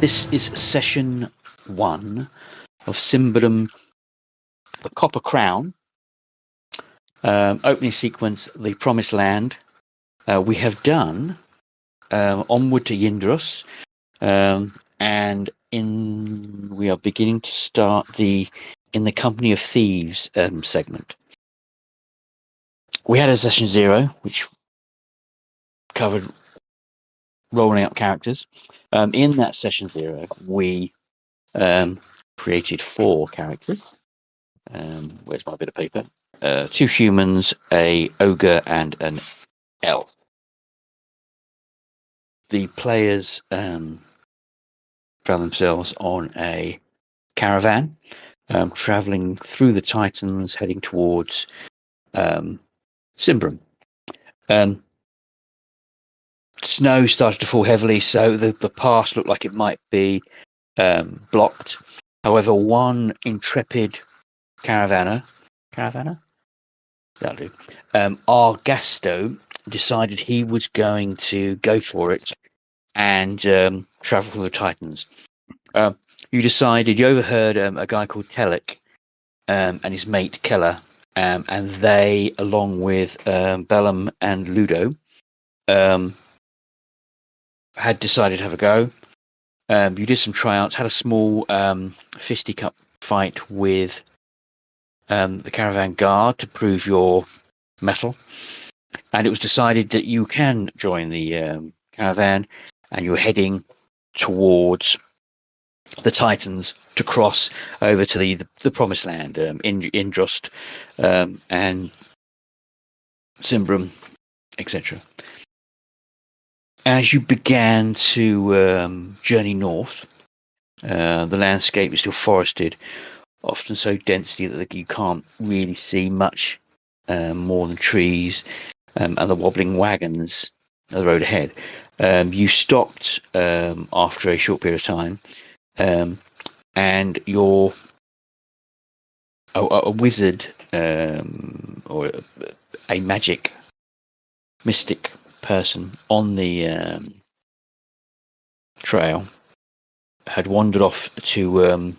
This is session 1 of Symbaroum, the Copper Crown. Opening sequence, the Promised Land. We have done Onward to Yindros, and we are beginning to start the In the Company of Thieves segment. We had a session 0, which covered rolling up characters. In that session 0, we created 4 characters. Where's my bit of paper? 2 humans, a ogre, and an elf. The players found themselves on a caravan, traveling through the Titans, heading towards Symbaroum. Snow started to fall heavily, so the pass looked like it might be blocked. However, one intrepid caravaner, that'll do, Argasto, decided he was going to go for it and travel through the Titans. You overheard a guy called Telek and his mate Keller, and they, along with Bellum and Ludo, had decided to have a go. You did some tryouts, had a small fisticuff fight with the caravan guard to prove your mettle, and it was decided that you can join the caravan, and you're heading towards the Titans to cross over to the Promised Land, Indrost, and Symbaroum, etc. As you began to journey north, the landscape is still forested, often so densely that you can't really see much more than trees and the wobbling wagons of the road ahead. You stopped after a short period of time, and you're a wizard or a magic mystic person on the trail had wandered off to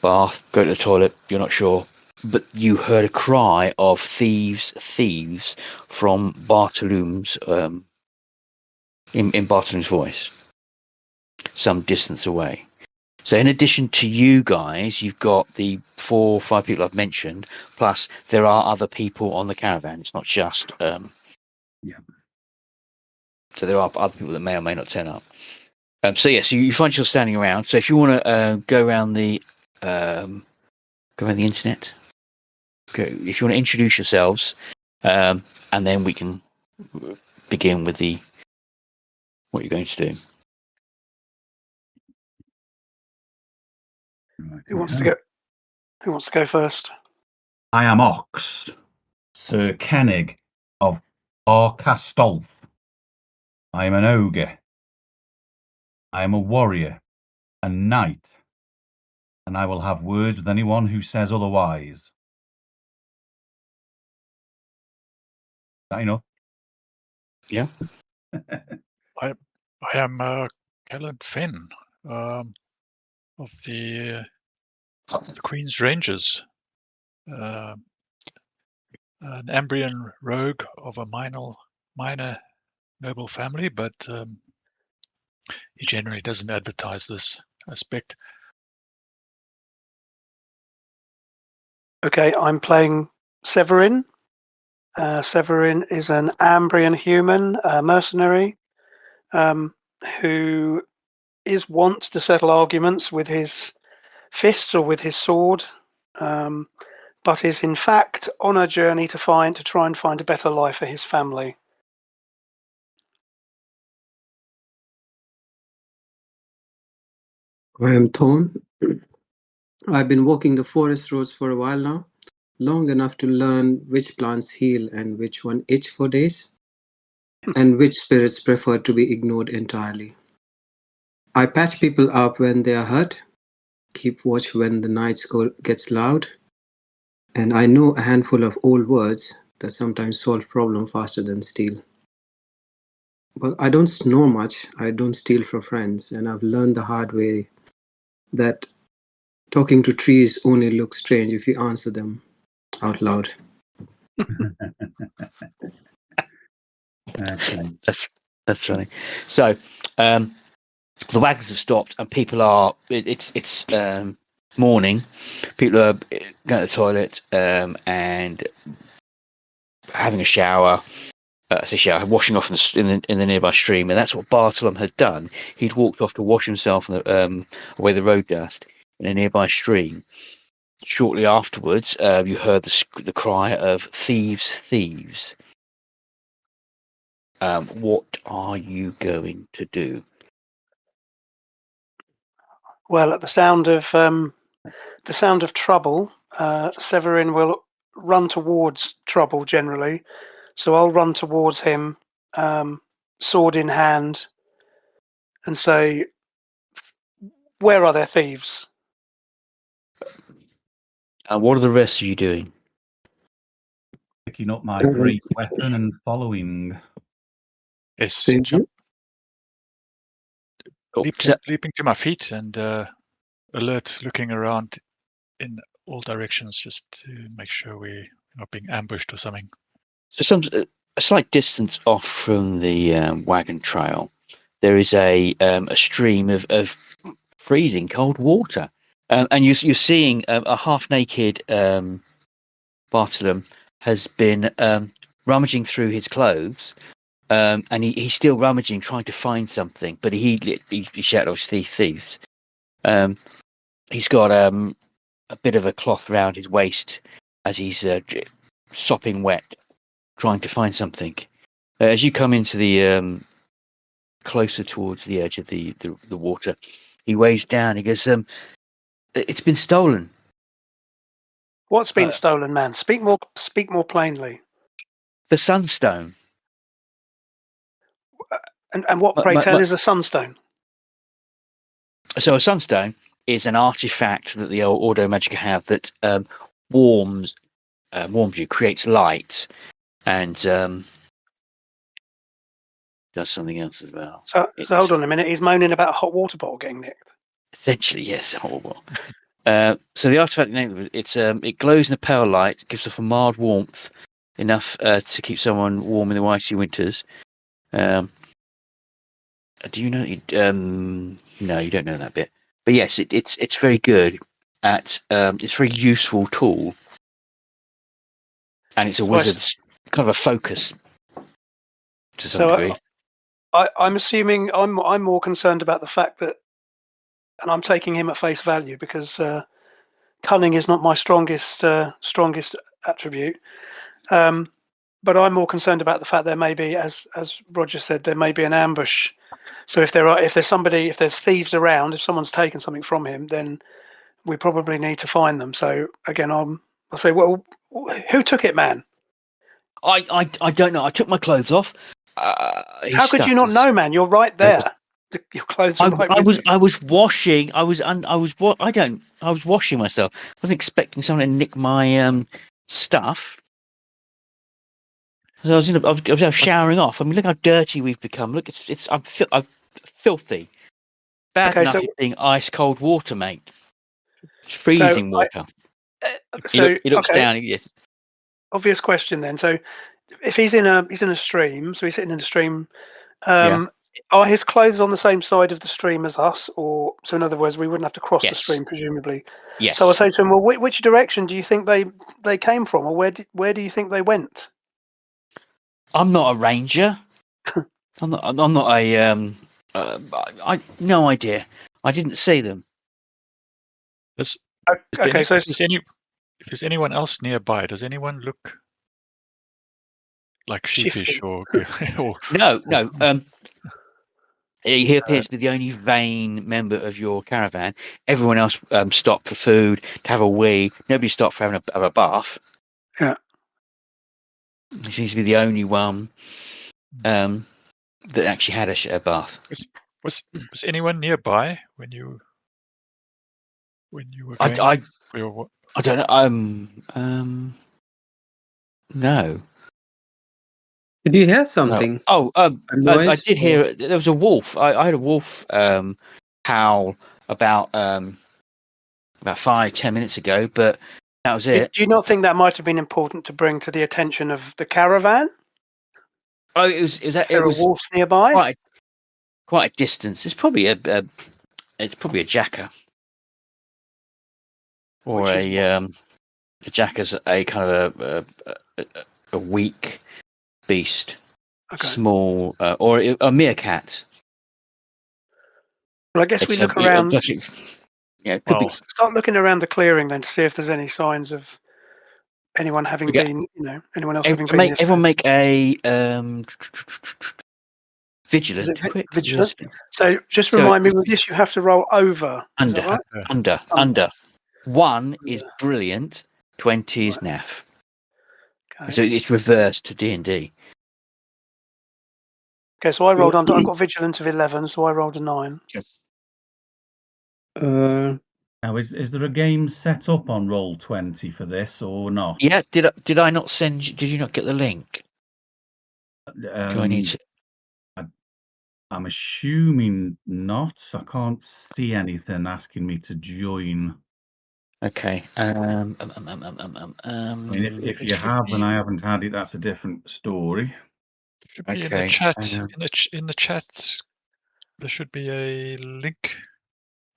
bath, go to the toilet, you're not sure, but you heard a cry of thieves from Bartoloom's in Bartoloom's voice, some distance away. So in addition to you guys, you've got the 4 or 5 people I've mentioned, plus there are other people on the caravan. It's not just so there are other people that may or may not turn up. So you find yourself standing around. So if you want to go around the internet, if you want to introduce yourselves, and then we can begin with what you're going to do. Who wants to go first? I am Ox, Sir Kenig of Arkastolf. I am an ogre. I am a warrior, a knight, and I will have words with anyone who says otherwise. Is that enough? Yeah. I am Kellon Fen of the Queen's Rangers, an Ambrian rogue of a minor noble family, but he generally doesn't advertise this aspect. Okay, I'm playing Severin. Severin is an Ambrian human, mercenary, who is wont to settle arguments with his fists or with his sword, but is in fact on a journey to try and find a better life for his family. I am Thorn. I've been walking the forest roads for a while now, long enough to learn which plants heal and which one itch for days, and which spirits prefer to be ignored entirely. I patch people up when they are hurt, keep watch when the night gets loud, and I know a handful of old words that sometimes solve problems faster than steel. Well, I don't snore much. I don't steal from friends, and I've learned the hard way that talking to trees only looks strange if you answer them out loud. Excellent. That's funny. So the wagons have stopped, and people are. It's morning. People are going to the toilet and having a shower. Washing off in the nearby stream, and that's what Bartolom had done. He'd walked off to wash himself away the road dust in a nearby stream. Shortly afterwards, you heard the cry of "Thieves! Thieves!" What are you going to do? Well, at the sound of trouble, Severin will run towards trouble generally. So I'll run towards him, sword in hand, and say, "Where are their thieves?" What are the rest of you doing? Picking up my great weapon and following. Is Same here. leaping to my feet and alert, looking around in all directions just to make sure we're not being ambushed or something. So a slight distance off from the wagon trail, there is a stream of freezing cold water, and you're seeing a half naked Bartolom has been rummaging through his clothes, and he's still rummaging, trying to find something. But he shouted, obviously, thieves. He's got a bit of a cloth around his waist as he's sopping wet, trying to find something. As you come into the closer towards the edge of the water, he weighs down. He goes, "It's been stolen." What's been stolen, man? Speak more plainly. The sunstone. And what, pray tell, is a sunstone? So a sunstone is an artifact that the Ordo Magica have that warms you, creates light, and does something else as well. So hold on a minute. He's moaning about a hot water bottle getting nicked. Essentially, yes, horrible. So the artifact, it glows in a pale light, gives off a mild warmth, enough to keep someone warm in the icy winters. Do you know? No, you don't know that bit. But yes, it's very good at. It's a very useful tool, and it's a wizard's kind of a focus to some degree. I'm assuming I'm more concerned about the fact that, and I'm taking him at face value because cunning is not my strongest attribute. But I'm more concerned about the fact there may be, as Roger said, there may be an ambush. So if there's thieves around, if someone's taken something from him, then we probably need to find them. So again, I'll say, well, who took it, man? I don't know. I took my clothes off. How could you not know, man? You're right there. Your clothes are right with you. I was washing. I was washing myself. I wasn't expecting someone to nick my stuff. So I was showering off. I mean, look how dirty we've become. Look, I'm filthy. Bad enough it's being ice cold water, mate. It's freezing water. He looks down. Obvious question then. So if he's in a stream, so he's sitting in a stream. Are his clothes on the same side of the stream as us, or so? In other words, we wouldn't have to cross the stream, presumably. Yes. So I say to him, well, which direction do you think they came from, or where do you think they went? I'm not a ranger. I'm not a I no idea. I didn't see them. If there's anyone else nearby, does anyone look like sheepish or No. He appears to be the only vain member of your caravan. Everyone else stopped for food, to have a wee. Nobody stopped for having a bath. Yeah. He seems to be the only one that actually had a bath. Was anyone nearby when you were going? I don't know. No. Did you hear No. something? Oh, A I noise? did hear there was a wolf. I had a wolf howl about 5-10 minutes ago, but that was it. Do you not think that might have been important to bring to the attention of the caravan? Oh, it was If there were wolves nearby. quite a distance. It's probably a jacker, or Which is a jacker's a kind of a weak beast, Okay. small, or a meerkat. Well, I guess we It's look around. Yeah, it could be. Start looking around the clearing then to see if there's any signs of anyone having been, anyone else having been. Everyone make a vigilant. Is it Quick. vigilant? So just remind me, with this you have to roll over. Is that right? Under. 1 is brilliant. 20 is naff. Okay. So it's reversed to D&D. Okay, so I rolled under. I've got vigilant of 11, so I rolled a 9. Now, is there a game set up on Roll20 for this or not? Yeah. Did I not send you? Did you not get the link? Do I need to? I'm assuming not. I can't see anything asking me to join. Okay. I mean, if you have and I haven't had it, that's a different story. Should be in the chat. In the chat, there should be a link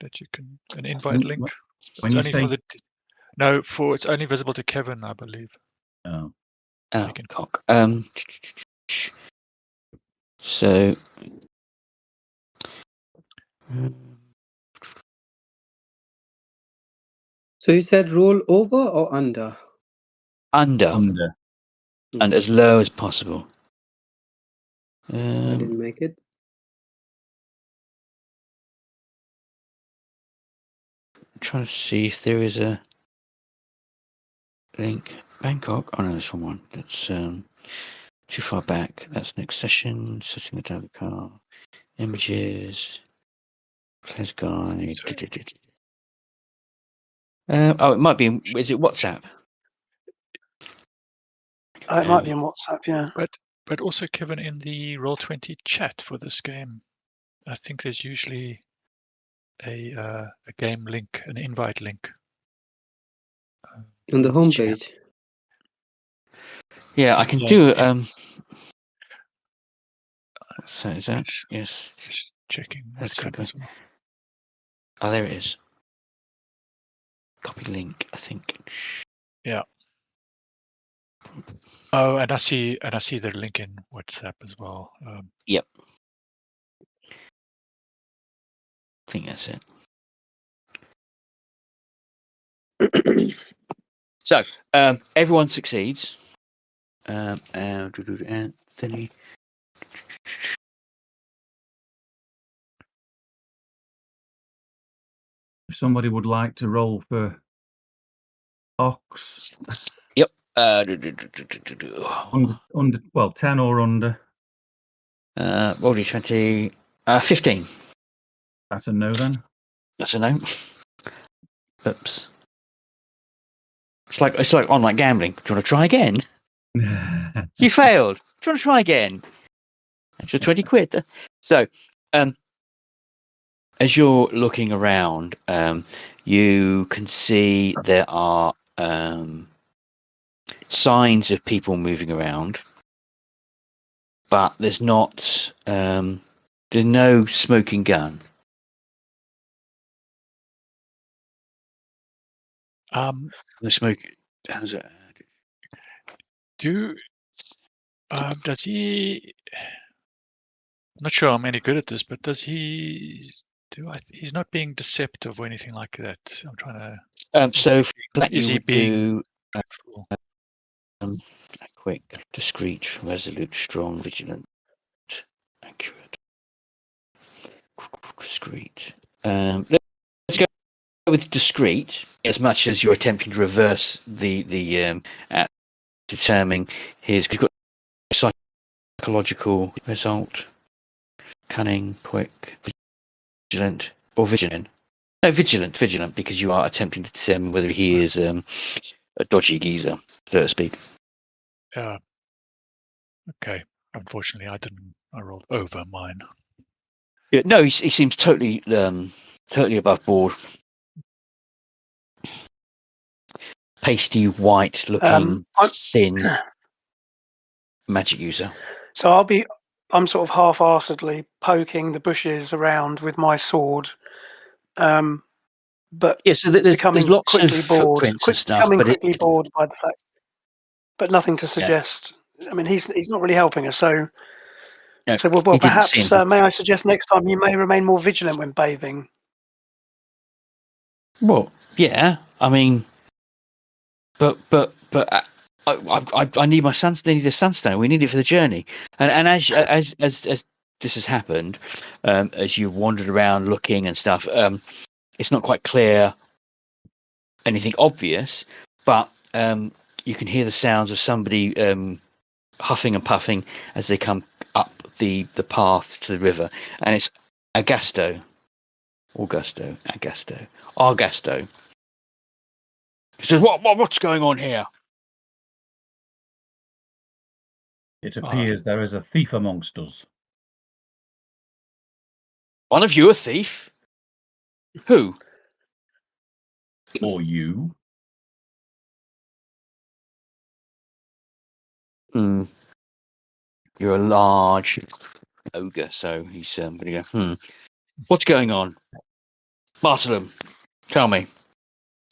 that you can an invite link. When you say it's only visible to Kevin, I believe. Oh, cock. So. So you said roll over or under? Under. And as low as possible. I didn't make it. I'm trying to see if there is a link. Bangkok. Oh no, there's one. That's too far back. That's next session. Setting the dialogue car. Images. Player's guide. It might be. Is it WhatsApp? It might be in WhatsApp, yeah. But also, Kevin, in the Roll20 chat for this game, I think there's usually a game link, an invite link. On the homepage. Yeah, I can do. So is that? Yes. Just checking WhatsApp as well. Oh, there it is. Copy link, I think. Yeah. Oh, and I see the link in WhatsApp as well. Yep. I think that's it. So, everyone succeeds. Anthony. If somebody would like to roll for Ox. Yep. Under 10 or under. Roll D20. 15. That's a no then. That's a no. Oops. It's like online gambling. Do you want to try again? You failed. Do you want to try again? Extra 20 quid. So, as you're looking around, you can see there are signs of people moving around, but there's not. There's no smoking gun. No smoke. How's it? Does he? I'm not sure I'm any good at this, but does he? He's not being deceptive or anything like that. I'm trying to. So that is he being? Quick, discreet, resolute, strong, vigilant, accurate, discreet. Let's go with discreet. As much as you're attempting to reverse the determining his psychological result, cunning, quick, vigilant, or vigilant. No, vigilant, because you are attempting to determine whether he is a dodgy geezer, so to speak. Yeah. Okay. Unfortunately, I rolled over mine. Yeah, no, he seems totally above board. Pasty white looking, thin magic user. So I'm sort of half-arsedly poking the bushes around with my sword, but Yeah, so there's becoming lots of quickly bored. footprints and stuff, Becoming but quickly bored by the fact, but nothing to suggest. I mean, he's not really helping us. So, no, well, he didn't see perhaps anything. may I suggest next time you may remain more vigilant when bathing. Well, yeah, I mean, but I need my I need a sunstone. We need it for the journey. And as this has happened, as you wandered around looking and stuff, it's not quite clear anything obvious, but you can hear the sounds of somebody huffing and puffing as they come up the path to the river, and it's Augusto. He says, "What's going on here?" It appears there is a thief amongst us. One of you a thief? Who? Or you? You're a large ogre, so he's going to go, what's going on? Bartolom, tell me.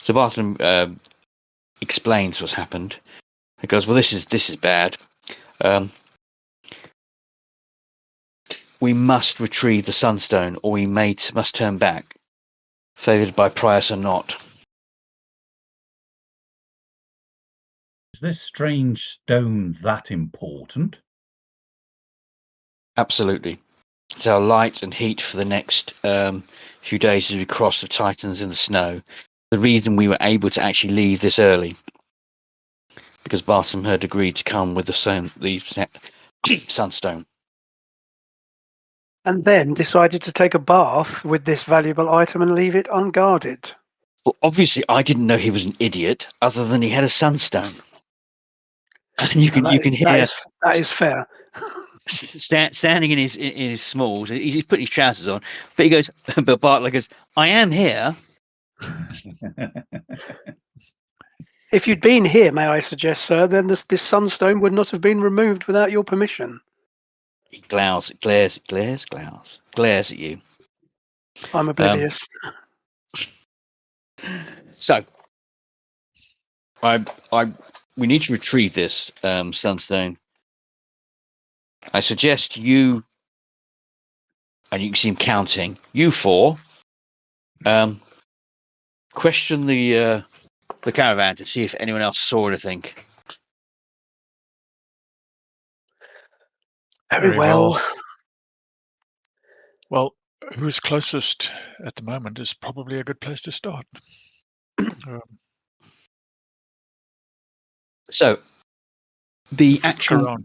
So Bartolom explains what's happened. He goes, well, this is bad. We must retrieve the sunstone, or we must turn back, favoured by Prius or not. Is this strange stone that important? Absolutely. It's our light and heat for the next few days as we cross the Titans in the snow. The reason we were able to actually leave this early, because Bartolom had agreed to come with the sunstone. And then decided to take a bath with this valuable item and leave it unguarded. Well, obviously, I didn't know he was an idiot, other than he had a sunstone. And you can hear that is fair. Standing in his smalls. He's putting his trousers on, but he goes. But Bartlett goes, "I am here." If you'd been here, may I suggest, sir, then this sunstone would not have been removed without your permission. He glares at you. I'm oblivious. So, we need to retrieve this sunstone. I suggest you, and you can see him counting. You four, question the caravan to see if anyone else saw anything. Very well. Well, who's closest at the moment is probably a good place to start. So, the actual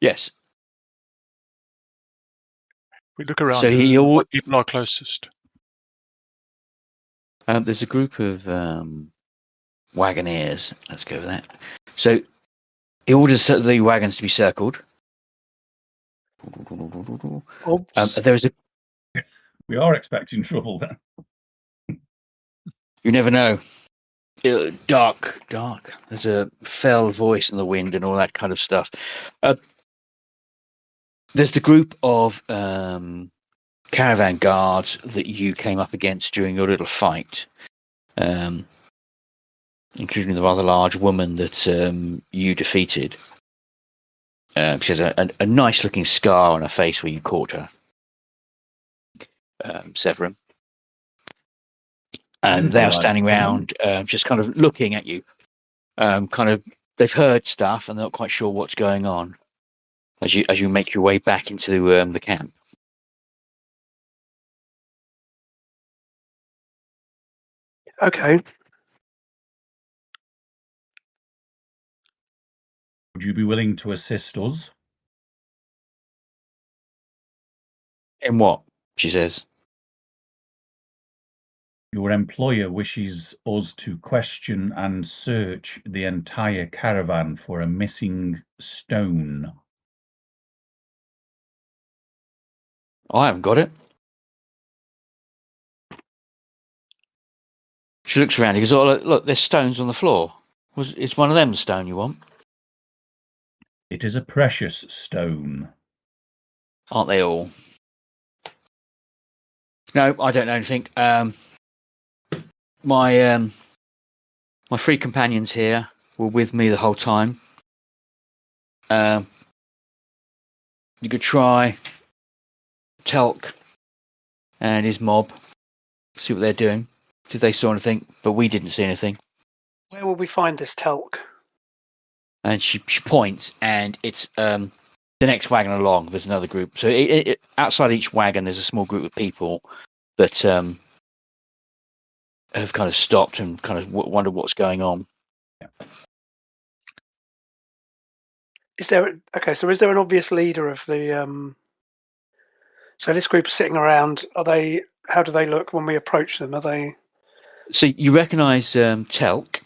yes. We look around. So what people are closest? There's a group of wagoneers. Let's go with that. So he orders the wagons to be circled. There is a. We are expecting trouble then. You never know. Dark. There's a fell voice in the wind and all that kind of stuff. There's the group of caravan guards that you came up against during your little fight, including the rather large woman that you defeated. She has a nice looking scar on her face where you caught her, Severin. And they're standing around just kind of looking at you. They've heard stuff and they're not quite sure what's going on as you make your way back into the camp. Okay. Would you be willing to assist us? In what? She says. Your employer wishes us to question and search the entire caravan for a missing stone. I haven't got it. She looks around. He goes, "Oh, look, there's stones on the floor. Is one of them the stone you want? It is a precious stone. Aren't they all?" No, I don't know anything. My three companions here were with me the whole time. You could try Telk and his mob, see what they're doing, see if they saw anything, but we didn't see anything. Where will we find this Telk? And she points, and it's the next wagon along. There's another group. So outside each wagon, there's a small group of people that have kind of stopped and kind of wonder what's going on. Is there an obvious leader of the? So this group is sitting around. How do they look when we approach them? Are they? So you recognise Telk.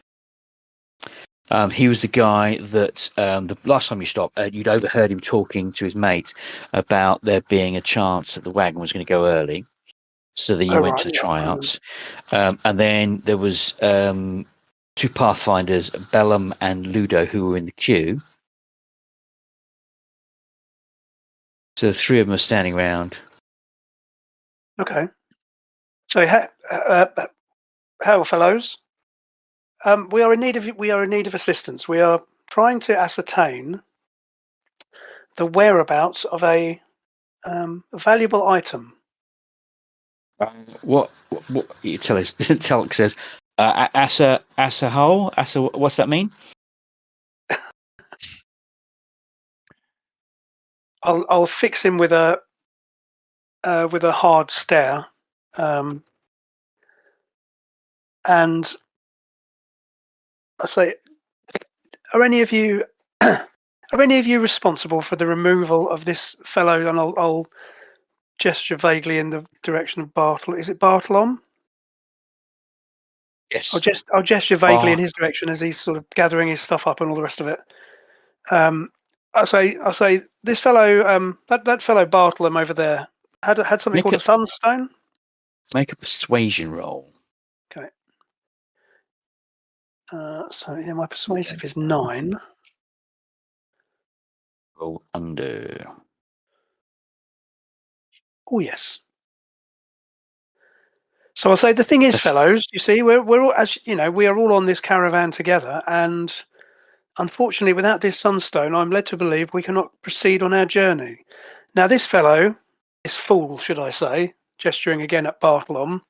He was the guy that the last time you stopped, you'd overheard him talking to his mate about there being a chance that the wagon was going to go early. So then you went to the tryouts. And then there was two Pathfinders, Bellum and Ludo, who were in the queue. So the three of them are standing around. Okay. So, how fellows? We are in need of assistance. We are trying to ascertain the whereabouts of a valuable item. What you tell us? Telk says, "Asa hole. Asa, what's that mean?" I'll fix him with a hard stare, and I say, "Are any of you responsible for the removal of this fellow?" And I'll gesture vaguely in the direction of Bartle. Is it Bartlom? Yes. I'll gesture vaguely in his direction as he's sort of gathering his stuff up and all the rest of it. I'll say this fellow, that fellow Bartlom over there had something called a sunstone. Make a persuasion roll. Okay. So yeah, my persuasive is 9. Roll under. Oh yes. So I'll say the thing is, fellows, you see, we're all, as you know, we are all on this caravan together, and unfortunately, without this sunstone, I'm led to believe we cannot proceed on our journey. Now, this fellow, this fool, should I say, gesturing again at Bartlom,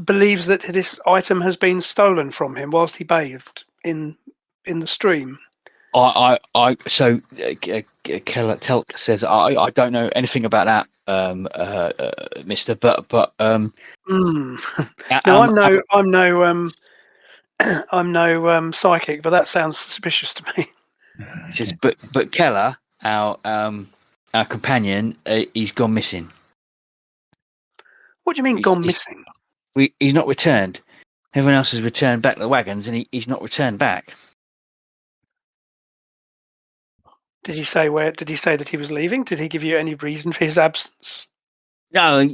believes that this item has been stolen from him whilst he bathed in the stream. So Telk says, I don't know anything about that, Mister, but No, I'm no psychic, but that sounds suspicious to me. He says, but Keller, our companion, he's gone missing. What do you mean gone missing? He's not returned. Everyone else has returned back to the wagons, and he's not returned back. Did he say where? Did he say that he was leaving? Did he give you any reason for his absence? No.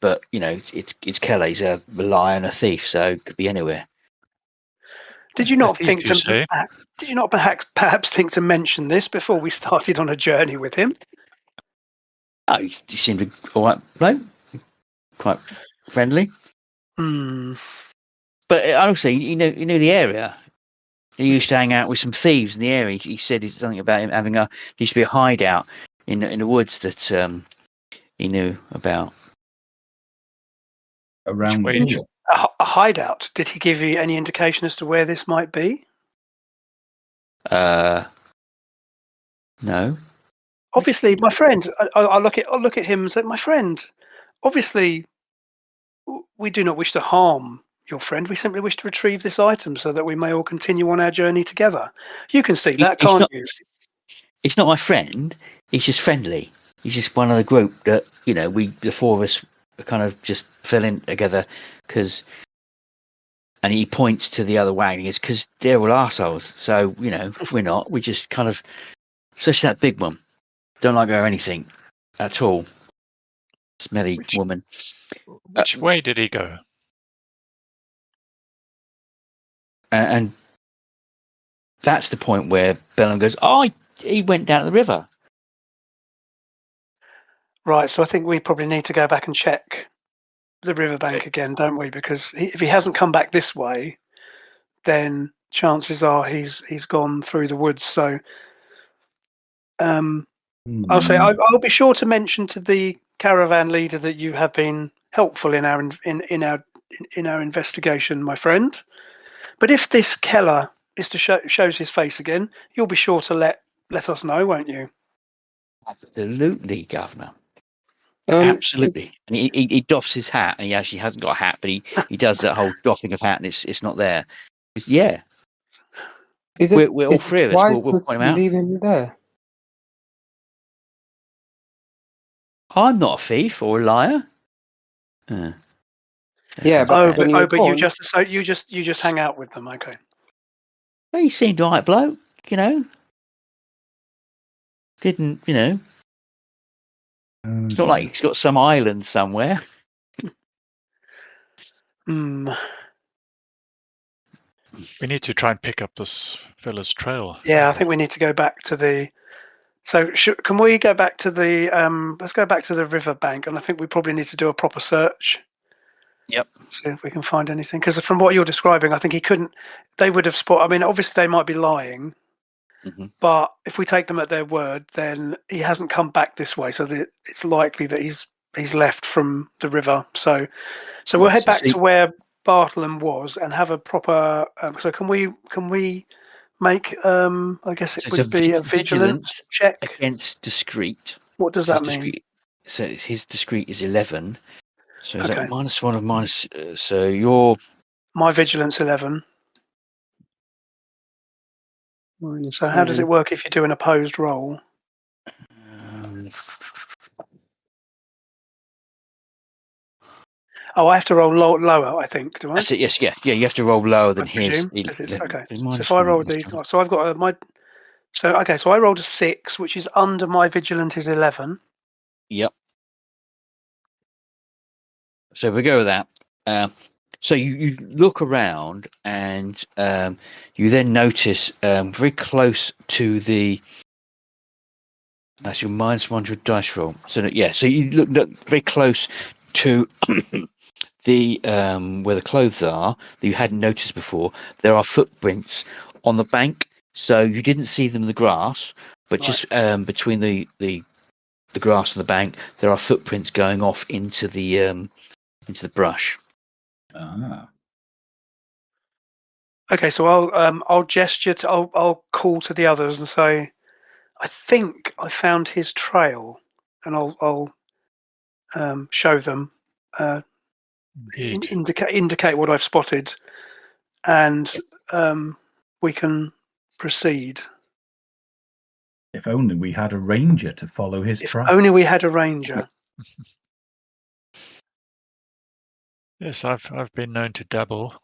But it's Keller. He's a liar and a thief, so it could be anywhere. Did you not think to? Did you not perhaps think to mention this before we started on a journey with him? Oh, he seemed all right bloke, quite friendly. But honestly, you know the area. He used to hang out with some thieves in the area. He said something about him having there used to be a hideout in the woods that he knew about. Around a hideout. Did he give you any indication as to where this might be? No. Obviously, my friend. I'll look at him and say, "My friend, obviously, we do not wish to harm your friend. We simply wish to retrieve this item so that we may all continue on our journey together. You can see that, can't you?" It's not my friend. He's just friendly. He's just one of the group that the four of us kind of just fell in together because. And he points to the other wagons because they're all arseholes. So we're not. We just kind of, especially that big one. Don't like her or anything at all. Smelly woman. Which way did he go? And that's the point where Bellum goes, "Oh, he went down the river." Right, so I think we probably need to go back and check the riverbank again, don't we? Because if he hasn't come back this way, then chances are he's gone through the woods. So I'll say I'll be sure to mention to the caravan leader that you have been helpful in our investigation, my friend. But if this Keller is to shows his face again, you'll be sure to let us know, won't you? Absolutely, Governor. Absolutely. And he doffs his hat, and he actually hasn't got a hat, but he does that whole doffing of hat, and it's not there. Yeah. We're all three of us. We'll point him out. Leave him there. I'm not a thief or a liar. Yeah, but you just hang out with them, okay? Well, he seemed all right, bloke. Didn't It's not like he's got some island somewhere. We need to try and pick up this fella's trail. Yeah, I think we need to go back to the. So can we go back to the? Let's go back to the riverbank, and I think we probably need to do a proper search. Yep. See if we can find anything. Because from what you're describing, I think he couldn't. They would have spotted. I mean, obviously they might be lying, but if we take them at their word, then he hasn't come back this way. So it's likely that he's left from the river. So we'll head back to where Bartolom was and have a proper. So can we make? I guess it would be a vigilance check against discreet. What does that mean? So his discreet is 11. So is that -1 of minus? So your my vigilance 11. So how does it work if you do an opposed roll? I have to roll lower, I think. Do I? That's it. Yes, yeah. You have to roll lower than his. Okay. So if I roll these, so I've got my. So okay, so I rolled a 6, which is under my vigilance is 11. Yep. So we go with that. So you look around and you then notice very close to the. That's your -100 dice roll. So so you look very close to the where the clothes are that you hadn't noticed before. There are footprints on the bank, so you didn't see them in the grass, but just between the grass and the bank, there are footprints going off into the brush. Okay, so I'll gesture to I'll call to the others and say, I think I found his trail, and I'll show them, indicate what I've spotted, and we can proceed. If only we had a ranger to follow his track. If only we had a ranger. Yes, I've been known to dabble.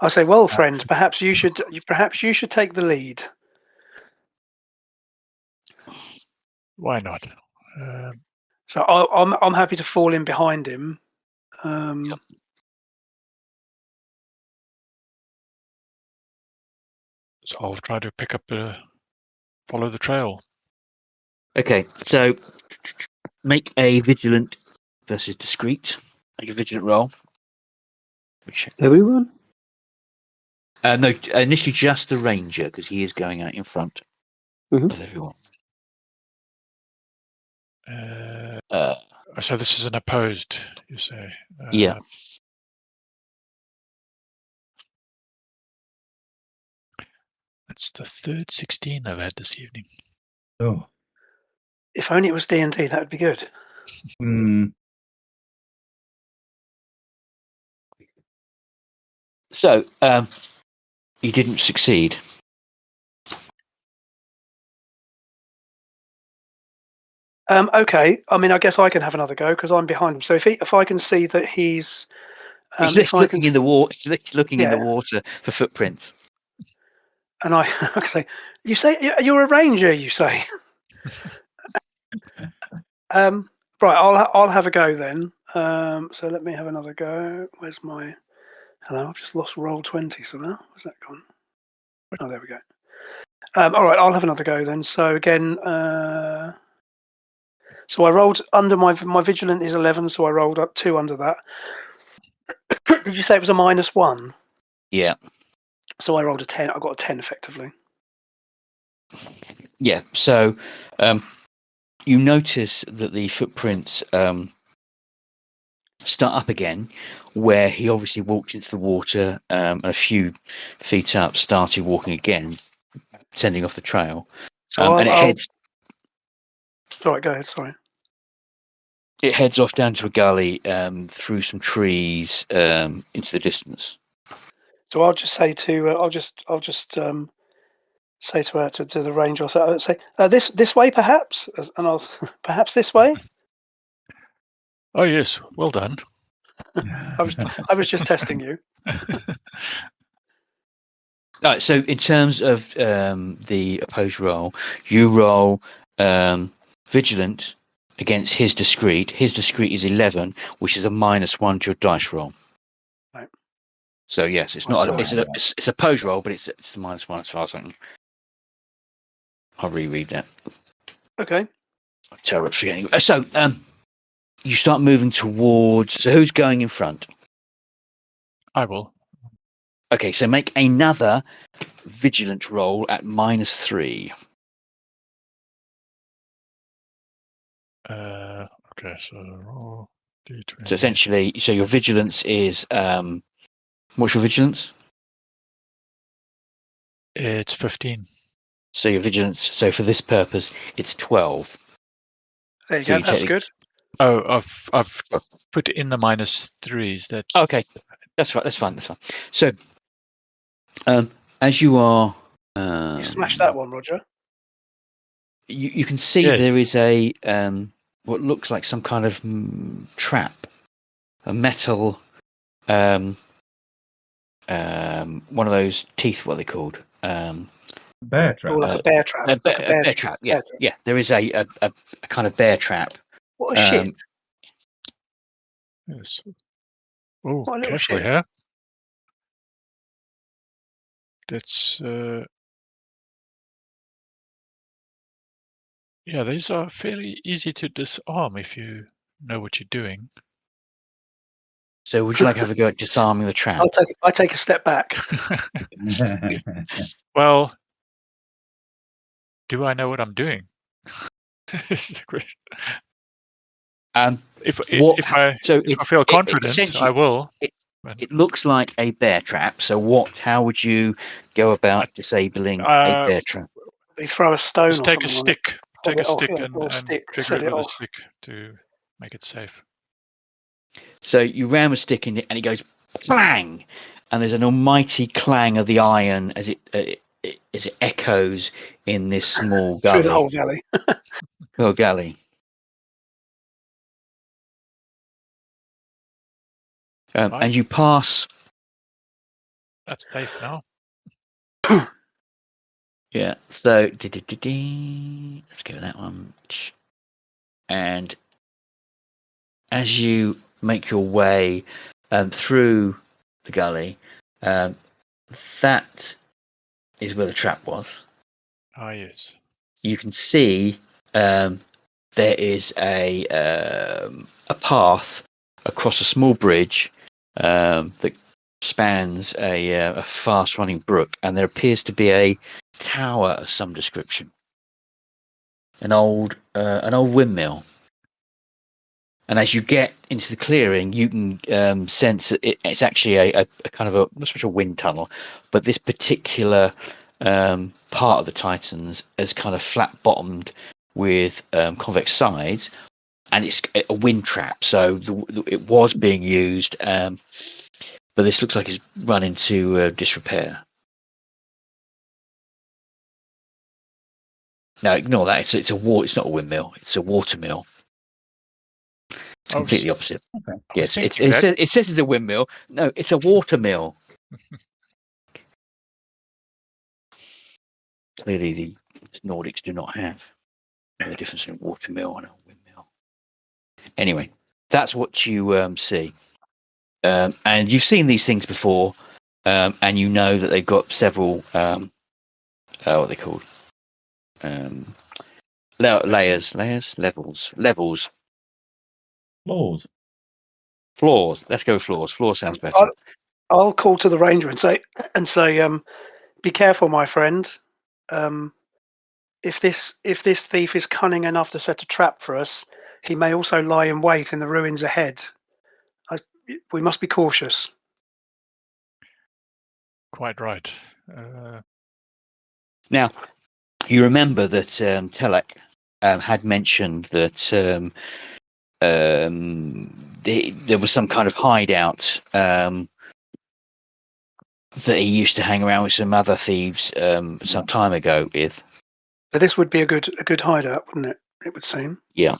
I say, well, friend, perhaps you should take the lead. Why not? So I'm happy to fall in behind him. So I'll try to follow the trail. Okay, so make a vigilant versus discreet. Make a vigilant roll. Everyone? No, initially just the ranger, because he is going out in front of everyone. So this is an opposed, you say? Yeah. That's the third 16 I've had this evening. Oh. If only it was D&D, that would be good. So, you didn't succeed. Okay. I mean, I guess I can have another go because I'm behind him. So if I can see that he's looking in the water. He's looking in the water for footprints. And I say, you say you're a ranger. You say. Right, I'll have a go then. So let me have another go. Where's my? Hello, I've just lost roll 20. So now, where's that gone? Oh, there we go. All right, I'll have another go then. So again, so I rolled under my vigilant is 11, so I rolled up 2 under that. Did you say it was a -1? Yeah. So I rolled a 10. I got a 10 effectively. Yeah. So you notice that the footprints start up again, where he obviously walked into the water, a few feet up, started walking again, sending off the trail. So And it heads. All right, go ahead. Sorry. It heads off down to a gully through some trees into the distance. So I'll just say to I'll just say to her to the ranger. I'll say this way perhaps, and I'll perhaps this way. Oh yes, well done. I was just testing you. So in terms of the opposed roll, you roll vigilant against his discreet. His discreet is 11, which is a -1 to your dice roll. Right. So yes, it's not. It's a opposed roll, but it's the -1 as far as I can. I'll reread that. Okay. I'm terrible at forgetting. So you start moving towards. So who's going in front? I will. Okay, so make another vigilant roll at -3. Okay, so roll D20. So essentially, so your vigilance is what's your vigilance? It's 15. So your vigilance. So for this purpose, it's 12. There you So go. That's good. Oh, I've put in the -3s. That Okay, that's right. That's fine. That's fine. So as you are, You smashed that one, Roger. you can see there is a what looks like some kind of trap, a metal, one of those teeth. What are they called? Bear trap. Like a bear trap. A bear trap. Yeah, yeah. There is a kind of bear trap. What a shit! yes. Oh, What a little careful shit. here. That's yeah. These are fairly easy to disarm if you know what you're doing. So would you like to have a go at disarming the trap? I take a step back. Well, do I know what I'm doing? Is the question. If I feel confident, I will. It looks like a bear trap. So how would you go about disabling a bear trap? They throw a stone. Just take a stick. Take a stick and trigger it with a stick to make it safe. So you ram a stick in it, and it goes clang, and there's an almighty clang of the iron as it echoes in this small gully. Through the whole valley. Whole galley. And you pass. That's safe now. Yeah. So let's go with that one. And as you make your way through the gully, that is where the trap was. Ah, yes. You can see there is a path across a small bridge that spans a fast-running brook, and there appears to be a tower of some description, an old windmill. And as you get into the clearing, you can sense that it's actually a kind of not so much a wind tunnel, but this particular part of the Titans is kind of flat-bottomed with convex sides, and it's a wind trap. So it was being used, but this looks like it's run into disrepair. No, ignore that. It's not a windmill. It's a water mill. It's completely opposite. Okay. Yes, it says it's a windmill. No, it's a water mill. clearly the Nordics do not have. The difference between a watermill and a windmill. Anyway, that's what you see. And you've seen these things before, and you know that they've got several, what are they called? Levels. Floors. Let's go with floors. Floor sounds better. I'll call to the ranger and say, be careful, my friend. If this thief is cunning enough to set a trap for us, he may also lie in wait in the ruins ahead. We must be cautious. Quite right. Now, you remember that Telek had mentioned that there was some kind of hideout that he used to hang around with some other thieves some time ago with. But this would be a good hideout, wouldn't it? It would seem. Yeah.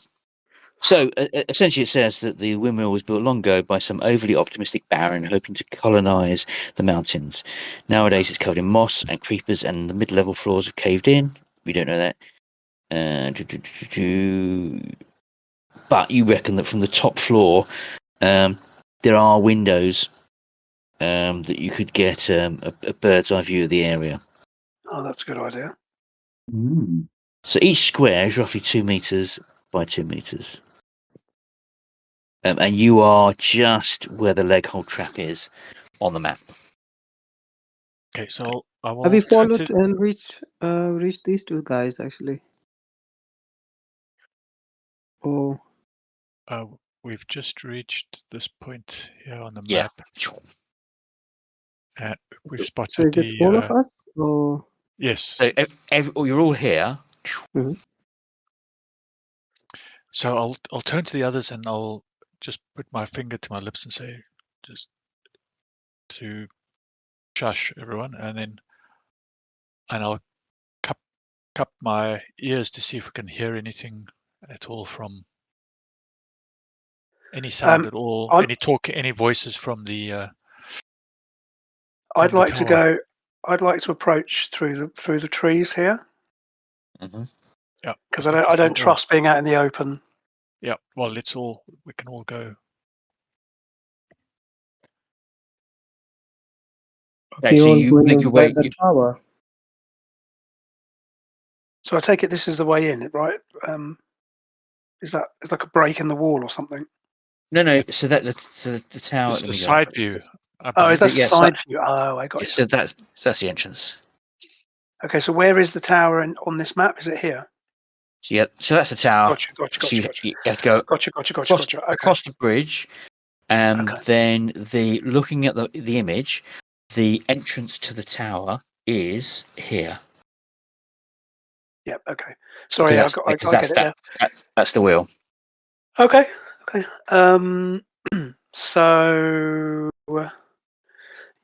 So essentially, it says that the windmill was built long ago by some overly optimistic baron hoping to colonize the mountains. Nowadays, it's covered in moss and creepers, and the mid-level floors have caved in. We don't know that. But you reckon that from the top floor, there are windows that you could get a bird's eye view of the area. Oh, that's a good idea. Mm. So each square is roughly 2 meters by 2 meters. And you are just where the leg hold trap is on the map. Okay, so I will. Have we turn followed to- and reached these two guys actually? Oh, We've just reached this point here on the Yeah. map, and we've so spotted is it all of the. us? Or Yes. So you're all here. So I'll turn to the others and I'll just put my finger to my lips and say, just to shush everyone, and I'll cup my ears to see if we can hear anything at all from any sound at all, any talk, any voices from the. I'd like tower. I'd like to approach through the trees here. Mm-hmm. Yeah. Because I don't trust being out in the open. Yeah. Well, we can all go. Okay, we so all you going make your way. inside the tower. So I take it this is the way in, right? Is like a break in the wall or something? No. So the tower. This is let the me go. side view. Oh, is that the Yeah, side view? Oh, I got you. So that's the entrance. Okay, so where is the tower on this map? Is it here? So yeah, so that's the tower. Gotcha. So you have to go Gotcha. Okay. across the bridge, and then looking at the image, the entrance to the tower is here. Yep. Okay. Sorry, I get it there. That's the wheel. Okay. So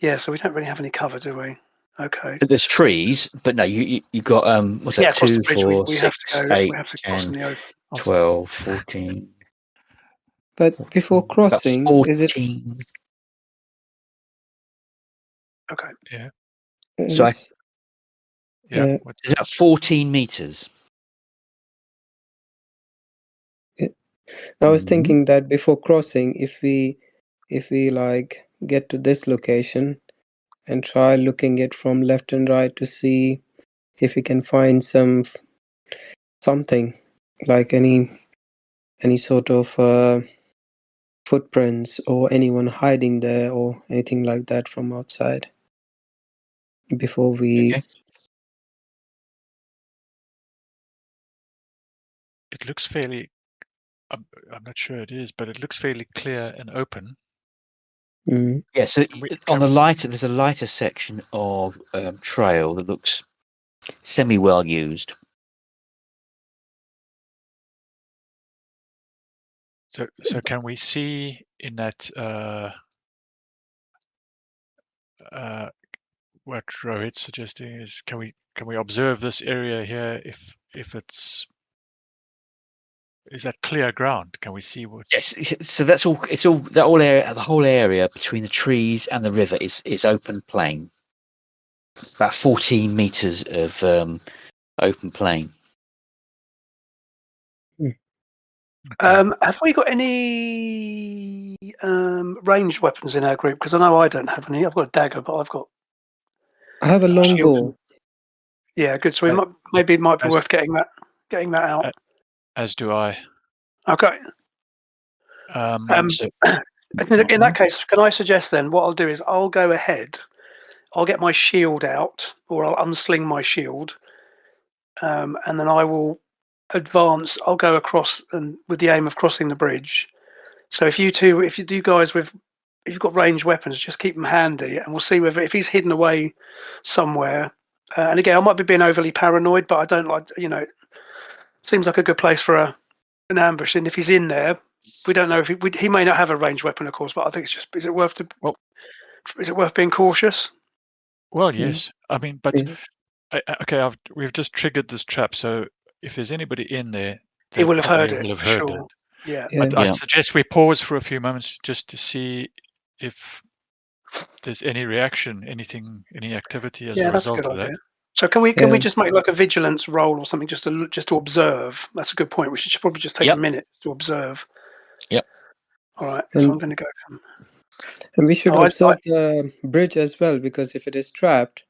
yeah, so we don't really have any cover, do we? Okay. There's trees, but no, you got what's that? Across 2, the bridge, 4, we have 6, to go. 8, We have to 10, cross in the open. 12, 14. But before crossing, about is it? 14. Okay. Yeah. Sorry. Yeah. Is that 14 meters? I was thinking that before crossing, if we like get to this location and try looking it from left and right to see if we can find something like any sort of footprints or anyone hiding there or anything like that from outside before we. Okay. It looks fairly. I'm not sure it is, but it looks fairly clear and open. Yeah, so on the lighter, there's a lighter section of trail that looks semi-well used. So can we see in that what Rohit's suggesting is can we observe this area here if is that clear ground? Can we see what? Yes, so that's all. It's all the whole area between the trees and the river is open plain. It's about 14 meters of open plain. Have we got any ranged weapons in our group? Because I know I don't have any. I've got a dagger, but I've got I have a shield. longbow. Yeah, good. So we maybe it might be worth getting that out. As do I. Okay. So, In that case, can I suggest then what I'll do is I'll go ahead. I'll get my shield out, or I'll unsling my shield, and then I will advance. I'll go across and with the aim of crossing the bridge. So if you guys if you've got ranged weapons, just keep them handy, and we'll see whether if he's hidden away somewhere. And again, I might be being overly paranoid, but I don't like seems like a good place for an ambush. And if he's in there, we don't know if he may not have a ranged weapon, of course. But I think it's just is it worth being cautious? Well, yes. I mean, but Yeah. okay. We've just triggered this trap. So if there's anybody in there, He will have heard probably it. will have For heard sure. it. Yeah. I suggest we pause for a few moments just to see if there's any reaction, any activity as a That's a result good of idea. that. So can we just make like a vigilance roll or something just to observe? That's a good point. We should probably just take a minute to observe. Yep. All right. So I'm going to go. And we should observe the bridge as well, because if it is trapped,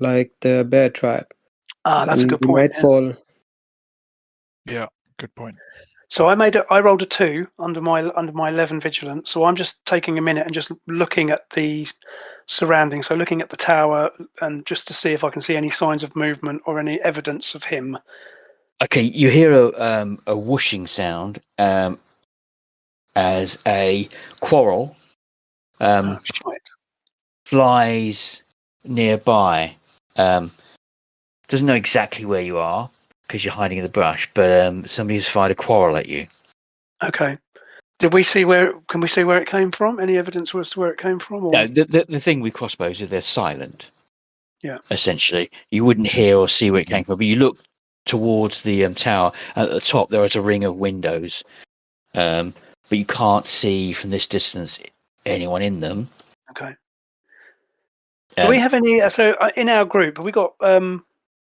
like the bear trap, that's a good point. Might fall. Yeah, good point. So I rolled a 2 under my 11 vigilance. So I'm just taking a minute and just looking at the surroundings. So looking at the tower and just to see if I can see any signs of movement or any evidence of him. Okay, you hear a whooshing sound as a quarrel flies nearby. Doesn't know exactly where you are because you're hiding in the brush, but somebody has fired a quarrel at you. Okay. Can we see where it came from? Any evidence as to where it came from? Or? No, the thing with crossbows is they're silent. Yeah. Essentially, you wouldn't hear or see where it came from, but you look towards the tower. At the top, there is a ring of windows, but you can't see from this distance anyone in them. Okay. Do we have any? So in our group, have we got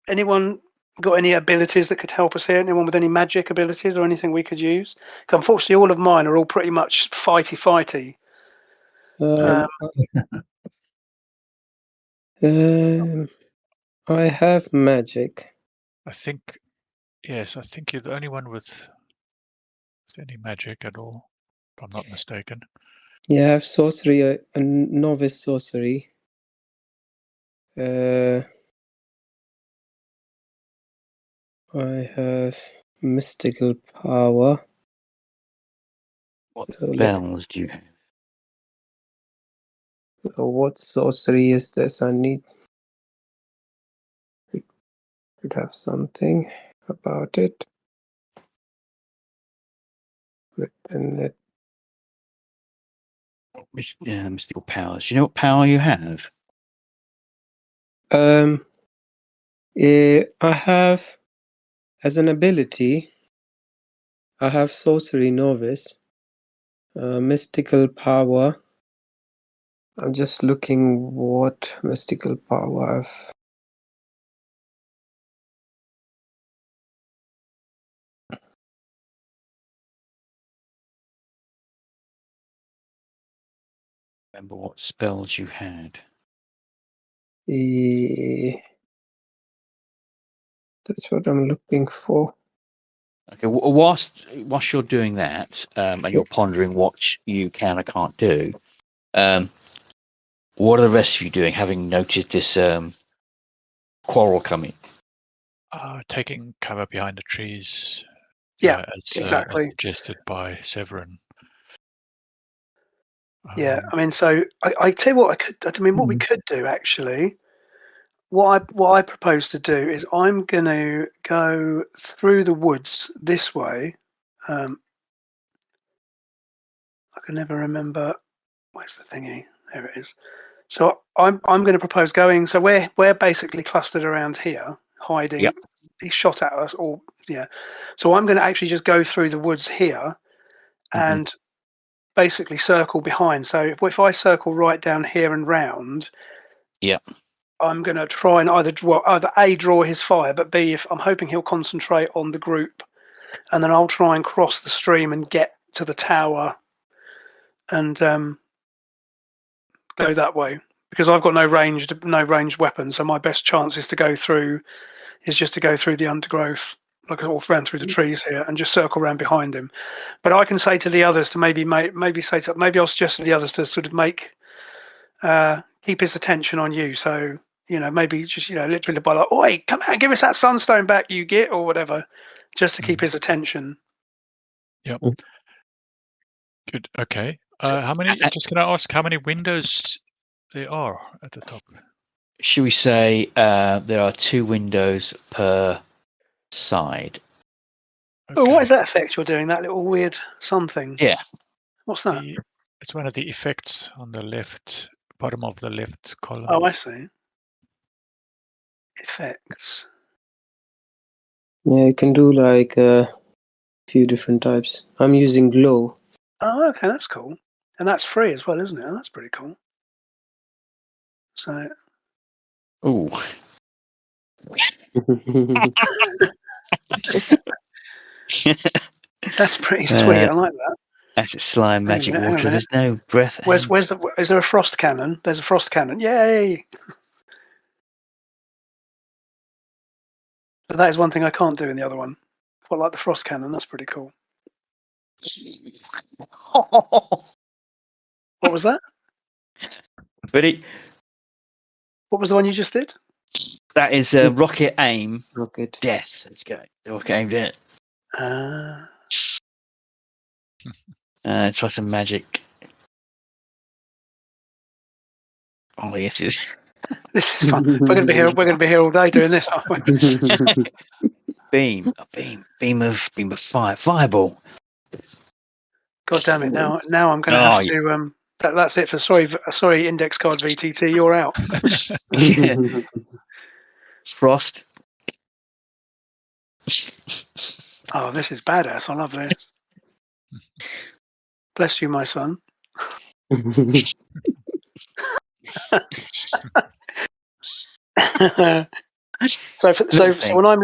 anyone got any abilities that could help us here? Anyone with any magic abilities or anything we could use? Unfortunately, all of mine are all pretty much fighty. I have magic. I think you're the only one with any magic at all, if I'm not mistaken. Yeah, I have sorcery, a novice sorcery. I have mystical power. What spells do you have? What sorcery is this? I need to have something about it written it. Mystical powers. Do you know what power you have? I have, as an ability, I have sorcery novice, mystical power. I'm just looking what mystical power I've. Remember what spells you had. That's what I'm looking for. Okay, whilst you're doing that, and you're pondering what you can or can't do, what are the rest of you doing, having noted this quarrel coming? Taking cover behind the trees. Yeah, as exactly. suggested by Severin. Yeah, I mean, so I tell you what what we could do actually. What I propose to do is I'm going to go through the woods this way. I can never remember. Where's the thingy? There it is. So I'm going to propose going. So we're basically clustered around here, hiding. Yep. He shot at us, or yeah. So I'm going to actually just go through the woods here, and basically circle behind. So if I circle right down here and round, Yep. I'm going to try and either A, draw his fire, but B, if I'm hoping he'll concentrate on the group, and then I'll try and cross the stream and get to the tower and go that way, because I've got no ranged weapons, so my best chance is just to go through the undergrowth, like I ran through the trees here, and just circle around behind him. But I can say to the others to maybe I'll suggest to the others to sort of keep his attention on you. So maybe just literally by like, oi, come out, give us that sunstone back, you git, or whatever, just to keep his attention. Yep. Good. Okay. How many? Just can I ask how many windows there are at the top? Should we say there are 2 windows per side? Oh, Okay. what is that effect you're doing? That little weird sun thing? Yeah. What's that? It's one of the effects on the left bottom of the left column. Oh, I see. Effects. Yeah, you can do like a few different types. I'm using glow. Oh, okay, that's cool. And that's free as well, isn't it? Oh, that's pretty cool. So, Ooh. that's pretty sweet. I like that. That's a slime Hang on a magic minute, hang on a water. minute. There's no breath. Is there a frost cannon? There's a frost cannon. Yay! But that is one thing I can't do in the other one. Quite like the frost cannon. That's pretty cool. What was that? Ready? What was the one you just did? That is rocket aim. Rocket. Death. Let's go. Rocket aim death. Try some magic. Oh yes, yes. This is fun. We're going to be here all day doing this, aren't we? Beam of fire, fireball. God damn it! Now I'm going to have to. That's it for sorry. Index card VTT. You're out. Yeah. Frost. Oh, this is badass. I love this. Bless you, my son. So when I'm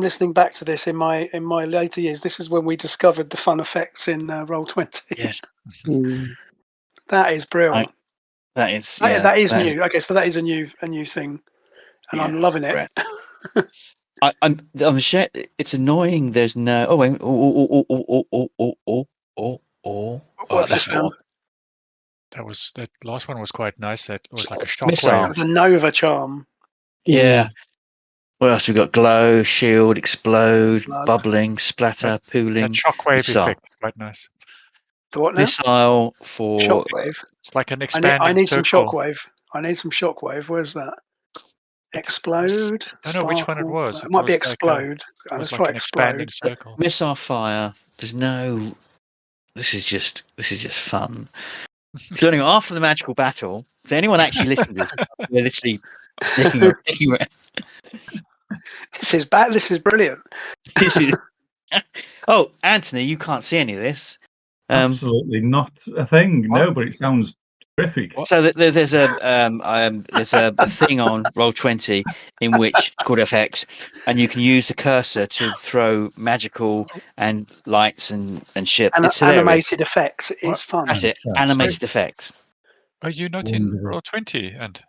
listening back to this in my later years, this is when we discovered the fun effects in Roll20. Yeah. That is brilliant. That is new. Okay, so that is a new thing, and I'm loving it. I'm sure it's annoying. There's no. Oh wait. What have you found? That last one was quite nice. That was like a Missile. shockwave. The Nova charm. Yeah. What else we got? Glow, shield, explode, bubbling, splatter, pooling. That shockwave missile. effect, quite nice. The what now? Missile for Shockwave. It's like an expanding I need circle. some shockwave. Where's that? Explode. I don't know which one it was. It might be explode. Let's try expanding explode. circle. Missile fire. There's no. This is just fun. So anyway, after the magical battle, if anyone actually listens to this, we're literally taking around. This is brilliant. This is. Oh, Anthony, you can't see any of this. Absolutely not a thing. No, but it sounds terrific. So there's a thing on Roll20 in which it's called FX, and you can use the cursor to throw magical and lights and shit. And it's animated effects. It's fun. That's it. Animated effects. Are you not in Roll20? And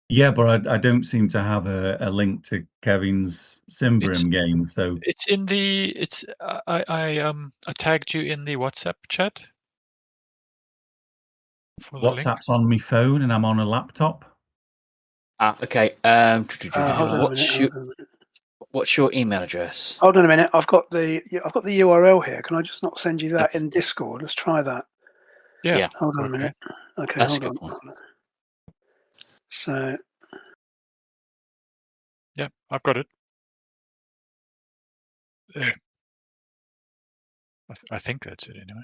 yeah, but I don't seem to have a link to Kevin's Symbaroum game. So it's in the. It's I tagged you in the WhatsApp chat. WhatsApp's on my phone, and I'm on a laptop. Okay. What's your email address? Hold on a minute. I've got the URL here. Can I just not send you that in Discord? Let's try that. Yeah. Hold on a minute. Okay, That's hold on. So. Yeah, I've got it. There. I think that's it anyway.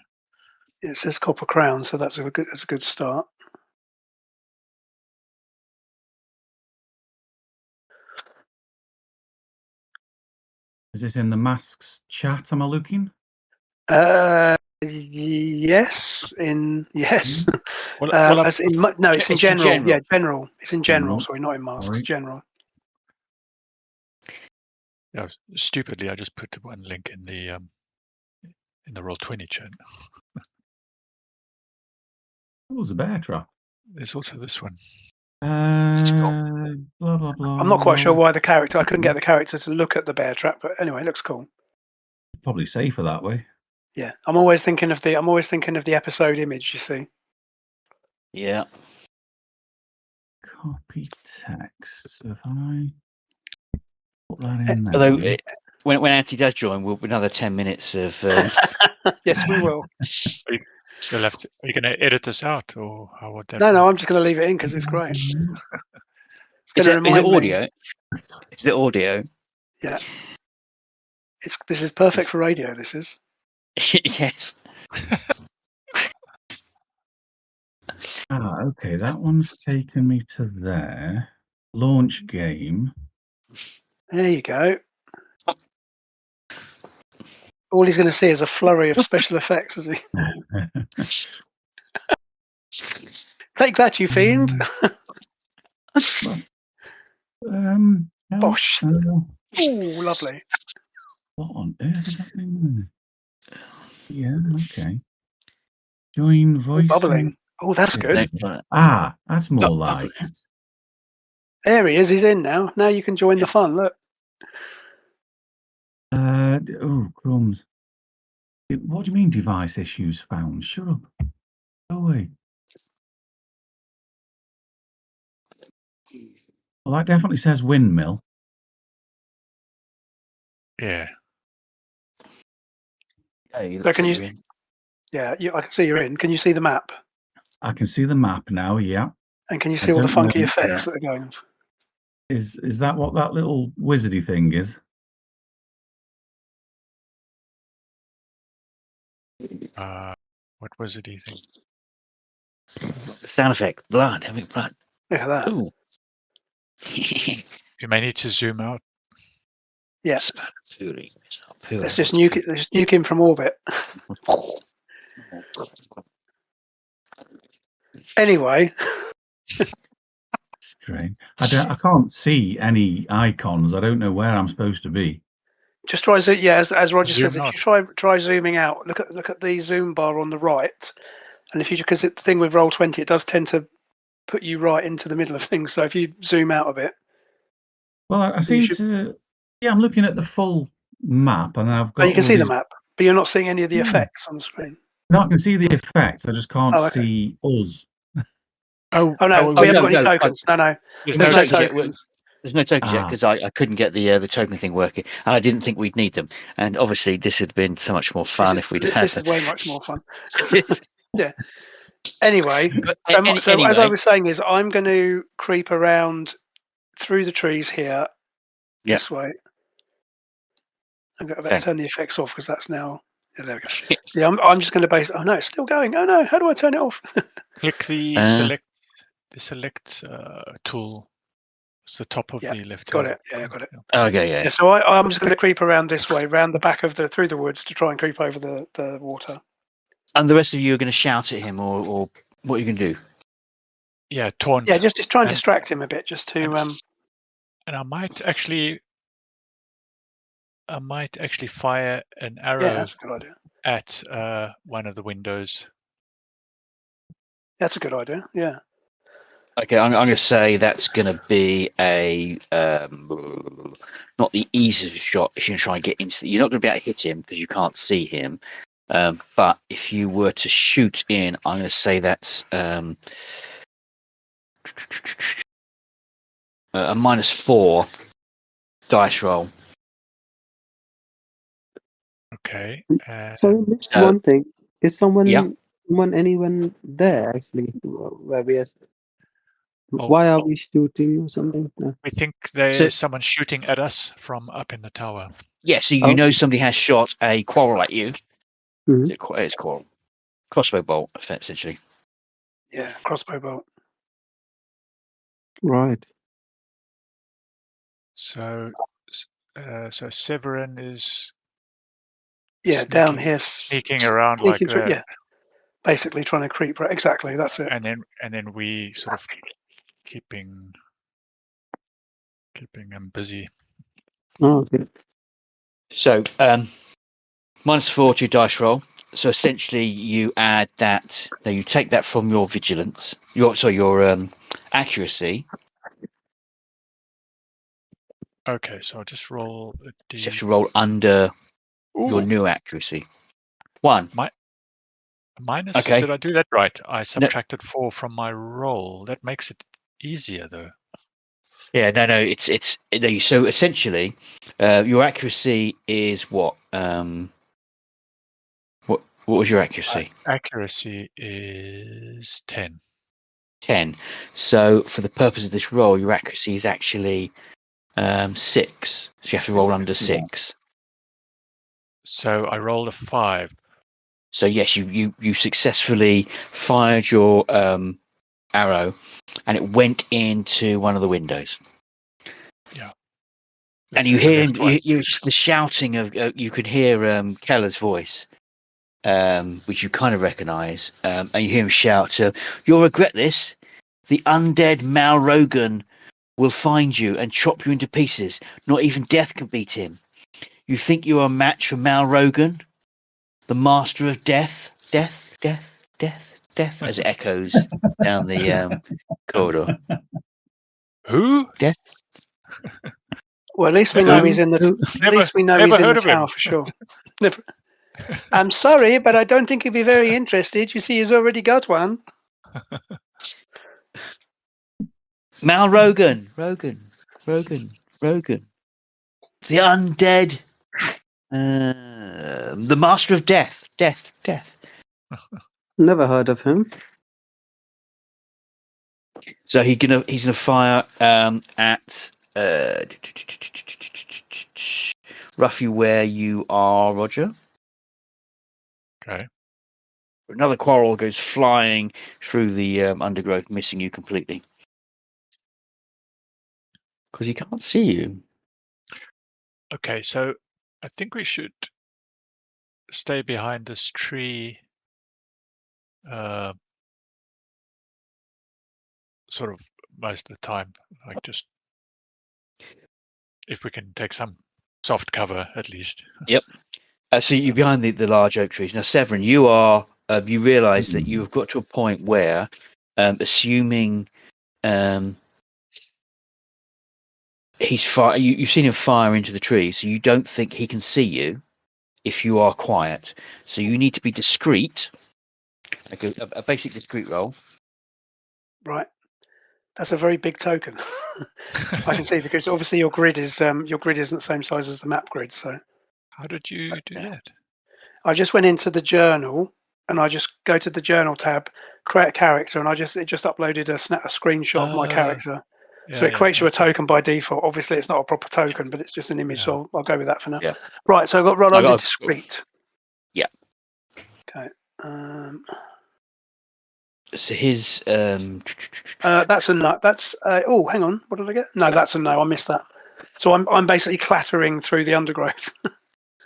It says Copper Crown, so that's a good start. Is this in the masks chat? Am I looking? Yes. Yes. Well, as in, no, it's in It's in general. general. Yeah, general. It's in general. General. Sorry, not in masks. Sorry. General. yeah, stupidly, I just put one link in the Roll20 chat. It was a bear trap. There's also this one. Blah blah blah. I'm not quite sure why the character. I couldn't get the character to look at the bear trap, but anyway, it looks cool. Probably safer that way. Yeah, I'm always thinking of the episode image. You see. Yeah. Copy text. If I put that in there. Although when Auntie does join, we'll another 10 minutes of. Yes, we will. Still have to, are you going to edit this out, or how would that? No, I'm just going to leave it in because it's great. It's Is going to it remind me. audio? Is it audio? Yeah. This is perfect for radio. This is. Yes. Okay, that one's taken me to there. Launch game. There you go. All he's going to see is a flurry of special effects, is he? Take that, you fiend! Bosh. Oh, lovely. What on earth is happening? Yeah, okay. Join voice. Bubbling. Oh, that's good. That's more like it. There he is. He's in now. Now you can join the fun. Look. Oh, crumbs. What do you mean device issues found? Shut up. Go away. Well, that definitely says windmill. Yeah. So can you? Yeah, I can see you're in. Can you see the map? I can see the map now. Yeah. And can you see all the funky effects that are going on? Is that what that little wizardy thing is? What was it? Do you think? Sound effect. Blood. Having blood. Look at that. Ooh. You may need to zoom out. Yeah. Let's just nuke him from orbit. Anyway. Strange. I can't see any icons. I don't know where I'm supposed to be. Just try zoom. Yeah, as Roger Zoom says, if out. you try zooming out, look at the zoom bar on the right, and if you, because the thing with Roll20, it does tend to put you right into the middle of things. So if you zoom out a bit. Well, I seem to. Yeah, I'm looking at the full map, and I've got. You can see the map, but you're not seeing any of the effects on the screen. No, I can see the effects. I just can't see us. Oh no, we haven't got any tokens. No. There's no tokens. There's no tokens yet because I couldn't get the token thing working, and I didn't think we'd need them. And obviously, this would have been so much more fun if we'd have had. This is way much more fun. Yeah. Anyway, so as I was saying, is I'm going to creep around through the trees here. This way. I'm going to turn the effects off because that's now. Yeah, there we go. Yeah, I'm just going to base. Oh no, it's still going. Oh no, how do I turn it off? Click the select tool. It's the top of the left. Got it. Yeah, I got it. Okay, yeah. So I'm just going to creep around this way, around the back of through the woods to try and creep over the water. And the rest of you are going to shout at him, or what are you going to do? Yeah, taunt. Yeah, just try and distract him a bit, just to. And I might actually fire an arrow. Yeah, that's a good idea. At one of the windows. That's a good idea. Yeah. Okay, I'm going to say that's going to be a not the easiest shot. If you're going to try and get into, you're not going to be able to hit him because you can't see him. But if you were to shoot in, I'm going to say that's a -4 dice roll. Okay. So I missed one thing. Is anyone there actually? Where we are? Why are we shooting or something? No. We think there's someone shooting at us from up in the tower. Yeah, so you know somebody has shot a quarrel at you. Mm-hmm. It's quarrel. Crossbow bolt, essentially. Yeah, crossbow bolt. Right. So Severin is. down here, sneaking around sneaking like through. that. Yeah, basically trying to creep. Right, exactly. That's it. And then we sort of keeping them busy. Oh, okay. So -4 to your dice roll. So essentially, you add that. Now you take that from your vigilance. Your accuracy. Okay, so I'll just roll a So you have D. to roll under your Ooh, new accuracy. 1. minus. Okay. Did I do that right? I subtracted 4 from my roll. That makes it easier, though. Yeah, no. It's no, so essentially, your accuracy is what? What was your accuracy? Accuracy is 10. 10. So for the purpose of this roll, your accuracy is actually 6. So you have to roll under 6. So I rolled a 5. So yes, you successfully fired your arrow, and it went into one of the windows. Yeah. And you hear him, Left one. the shouting of. You could hear Keller's voice, which you kind of recognise, and you hear him shout, "You'll regret this. The undead Mal Rogan will find you and chop you into pieces. Not even death can beat him. You think you are a match for Mal Rogan, the master of death? Death, death, death, death," as it echoes down the corridor. Who? Death. Well, at least we know he's in the. At least we know he's in heard the of him. tower for sure. Never. I'm sorry, but I don't think he'd be very interested. You see, he's already got one. Mal Rogan. The undead. The master of death. Death. Never heard of him. So he's gonna fire at roughly where you are, Roger. Okay. Another quarrel goes flying through the undergrowth, missing you completely because he can't see you. Okay, so I think we should stay behind this tree, sort of most of the time. Like, just if we can take some soft cover at least. Yep. So you're behind the large oak trees now. Severin, you are. You realise that you've got to a point where, assuming he's you've seen him fire into the trees, so you don't think he can see you if you are quiet. So you need to be discreet, like a basic discreet roll. Right. That's a very big token. I can see, because obviously your grid isn't the same size as the map grid. So How did you do that? I just went into the journal, and I just go to the journal tab, create a character, and it just uploaded a screenshot of my character. So it creates you a token by default. Obviously, it's not a proper token, but it's just an image. Yeah. So I'll go with that for now. Yeah. Right. So I've got roll under discreet. Yeah. Okay. So his That's a no. That's oh, hang on. What did I get? No, that's a no. I missed that. So I'm basically clattering through the undergrowth.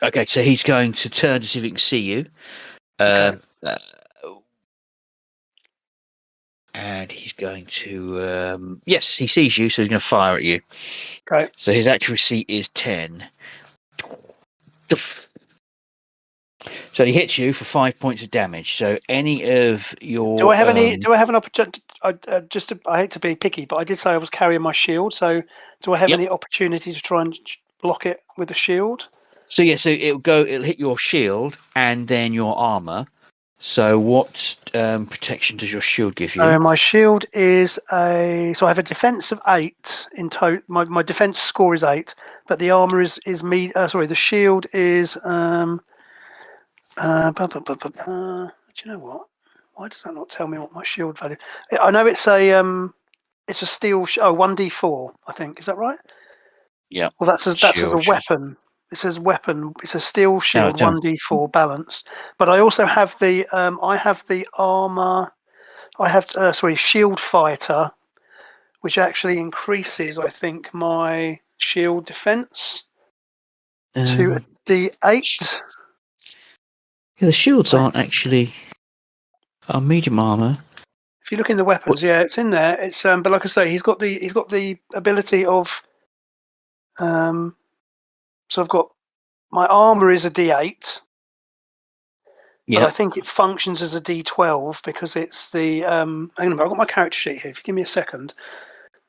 okay. So he's going to turn to see if he can see you. Okay. And he's going to yes, he sees you, so he's going to fire at you. Okay. So his accuracy is 10. So he hits you for 5 points of damage. So any of your Do I have any? Do I have an opportunity? I hate to be picky, but I did say I was carrying my shield. So do I have any opportunity to try and block it with the shield? So yeah, so it'll hit your shield and then your armor. So what protection does your shield give you? My shield is so I have a defense of 8 in total. My defense score is 8, but the armor is me. Sorry, the shield is do you know what? Why does that not tell me what my shield value? I know it's a steel. 1d4. I think, is that right? Yeah. Well, that's as a weapon. It says weapon. It's a steel shield, 1d4 balanced. But I also have the armor. I have shield fighter, which actually increases, I think, my shield defense to a d8. Yeah, the shields Right. aren't actually our medium armor. If you look in the weapons, yeah, it's in there. It's but like I say, he's got the ability of so I've got my armor is a D8, but Yeah. I think it functions as a D12 because it's the hang on a minute, I've got my character sheet here. If you give me a second,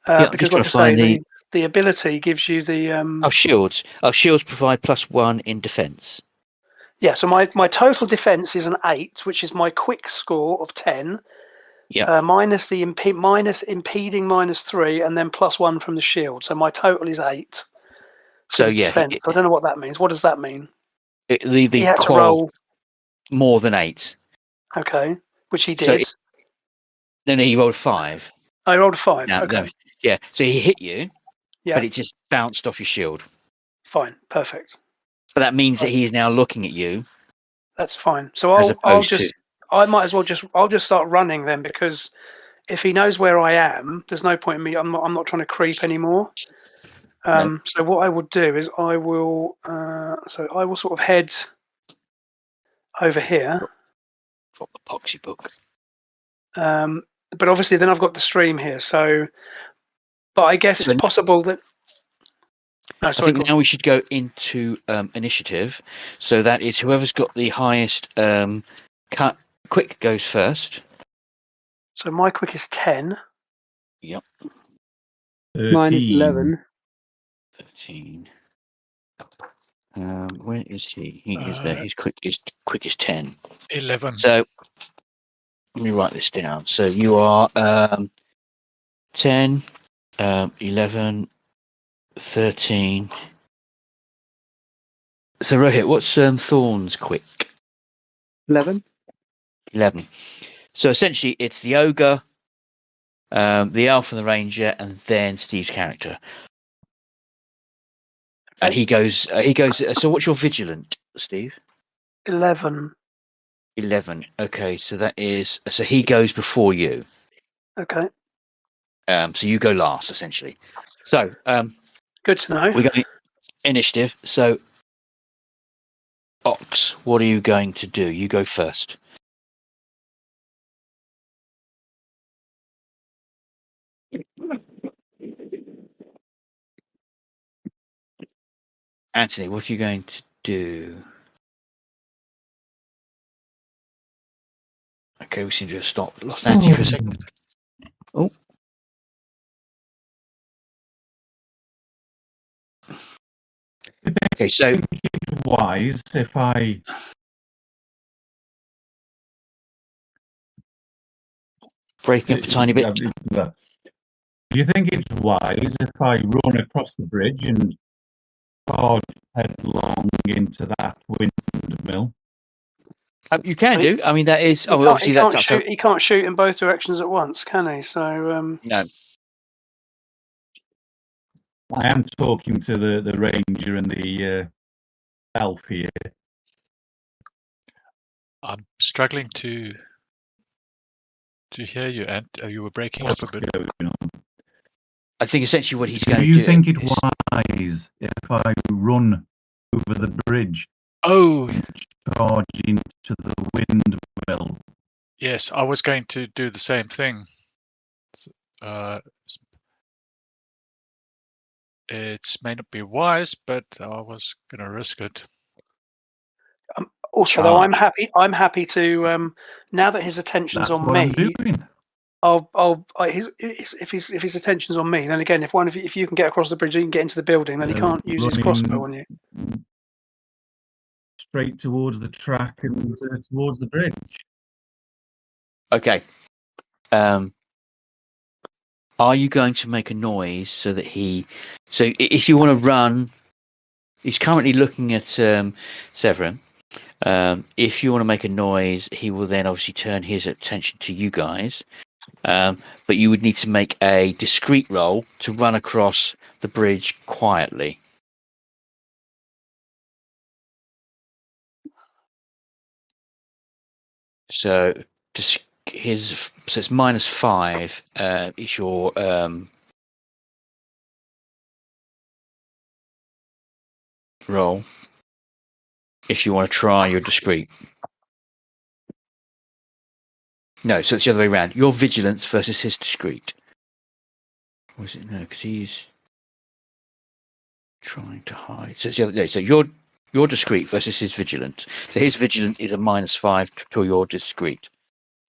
Yeah, because just like I gotta say, find the ability gives you the our shields. Our shields provide +1 in defense. yeah. So my total defense is an 8, which is my quick score of 10. Yeah. Minus the minus impeding -3, and then +1 from the shield. So my total is 8 for So the yeah, defense. I don't know what that means. What does that mean? the He had to qual roll. more than 8. Okay, which he So did. then he rolled 5. I rolled a 5. No, Okay, yeah. So he hit you, yeah, but it just bounced off your shield. fine, perfect. But that means that Right. he is now looking at you, That's fine. So as I'll opposed to. just I might as well I'll just start running then, because if he knows where I am, there's no point in me. I'm not trying to creep anymore. No. So what I would do is I will sort of head over here. Drop the poxy book. But obviously then I've got the stream here. So, but I guess So it's possible that. No, I sorry. think Go on. now we should go into initiative. So that is whoever's got the highest quick goes first. So my quick is 10. Yep. 13. Mine is 11. 13. Where is he? He is there. Uh, His quick is 10. 11. So let me write this down. So you are 10, 11, 13. So Rohit, what's Thorn's quick? 11. 11. So essentially, it's the ogre, the elf, and the ranger, and then Steve's character. And Okay. he goes. So what's your vigilant, Steve? 11. 11. Okay, so that is. So he goes before you. Okay. So you go last, essentially. So Good to know. we're going initiative. So Ox, what are you going to do? You go first. Anthony, what are you going to do? Okay, we seem to have lost Anthony for a second. Oh. Okay, so It's wise if I breaking up a tiny bit. Do you think it's wise if I run across the bridge and charge headlong into that windmill? You can do. I mean, that is. He Oh, can't, obviously that's up to. he can't shoot in both directions at once, can he? So No. I am talking to the ranger and the elf here. I'm struggling to hear you, and you were breaking What's up a bit. going on? I think essentially what he's Do going to you do. think it wise if I run over the bridge, Oh, charge into the windmill? yes, I was going to do the same thing. It may not be wise, but I was going to risk it. also, though, Charge. I'm happy to now that his attention's That's on what I'm me. doing. If his attention's on me, then again, if you can get across the bridge, you can get into the building, then he can't use his crossbow on you. Straight towards the track and towards the bridge. Okay. Are you going to make a noise so that he? So if you want to run, he's currently looking at Severin. If you want to make a noise, he will then obviously turn his attention to you guys. But you would need to make a discreet roll to run across the bridge quietly. So it's -5 is your roll if you want to try your discreet. No, so it's the other way around. Your vigilance versus his discreet. Or is it no? Because he's trying to hide. So it's the other. No, so your discreet versus his vigilant. So his vigilant is a -5 to your discreet.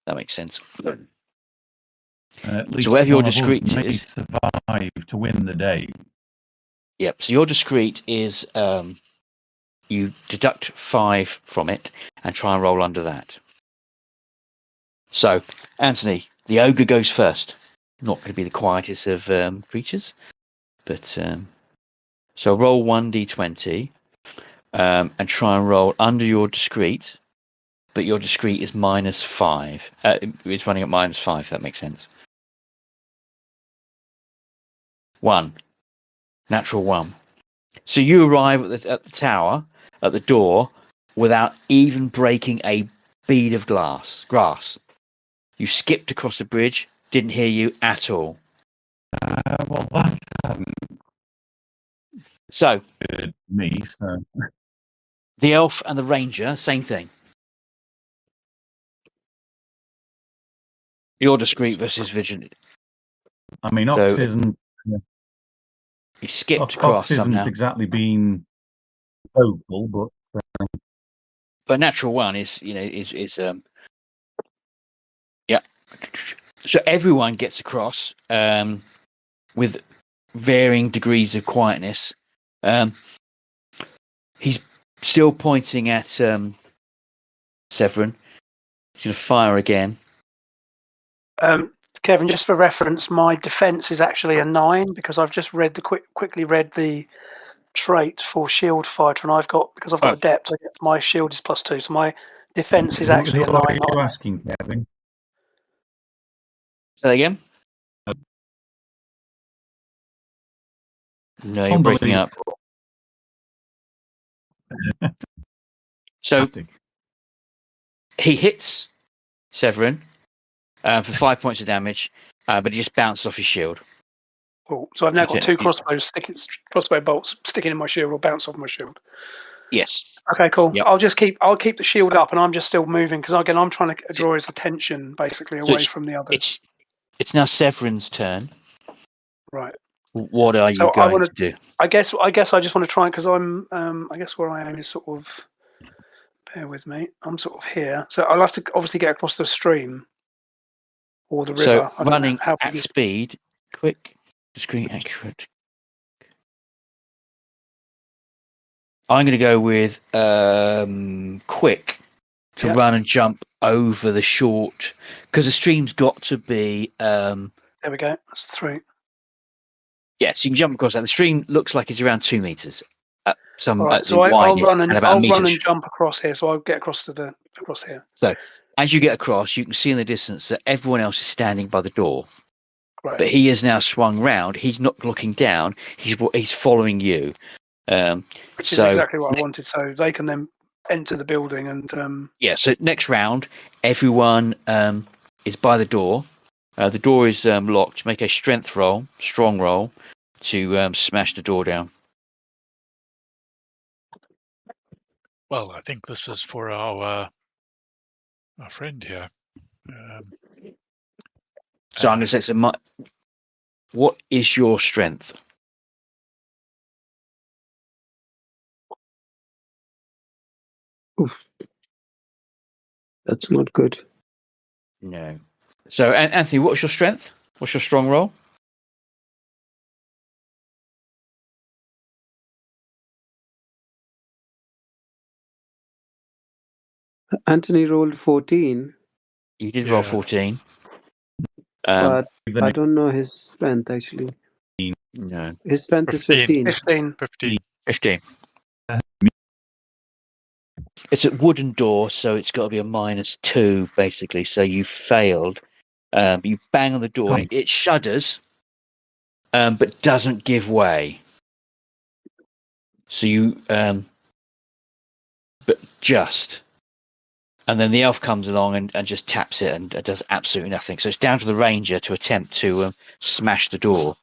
That makes sense. At least So whatever your one of us discreet may is. survive to win the day. Yep. So your discreet is you deduct 5 from it and try and roll under that. So Anthony, the ogre goes first. Not going to be the quietest of creatures, but so roll 1d20 and try and roll under your discreet, but your discreet is -5. It's running at -5. That makes sense. 1, natural 1. So you arrive at the tower, at the door, without even breaking a bead of grass. You skipped across the bridge, didn't hear you at all. Well, that hasn't So hurt me, so... the elf and the ranger, same thing. Your discreet versus vigilant. I mean, So Ox isn't... he skipped Ox across isn't somehow. exactly being vocal, but... But natural 1 is yeah. So everyone gets across with varying degrees of quietness. He's still pointing at Severin. He's going to fire again. Kevin, just for reference, my defense is actually a 9 because I've just quickly read the trait for shield fighter, and I've got adept. My shield is +2, so my defense is actually a 9. What are you asking, Kevin? Say that again? No, you're breaking up. So he hits Severin for 5 points of damage, but he just bounced off his shield. Cool. So I've now got 2 crossbow bolts sticking in my shield or bounce off my shield. Yes. Okay, cool. Yep. I'll keep the shield up, and I'm just still moving because again I'm trying to draw his attention basically away from the others. It's now Severin's turn. Right. What are you going to do? I guess I just want to try because I'm. I guess where I am is sort of. Bear with me. I'm sort of here, so I'll have to obviously get across the stream or the river. So running at speed, quick, discreet, accurate. I'm going to go with quick to run and jump over the short because the stream's got to be. There we go. That's 3. Yeah, so you can jump across that. The stream looks like it's around 2 meters. Right, so I'll run and jump across here. So I'll get across here. So as you get across, you can see in the distance that everyone else is standing by the door. Right. But he is now swung round. He's not looking down. He's following you. Which is exactly what I wanted. So they can then enter the building and. Yeah. So next round, everyone is by the door. The door is locked. Make a strength roll, strong roll, to smash the door down. Well, I think this is for our friend here. So I'm going to say, what is your strength? Oof. That's not good. No. So Anthony, what's your strength? What's your strong roll? Anthony rolled 14. You did roll 14. But I don't know his strength actually. No. His strength is 15. 15. It's a wooden door, so it's got to be a -2 basically. So you failed. You bang on the door, and it shudders, but doesn't give way. So you, but just. And then the elf comes along and just taps it and does absolutely nothing. So it's down to the ranger to attempt to smash the door.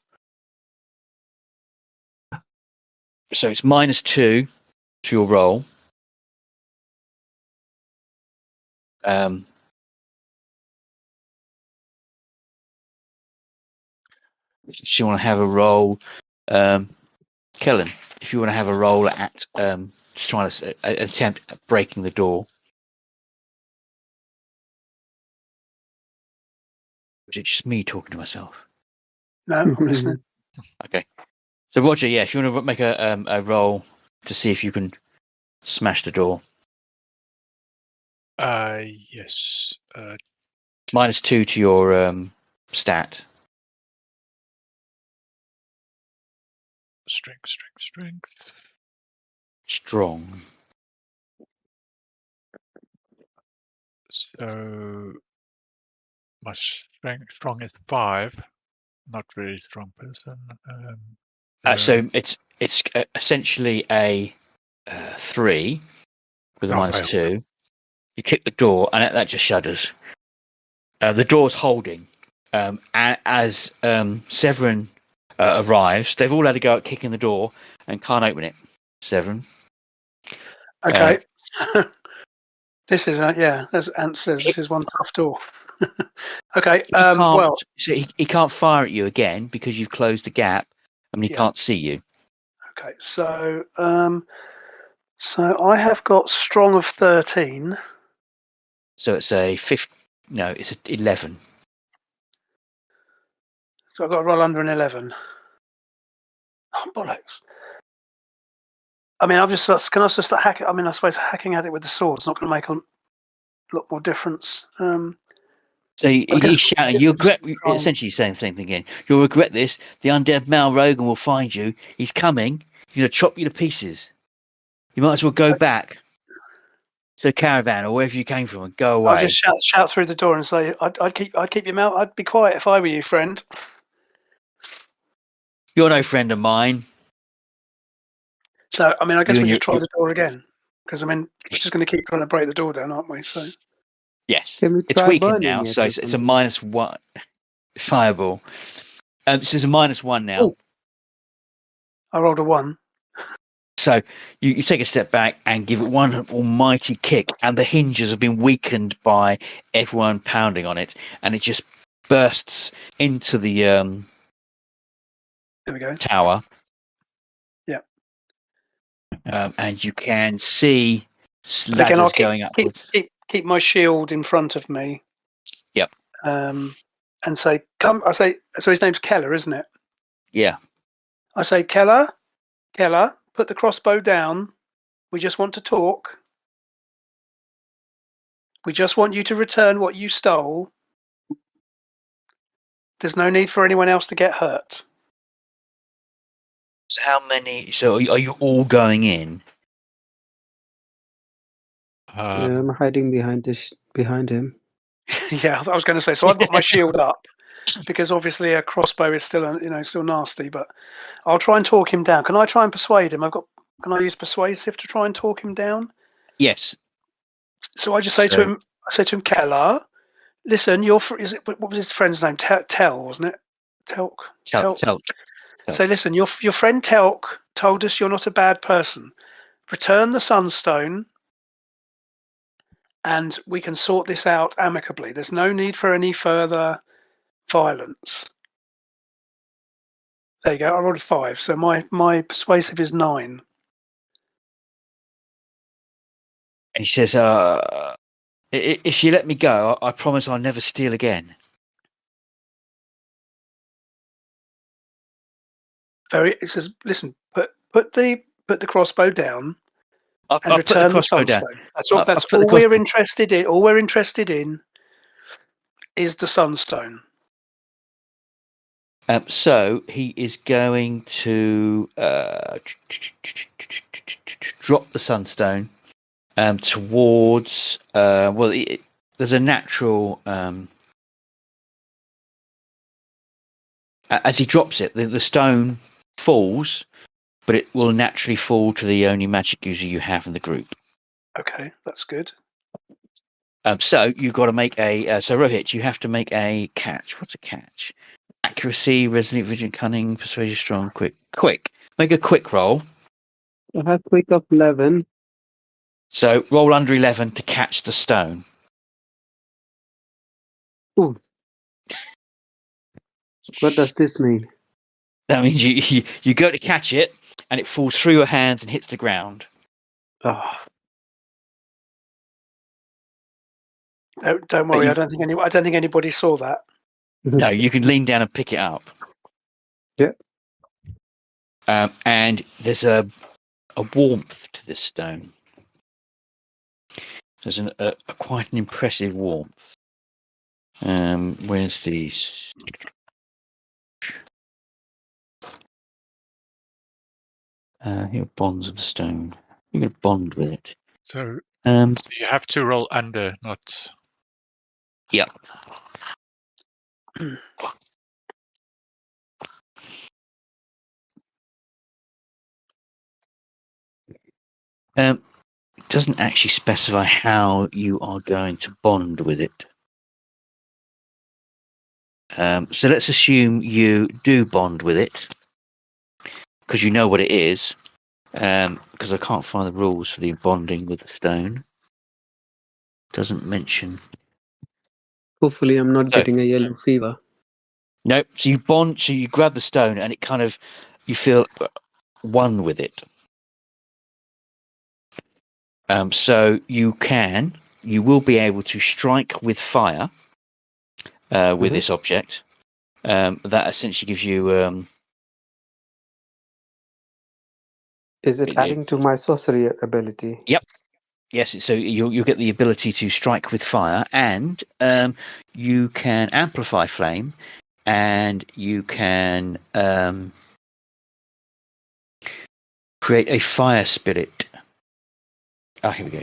So it's -2 to your roll. if you want to have a roll, Kellon, if you want to have a roll at just trying to attempt at breaking the door. Was it just me talking to myself? No, I'm listening. Okay. So Roger, yeah, if you want to make a roll to see if you can smash the door. Yes. -2 to your stat. Strength. Strong. So my strong is 5. Not very strong person. So it's essentially a 3 with a I failed. -2. You kick the door, and that just shudders. The door's holding. And as Severin arrives, they've all had a go at kicking the door and can't open it. Severin. Okay. This is as Ant says, this is one tough door. Okay. Well, So he can't fire at you again because you've closed the gap. I mean, he can't see you. Okay. So I have got strong of 13. So it's a 5. No, it's a 11. So I've got to roll under an 11. Oh, bollocks. I mean, can I just start hacking? I mean, I suppose hacking at it with the sword is not going to make a lot more difference. So he's shouting, "You regret," essentially saying the same thing again. "You'll regret this. The undead Mal Rogan will find you. He's coming. He's going to chop you to pieces. You might as well go back to the caravan or wherever you came from and go away." I'll just shout through the door and say, "I'd keep your mouth. I'd be quiet if I were you, friend." You're no friend of mine. So, I mean, I guess we just try the door again. Because, I mean, we're just going to keep trying to break the door down, aren't we? So, yes. Can we It's try weakened burning now, it so or it's a something? -1 fireball. This is a -1 now. Oh. I rolled a 1. So you take a step back and give it one almighty kick, and the hinges have been weakened by everyone pounding on it, and it just bursts into the There we go. tower. Yeah. And you can see But again, I'll ladders going upwards. keep my shield in front of me. Yep. And say, "Come." I say, so his name's Keller, isn't it? Yeah. I say, Keller, put the crossbow down. We just want to talk. We just want you to return what you stole. There's no need for anyone else to get hurt. So how many? So are you all going in? Yeah, I'm hiding behind him. Yeah, I was going to say. So I've got my shield up because obviously a crossbow is still, still nasty. But I'll try and talk him down. Can I try and persuade him? Can I use persuasive to try and talk him down? Yes. So I just say to him, Keller, listen, what was his friend's name? Tell, wasn't it? Telk. So listen, your friend Telk told us you're not a bad person. Return the Sunstone, and we can sort this out amicably. There's no need for any further violence. There you go. I rolled a 5, so my persuasive is 9. And he says, "If you let me go, I promise I'll never steal again." It says, listen, put the crossbow down and return the Sunstone. That's all we're interested in. All we're interested in is the Sunstone. So he is going to drop the Sunstone towards. There's a natural. As he drops it, the stone falls, but it will naturally fall to the only magic user you have in the group. Okay, that's good. So you've got to make so Rohit, you have to make a catch. What's a catch? Accuracy, resolute, vigilant, cunning, persuasion, strong, quick. Make a quick roll. I have quick of 11. So roll under 11 to catch the stone. Ooh. What does this mean? That means you go to catch it, and it falls through your hands and hits the ground. Oh, Don't worry. I don't think anybody saw that. No, you can lean down and pick it up. Yeah. And there's a warmth to this stone. There's a quite an impressive warmth. Where's these? Here, bonds of stone. You're going to bond with it. So Um, you have to roll under, not. yeah. It doesn't actually specify how you are going to bond with it. So let's assume you do bond with it, because you know what it is. Because I can't find the rules for the bonding with the stone. Doesn't mention. hopefully I'm not getting a yellow fever. Nope. So you bond. So you grab the stone, and it kind of, you feel one with it. So you will be able to strike with fire with this object. That essentially gives you. Is it adding to my sorcery ability? Yep. Yes. So you'll get the ability to strike with fire, and you can amplify flame, and you can create a fire spirit. Oh, here we go.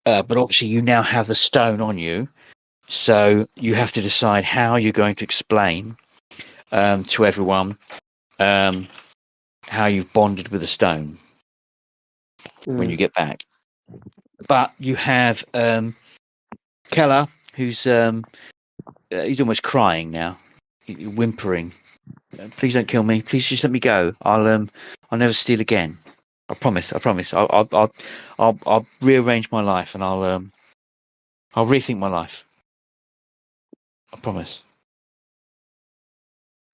But obviously, you now have the stone on you, so you have to decide how you're going to explain to everyone how you've bonded with the stone when you get back. But you have Keller, who's he's almost crying now, whimpering. Please don't kill me. Please just let me go. I'll never steal again. I promise. I'll rearrange my life, and I'll rethink my life. I promise.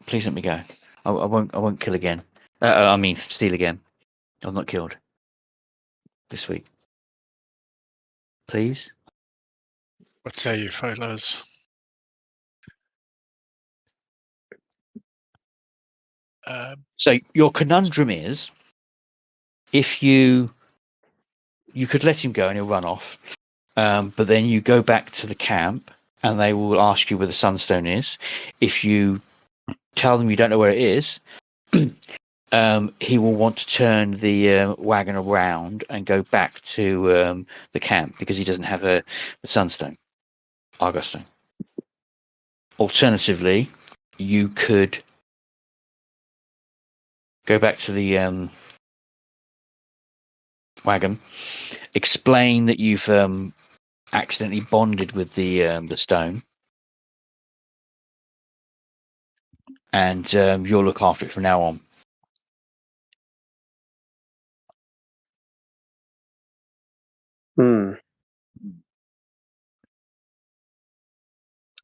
Please let me go. I won't kill again. I mean, steal again. I've not killed this week. Please. What say you, fellows? So your conundrum is, if you could let him go and he'll run off, but then you go back to the camp and they will ask you where the sunstone is. If you tell them you don't know where it is, he will want to turn the wagon around and go back to the camp because he doesn't have the sunstone, Arkastone. Alternatively, you could go back to the wagon, explain that you've accidentally bonded with the stone, and you'll look after it from now on.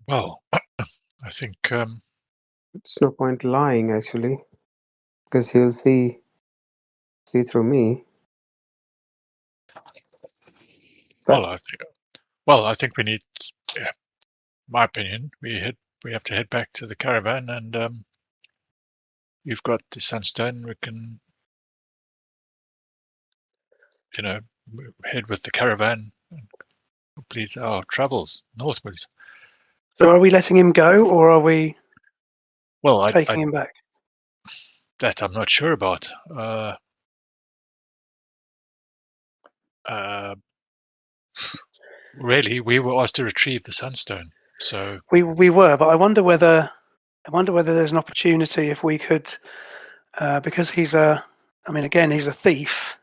Well, I think It's no point lying, actually, because he'll see through me. But I think we need. Yeah, my opinion, we have to head back to the caravan, and you've got the sunstone. We can, head with the caravan and complete our travels northwards. So are we letting him go, or are we taking him back? That I'm not sure about. Really, we were asked to retrieve the sunstone, so We were, but I wonder whether there's an opportunity if we could, because he's a thief.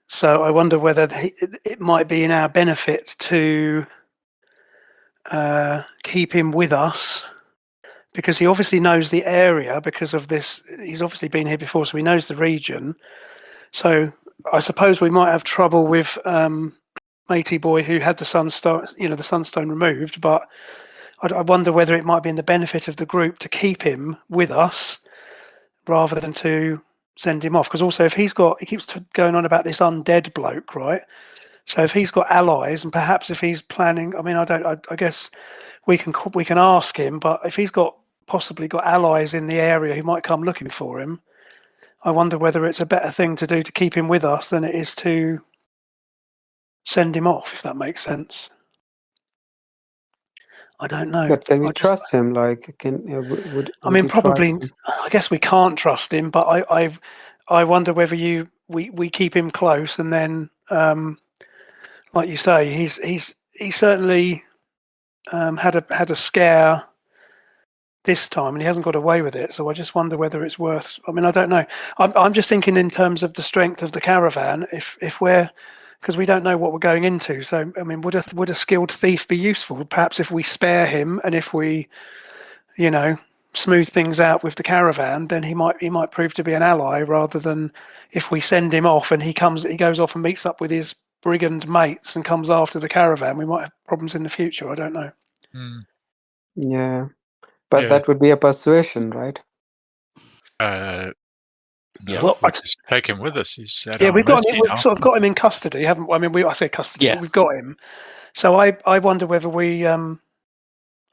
So I wonder whether it might be in our benefit to keep him with us, because he obviously knows the area because of this. He's obviously been here before, so he knows the region. So I suppose we might have trouble with matey boy who had the sunstone, the sunstone removed. But I wonder whether it might be in the benefit of the group to keep him with us rather than to send him off. Because also, if he keeps going on about this undead bloke, right? So if he's got allies, and perhaps if he's planning, I guess we can ask him. But if he's possibly got allies in the area who might come looking for him, I wonder whether it's a better thing to do to keep him with us than it is to send him off, if that makes sense. I don't know. But can we trust him? Like, would he probably. trust him? I guess we can't trust him, but I wonder whether we keep him close, and then, like you say, he certainly had a scare this time, and he hasn't got away with it. So I just wonder whether it's worth. I don't know. I'm just thinking in terms of the strength of the caravan. If we're, because we don't know what we're going into. So would a skilled thief be useful? Perhaps if we spare him, and if we, smooth things out with the caravan, then he might prove to be an ally, rather than if we send him off and he goes off and meets up with his brigand mates and comes after the caravan. We might have problems in the future. I don't know. Yeah, but Yeah. that would be a persuasion, right? No, Yeah. Well, we'll just take him with us. He's at Yeah, our we've mercy we've now. sort of got him in custody, haven't we? I say custody, Yeah. but we've got him. So I wonder whether we I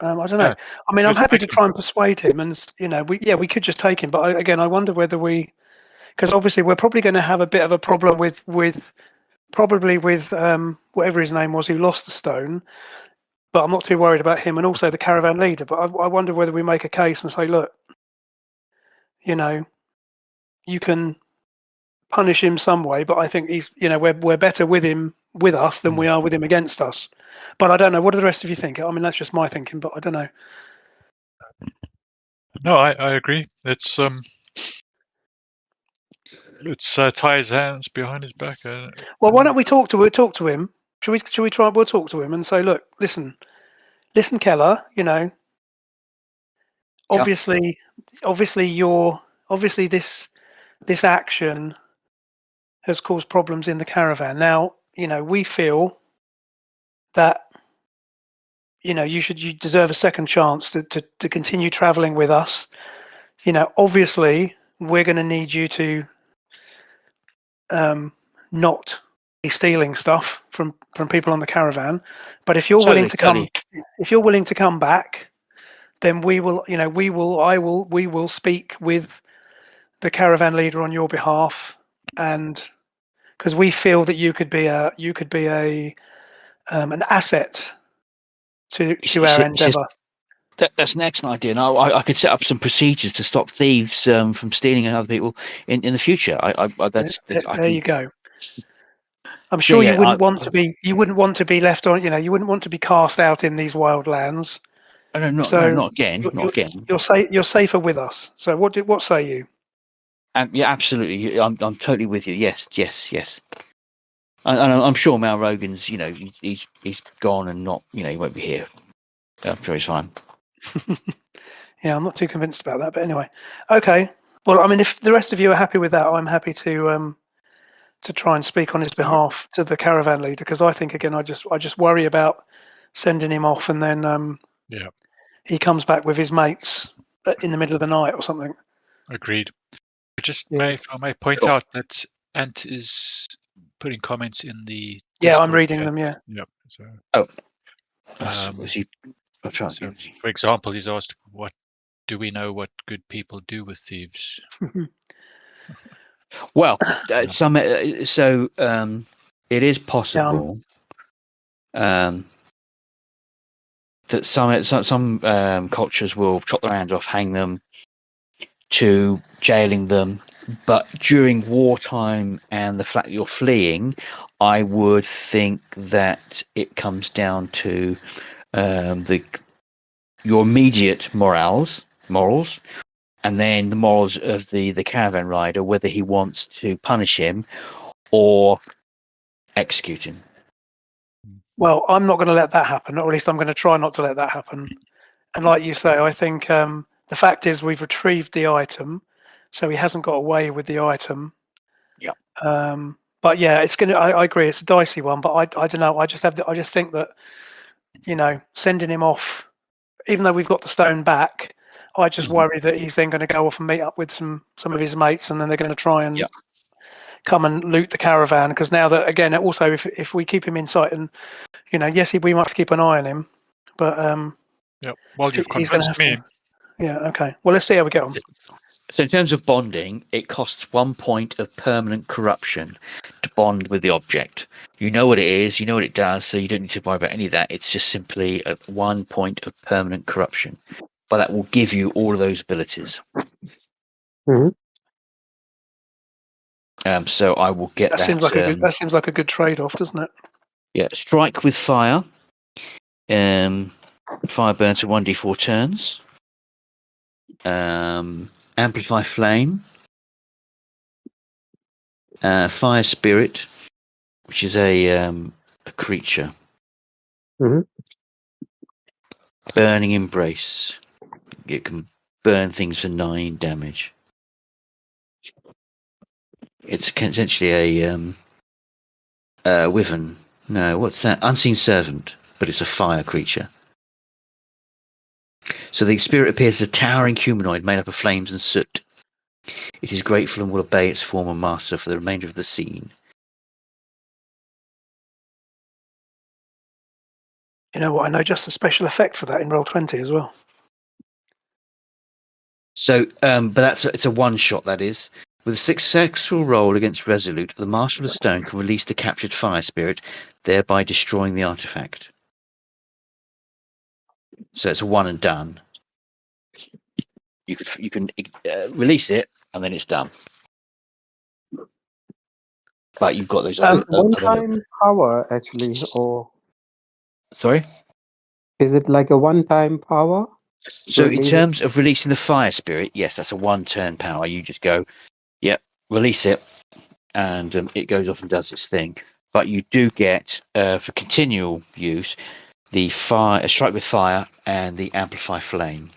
don't know. Yeah, I'm just happy take to him. try and persuade him, and we could just take him. But I wonder whether because obviously we're probably going to have a bit of a problem with whatever his name was who lost the stone. But I'm not too worried about him, and also the caravan leader. But I wonder whether we make a case and say, look, you can punish him some way, but I think he's, we're better with us than we are with him against us. But I don't know. What do the rest of you think? That's just my thinking, but I don't know. No, I agree. It's tie his hands behind his back. Well, why don't we talk to him? Should we try? We'll talk to him and say, look, listen, Keller. Obviously, this action has caused problems in the caravan. Now, we feel that you deserve a second chance to continue traveling with us. Obviously, we're going to need you to not be stealing stuff from people on the caravan. But if you're willing to come back, then we will speak with the caravan leader on your behalf, and because we feel that you could be an asset to our endeavour. That's an excellent idea, and I could set up some procedures to stop thieves from stealing other people in the future. There you go. I'm sure you wouldn't want to be. You wouldn't want to be left on. You wouldn't want to be cast out in these wild lands. No, not again. You're safer with us. So what say you? Yeah, absolutely. I'm totally with you. Yes. And I'm sure Mal Rogan's. He's gone and not. He won't be here. I'm sure he's fine. Yeah, I'm not too convinced about that, but anyway, okay. Well, if the rest of you are happy with that, I'm happy to try and speak on his behalf to the caravan leader, because I think again, I just worry about sending him off and then he comes back with his mates in the middle of the night or something. Agreed. If I may point out that Ant is putting comments in the Discord I'm reading chat. them. Yeah. So, for example, he's asked, "What do we know? What good people do with thieves?" Well, it is possible that some cultures will chop their hands off, hang them, to jailing them. But during wartime and the fact that you're fleeing, I would think that it comes down to your immediate morals, and then the morals of the caravan rider, whether he wants to punish him or execute him. Well, I'm not going to let that happen, or at least I'm going to try not to let that happen. And like you say, I think the fact is we've retrieved the item, so he hasn't got away with the item. Yeah. But But yeah, it's gonna. I agree. It's a dicey one, but I don't know. I just think that sending him off, even though we've got the stone back, I just worry that he's then going to go off and meet up with some of his mates, and then they're going to try and come and loot the caravan. Because now that again, also if we keep him in sight, and yes, we must keep an eye on him, but Well, you've he's going to convinced me. Yeah. Okay. Well, let's see how we get on. So in terms of bonding, it costs 1 point of permanent corruption to bond with the object. You know what it is, you know what it does, so you don't need to worry about any of that. It's just simply 1 point of permanent corruption. But that will give you all of those abilities. Mhm. So I will get that. That seems like a good trade-off, doesn't it? Yeah, strike with fire. Fire burns for 1d4 turns. Amplify flame. Fire spirit, which is a creature. Mhm. Burning embrace. It can burn things for 9 damage. It's essentially a wyvern. No, what's that? Unseen servant, but it's a fire creature. So the spirit appears as a towering humanoid made up of flames and soot. It is grateful and will obey its former master for the remainder of the scene. You know what? I know just a special effect for that in Roll20 as well. So, but it's a one shot. That is, with a successful roll against Resolute, the master of the stone can release the captured fire spirit, thereby destroying the artifact. So it's a one and done. You can release it and then it's done. But you've got those other One-time power, actually, or sorry. is it like a one-time power? So in terms of releasing the fire spirit, yes, that's a 1-turn power. You just go, yep, release it, and it goes off and does its thing. But you do get, for continual use, the strike with fire and the amplify flame.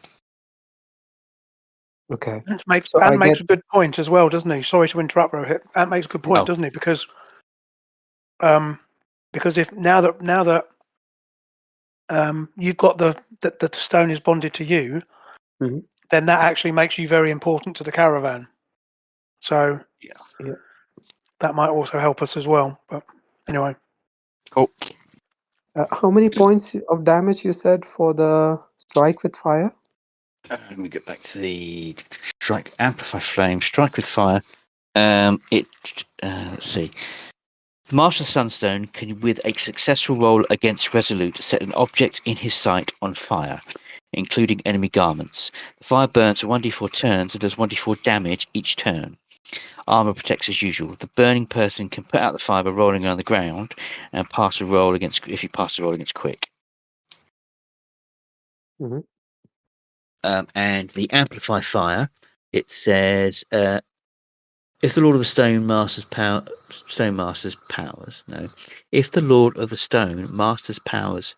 Okay. Ant makes a good point as well, doesn't he? Sorry to interrupt, Rohit. Ant makes a good point, doesn't he? Because if now that you've got the stone is bonded to you, Mhm. then that actually makes you very important to the caravan. So Yeah. that might also help us as well. But anyway, cool. How many points of damage you said for the strike with fire? Let me get back to the strike, amplify flame, strike with fire. Let's see. The Master Sunstone can, with a successful roll against Resolute, set an object in his sight on fire, including enemy garments. The fire burns for 1d4 turns and does 1d4 damage each turn. Armor protects as usual. The burning person can put out the fire by rolling on the ground and pass a roll against quick. Mm-hmm. And the amplify fire, it says, if the Lord of the Stone Master's powers, if the Lord of the Stone Master's powers,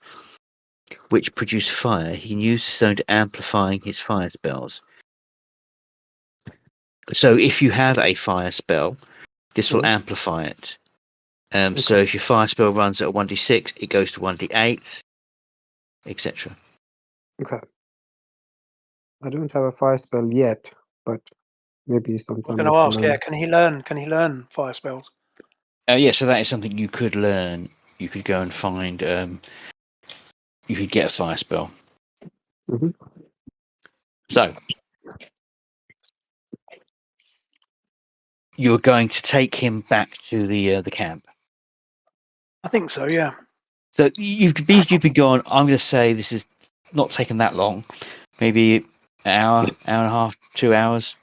which produce fire, he can use the stone to amplifying his fire spells. So if you have a fire spell, this will amplify it. So if your fire spell runs at a 1d6, it goes to 1d8, etc. Okay. I don't have a fire spell yet, but maybe sometime. I'm going to ask. Yeah, can he learn fire spells? Yeah, so that is something you could learn. You could go and find. You could get a fire spell. Mm-hmm. So you're going to take him back to the camp. I think so. Yeah. So you've been gone. I'm going to say this is not taken that long. Maybe an hour, hour and a half, 2 hours.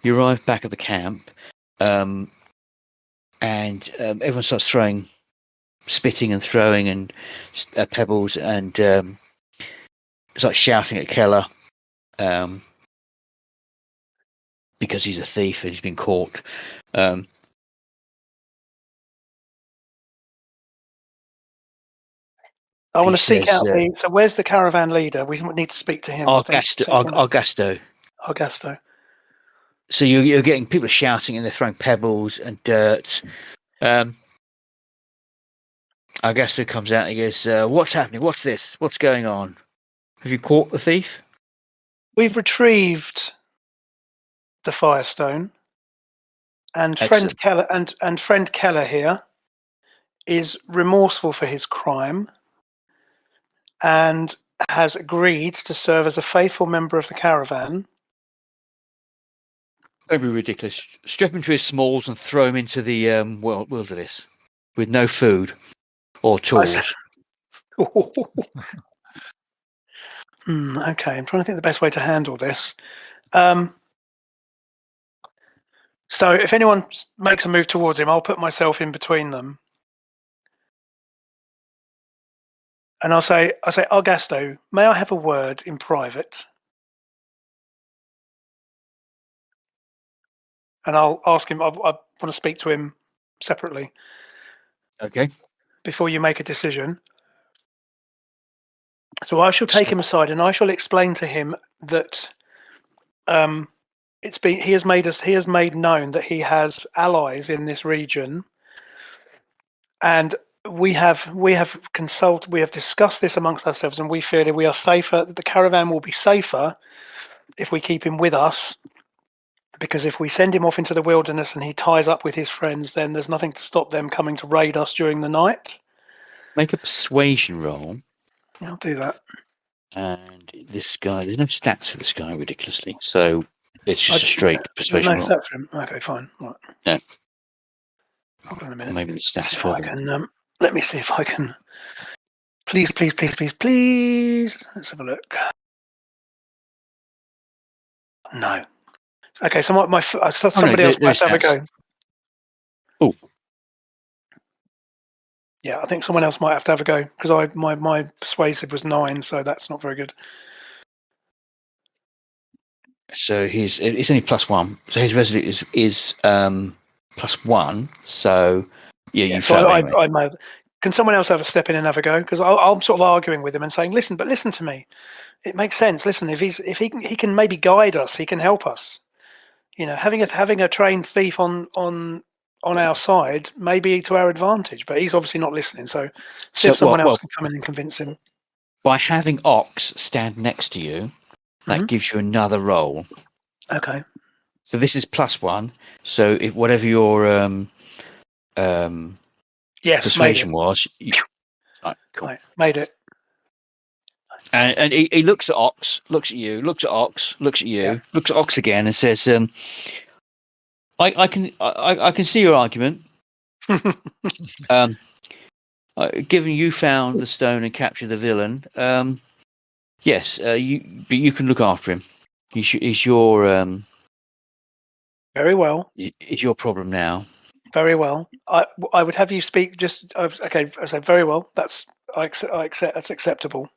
You arrive back at the camp, and everyone starts spitting and throwing and pebbles, and starts shouting at Keller because he's a thief and he's been caught. I want to seek out so where's the caravan leader? We need to speak to him. Argasto. Argasto. So you're getting people shouting and they're throwing pebbles and dirt. Augusto comes out and he goes, "What's happening? What's this? What's going on? Have you caught the thief?" We've retrieved the Firestone, and friend Excellent. Keller and friend Keller here is remorseful for his crime and has agreed to serve as a faithful member of the caravan. Don't be ridiculous. Strip him to his smalls and throw him into the wilderness with no food or tools. Okay, I'm trying to think the best way to handle this. So if anyone makes a move towards him, I'll put myself in between them. And I'll say, Augusto, may I have a word in private? And I'll ask him, I want to speak to him separately. Okay. Before you make a decision. So I shall take him aside and I shall explain to him that he has made known that he has allies in this region, and we have discussed this amongst ourselves, and we feel that we are safer, that the caravan will be safer if we keep him with us, because if we send him off into the wilderness and he ties up with his friends, then there's nothing to stop them coming to raid us during the night. Make a persuasion roll. I'll do that. And this guy, there's no stats for this guy, ridiculously. So it's just a straight persuasion roll. No stats for him. Okay, fine. Right. Yeah. Hold on a minute. Maybe the stats for him. Let me see if I can. Please. Let's have a look. No. Okay, so somebody else might have a go. Oh. Yeah, I think someone else might have to have a go because my persuasive was 9, so that's not very good. So it's only +1. So his resolute is +1. So you so anyway. I may have. Can someone else have a step in and have a go? Because I'm sort of arguing with him and saying, listen to me. It makes sense. Listen, if he can maybe guide us, he can help us. You know, having a trained thief on our side may be to our advantage, but he's obviously not listening. So see if someone else can come in and convince him. By having Ox stand next to you, that gives you another roll. Okay. So this is +1. So if whatever your persuasion was, right, cool. Right, made it. And he looks at Ox, looks at you, looks at Ox, looks at you, looks at Ox again, and says, "I can see your argument. Given you found the stone and captured the villain, yes, you can look after him. He's your very well. Is your problem now. Very well. I would have you speak. Okay. I said very well. I accept. That's acceptable.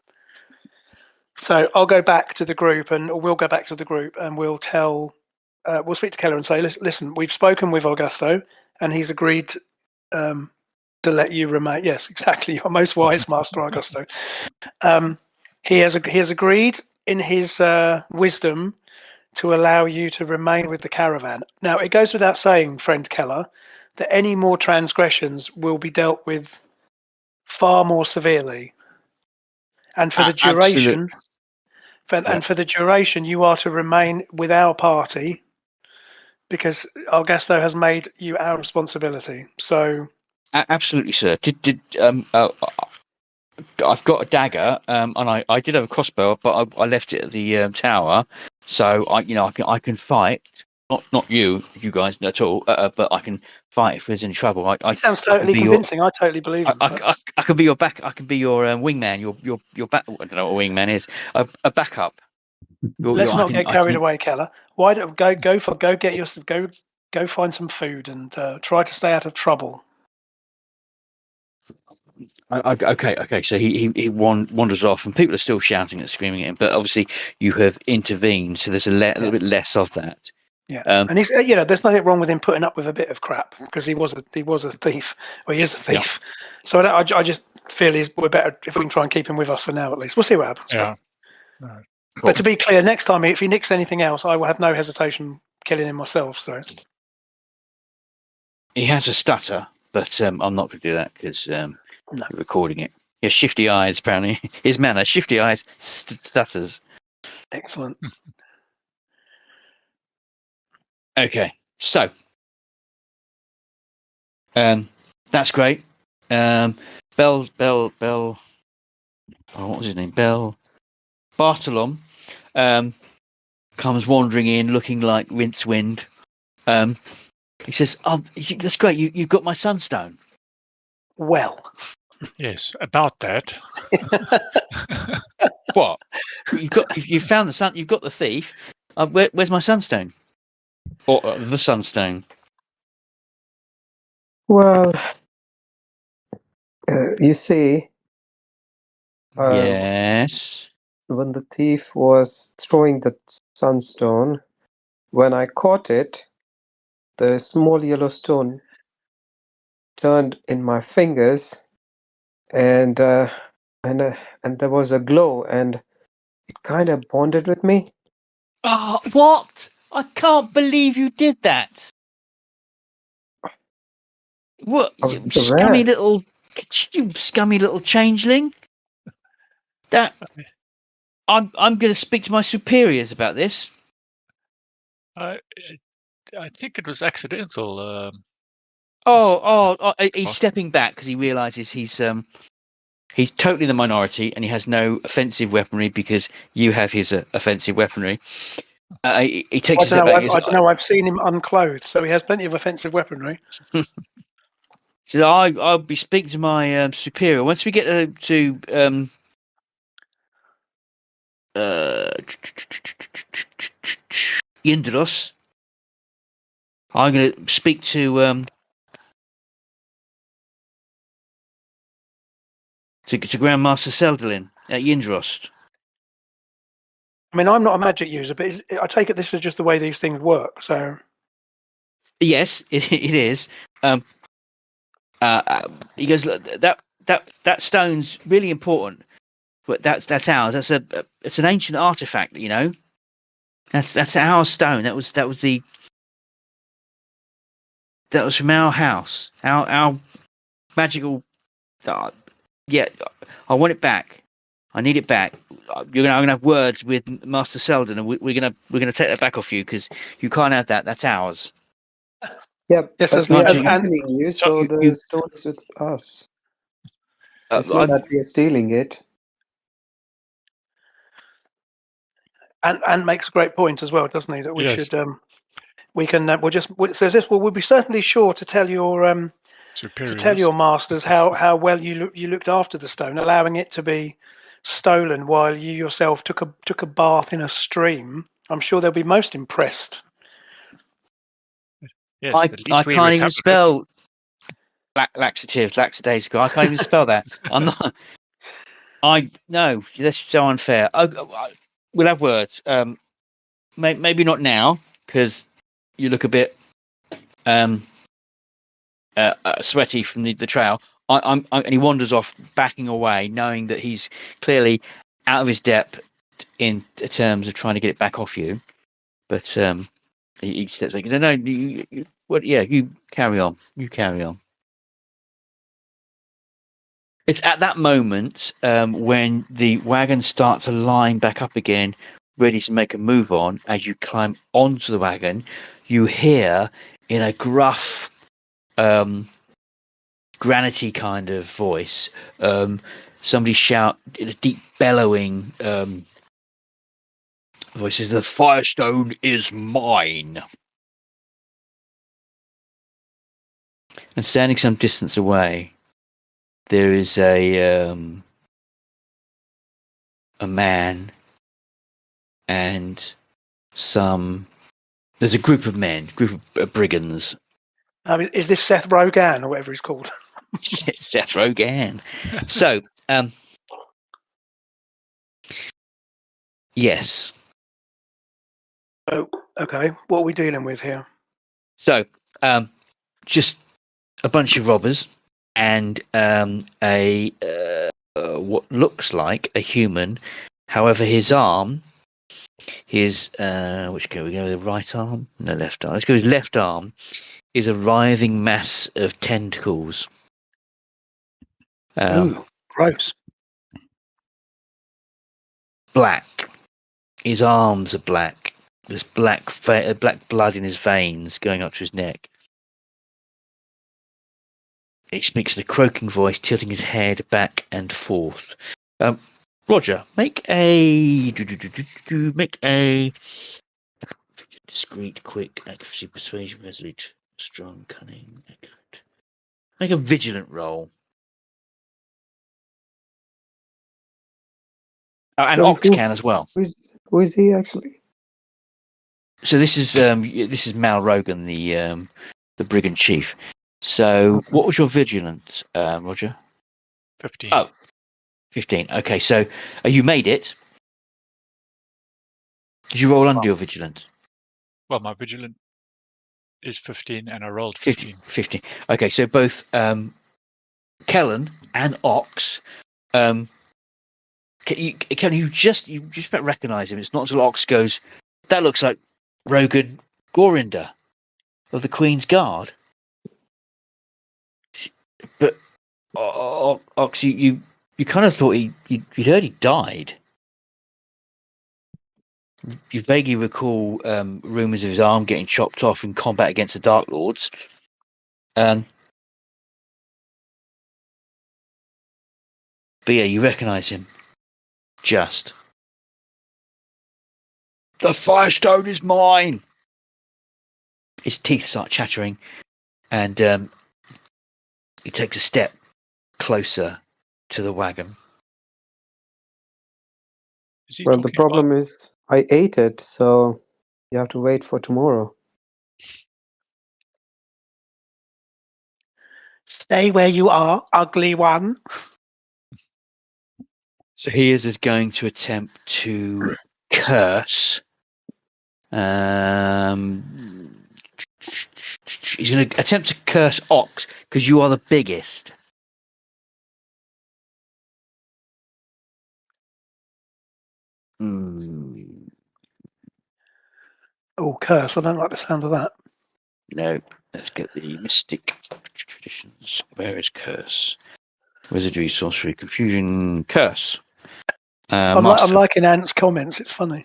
So I'll go back to the group, we'll go back to the group, and we'll tell. We'll speak to Keller and say, listen, we've spoken with Augusto, and he's agreed to let you remain. Yes, exactly. You're most wise, Master Augusto. He has agreed in his wisdom to allow you to remain with the caravan. Now, it goes without saying, friend Keller, that any more transgressions will be dealt with far more severely. And for the duration, for the duration, you are to remain with our party because Augusto has made you our responsibility. So, absolutely, sir. I've got a dagger, and I did have a crossbow, but I left it at the tower. So I can fight. Not you guys at all, but I can fight if there's any trouble. It sounds totally convincing. I totally believe him. I can be your back. I can be your wingman. Your back. I don't know what a wingman is. A backup. Let's not get carried away, Keller. Why don't go find some food and try to stay out of trouble. Okay. So he wanders off, and people are still shouting and screaming at him. But obviously, you have intervened, so there's a little bit less of that. Yeah, and he's there's nothing wrong with him putting up with a bit of crap because he was a thief, or he is a thief. Yeah. So I just feel we're better if we can try and keep him with us for now at least. We'll see what happens. Yeah. Right? But to be clear, next time if he nicks anything else, I will have no hesitation killing him myself. So he has a stutter, but I'm not going to do that because No. we're recording it. Yeah, shifty eyes, apparently. His manner, shifty eyes, stutters. Excellent. Okay, so that's great. Bell. Oh, what was his name? Bartolom comes wandering in, looking like Rincewind. He says, "Oh, that's great. You've got my sunstone." Well. Yes, about that. What? You found the sun. You've got the thief. Where's my sunstone? Or the sunstone? Well, you see, Yes. when the thief was throwing the sunstone, when I caught it, the small yellow stone turned in my fingers, and there was a glow, and it kind of bonded with me. Oh, what? I can't believe you did that. What? I You wasn't scummy aware. little changeling. That I'm going to speak to my superiors about this. I think it was accidental. He's stepping back because he realizes he's totally the minority and he has no offensive weaponry because you have his offensive weaponry. He takes a step back. I don't know. I've seen him unclothed, so he has plenty of offensive weaponry. So I'll be speaking to my superior once we get to Yindros. I'm going to speak to Grandmaster Seldelin at Yindros. I mean, I'm not a magic user, but I take it this is just the way these things work. So Yes, it is. He goes, "Look, that stone's really important, but that's ours. It's an ancient artifact, you know. That's our stone. That was from our house, our magical. Yeah, I want it back. I need it back. I'm gonna have words with Master Selden, and we're gonna take that back off you because you can't have that. That's ours. Yeah, yes, but as, we are as, and accompanying you, so the stone is with us. It's not that we are stealing it. and makes a great point as well, doesn't he? That we Yes. should we'll be certainly sure to tell your Superiors. masters how well you looked after the stone, allowing it to be stolen while you yourself took a bath in a stream. I'm sure they'll be most impressed. Yes, I at least we can't even recovered spell lackadaisical. I can't even spell that. I'm not. No, that's so unfair. We'll have words. Maybe not now because you look a bit sweaty from the trail. And he wanders off, backing away, knowing that he's clearly out of his depth in terms of trying to get it back off you. But he steps back. No, you carry on. You carry on. It's at that moment when the wagons start to line back up again, ready to make a move on. As you climb onto the wagon, you hear in a gruff, granity kind of voice, somebody shout in a deep bellowing voice, says, "The Firestone is mine." And standing some distance away, there is a man and there's a group of brigands. Is this Seth Rogen or whatever he's called? Seth Rogen. So, yes. Oh, okay. What are we dealing with here? So, just a bunch of robbers and what looks like a human. However, his arm His which go we go with the right arm? No, left arm. Let's go. His left arm is a writhing mass of tentacles. Ooh, gross. Black. His arms are black. There's black blood in his veins going up to his neck. He speaks in a croaking voice, tilting his head back and forth. Roger, make a discreet, quick, accuracy, persuasion, resolute, strong, cunning, accurate. Make a vigilant roll. Oh, and Sorry, Ox can as well. Who is he actually? So this is Mal Rogan, the brigand chief. So what was your vigilance, Roger? 15. Oh, 15. Okay, so you made it. Did you roll under your vigilance? Well, my vigilant is 15, and I rolled 15. 15. Okay, so both Kellon and Ox, can you just about recognise him? It's not until Ox goes, that looks like Rogan Gorinder of the Queen's Guard. But Ox, you kind of thought you'd heard he died. You vaguely recall rumours of his arm getting chopped off in combat against the Dark Lords. But yeah, you recognise him. Just. The Firestone is mine! His teeth start chattering, and he takes a step closer to the wagon. Is he Well, the talking problem is I ate it, so you have to wait for tomorrow. Stay where you are, ugly one. So he is going to attempt to curse. He's going to attempt to curse Ox because you are the biggest. Oh, curse. I don't like the sound of that. No, let's get the mystic traditions. Where is curse? Wizardry, sorcery, confusion, curse. I'm Master. liking Ant's comments. It's funny.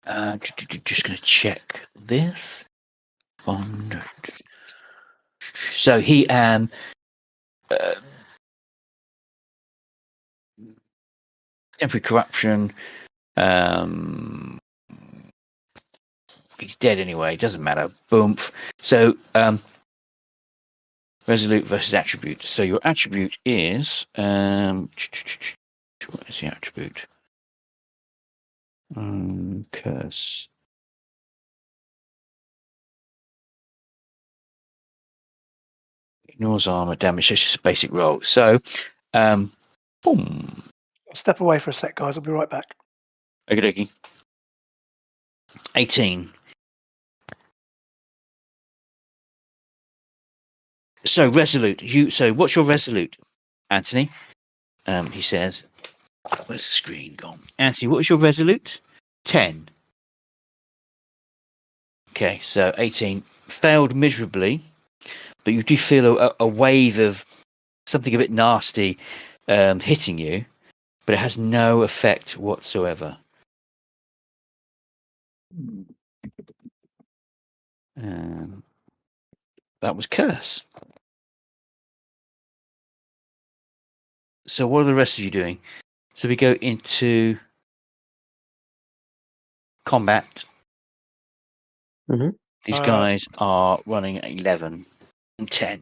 Just going to check this. So he temporary corruption. He's dead anyway. Doesn't matter. Boom. So resolute versus attribute. So your attribute is what is the attribute? Curse. Ignores armor damage. So it's just a basic roll. So boom. I'll step away for a sec, guys. I'll be right back. Okie dokie. 18. So resolute. So what's your resolute, Anthony? He says. Where's the screen gone? Anthony, what was your resolute? 10. Okay, so 18. Failed miserably, but you do feel a wave of something a bit nasty hitting you, but it has no effect whatsoever. That was curse. So what are the rest of you doing? So we go into combat. Mm-hmm. These guys are running at 11 and 10.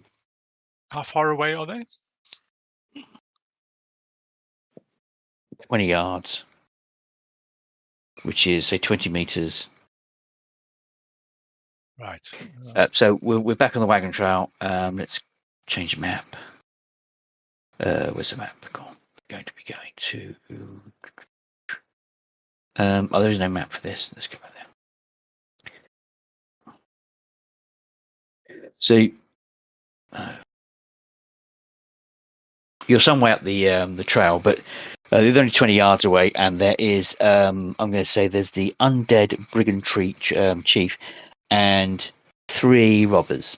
How far away are they? 20 yards, which is, say, 20 meters. Right. So we're back on the wagon trail. Let's change the map. Where's the map gone? We're going to be going to. There's no map for this. Let's go back there. So you're some way up the trail, but they're only 20 yards away, and there is I'm going to say there's the undead brigandry chief and 3 robbers.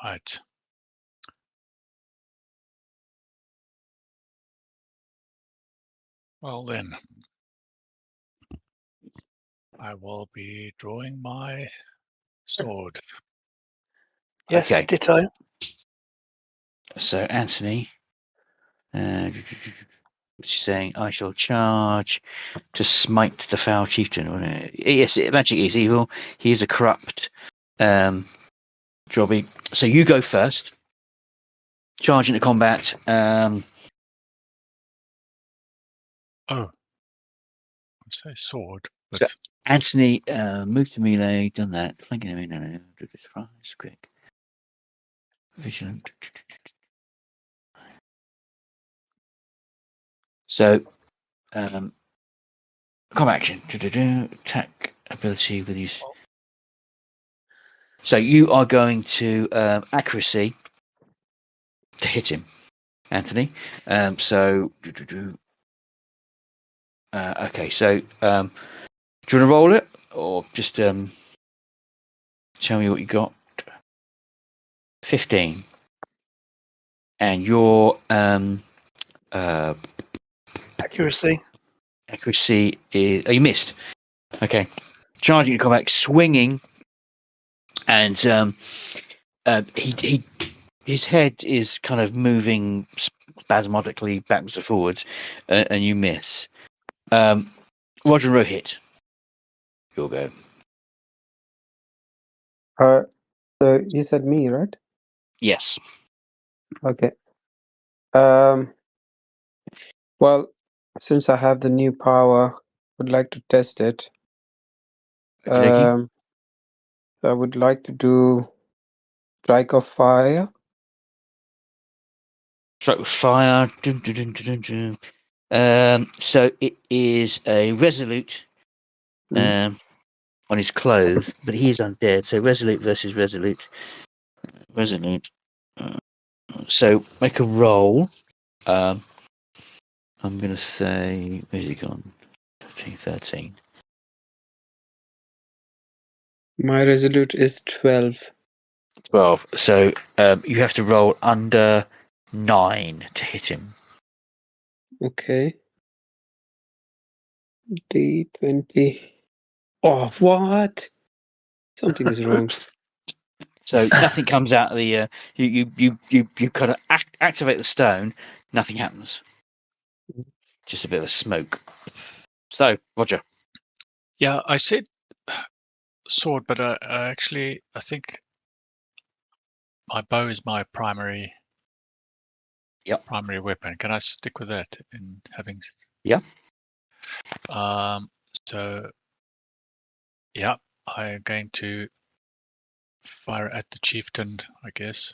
Right. Well then, I will be drawing my sword. Yes, Okay. ditto. So Anthony, what's he saying? I shall charge to smite the foul chieftain. Yes, magic is evil. He is a corrupt jobby. So you go first. Charge into combat. Oh, I say sword, but So Anthony, move to melee. Done that. Flanking him. No. Do this fast. Quick. Vigilant. So, combat action. Attack ability with use. So you are going to accuracy to hit him, Anthony. So, okay. So, do you want to roll it, or just tell me what you got? 15, and your Accuracy. accuracy is. Oh, you missed. Okay. Charging to combat, swinging, and he his head is kind of moving spasmodically backwards and forwards, and you miss. Roger Rohit, you'll go. So you said me, right? Yes. Okay. Well, since I have the new power, would like to test it. Okey-dokey. I would like to do Strike of Fire. Strike with fire. So it is a resolute on his clothes, but he is undead. So resolute versus resolute. Resolute. So make a roll. I'm going to say, where's he gone? 13. My resolute is 12. 12. So you have to roll under 9 to hit him. Okay. D20. Oh, what? Something is wrong. So nothing comes out of the. You kind of activate the stone. Nothing happens. Just a bit of smoke. So Roger. yeah, I said sword, but I think my bow is my primary. Yep. Primary weapon. Can I stick with that in having? Yeah. So, yeah, I'm going to fire at the chieftain, I guess.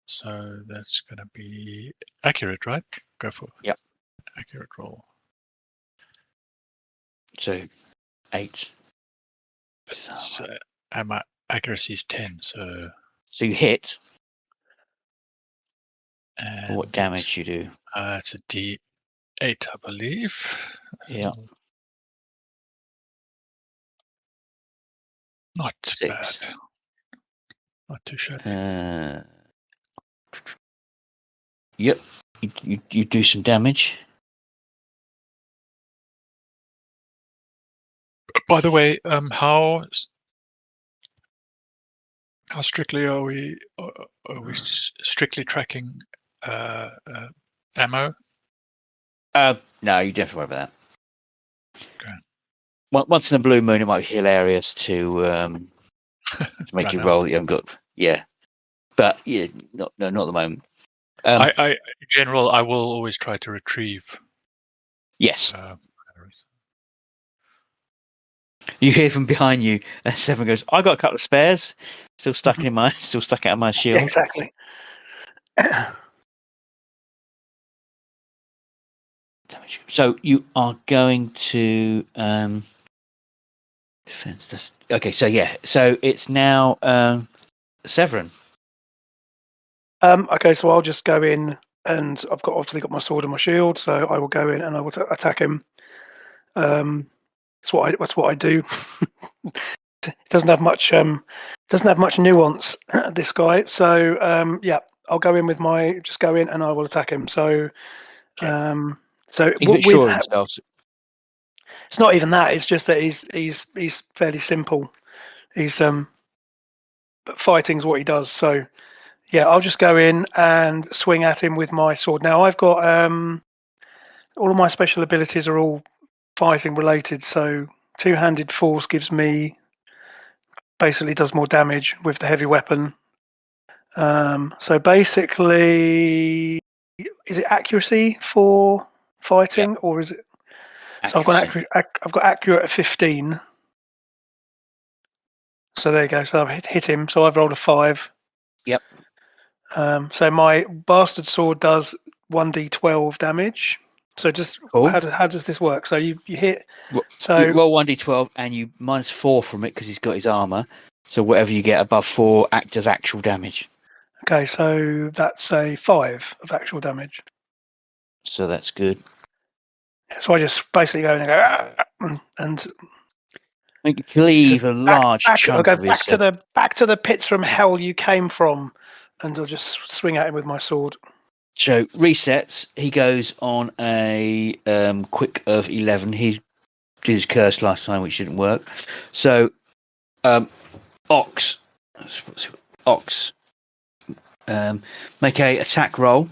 So that's going to be accurate, right? Go for Yep. accurate roll. So 8. And my accuracy is 10. So you hit. and What damage you do? it's a D8, I believe. Yeah. Not 6. bad. Not too shabby. Yep. You do some damage. By the way, how strictly are we? Are we strictly tracking ammo? No, you don't have to worry about that. Okay. Once in a blue moon, it might be hilarious to make you Run roll out. that you haven't got. Yeah, but yeah, not at the moment. In general, I will always try to retrieve. Yes. You hear from behind you, and Severin goes, "I got a couple of spares, still stuck out of my shield." Yeah, exactly. So you are going to Defense. Okay, so yeah, so it's now Severin. Okay, so I'll just go in, and I've obviously got my sword and my shield, so I will go in and I will attack him. That's what I do. It doesn't have much nuance, this guy. So yeah, I'll go in with just go in and I will attack him. So so He's a bit sure of himself. it's not even that. It's just that he's fairly simple. He's but fighting's what he does. So yeah, I'll just go in and swing at him with my sword. Now I've got all of my special abilities are all fighting related. So two-handed force basically does more damage with the heavy weapon. So basically, is it accuracy for fighting, or is it? So I've got accurate at 15. So there you go. So I've hit him. So I've rolled a 5. Yep. So my bastard sword does 1d12 damage. So just cool. how does this work? So you hit. So you roll 1d12 and you -4 from it because he's got his armor. So whatever you get above 4 act as actual damage. Okay, so that's a 5 of actual damage. So that's good. So I just basically go in and go and cleave a large chunk I'll of go his. back to the pits from hell you came from, and I'll just swing at him with my sword. So resets. He goes on a quick of 11. He did his curse last time, which didn't work. So Ox, make a attack roll.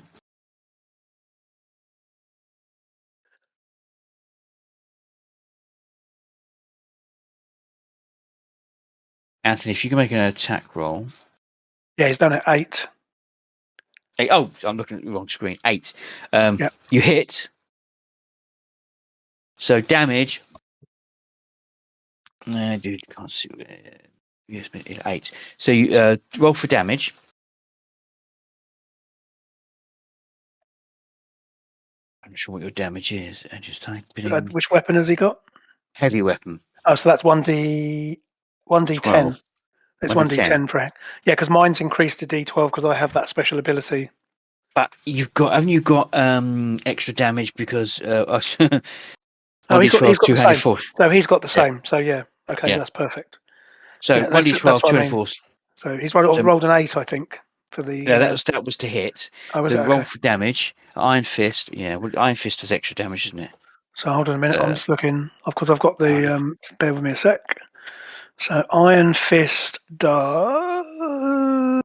Anthony, if you can make an attack roll. Yeah, he's done it 8. 8. Oh, I'm looking at the wrong screen. 8. Yep. You hit. So damage. No, dude, can't see. Yes, 8. So you roll for damage. I'm not sure what your damage is. I just type it in. Which weapon has he got? Heavy weapon. Oh, so that's 1d10. 12. It's 1d10 for it. Yeah, because mine's increased to d12 because I have that special ability. But haven't you got extra damage because Oh, he's got the same. force. So he's got the same. So yeah, okay, Yeah. that's perfect. So yeah, 1d12, 200 force. So he's rolled an 8, I think, for the. Yeah, that was to hit. Oh, was so it? roll Okay. for damage. Iron Fist. Yeah, well, Iron Fist has extra damage, isn't it? So hold on a minute. I'm just looking. Of course, I've got the. Bear with me a sec. So Iron Fist does.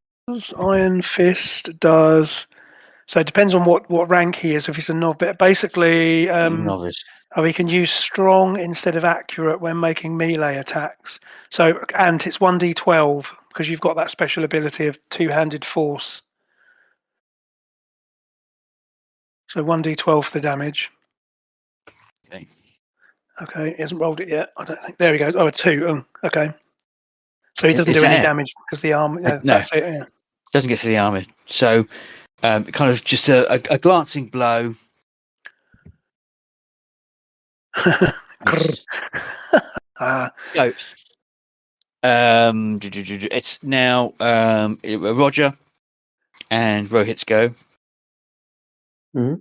So it depends on what rank he is. If he's a novice, basically, Novice. he can use strong instead of accurate when making melee attacks. So and it's 1d12 because you've got that special ability of two-handed force. So 1d12 for the damage. Okay, he hasn't rolled it yet. I don't think. There we go. Oh, a 2. Oh, okay. So he doesn't do any damage because the armor. Yeah, no, that's it. Yeah. Doesn't get through the armor. So, kind of just a glancing blow. So, it's now Roger and Rohit's go. Mm-hmm.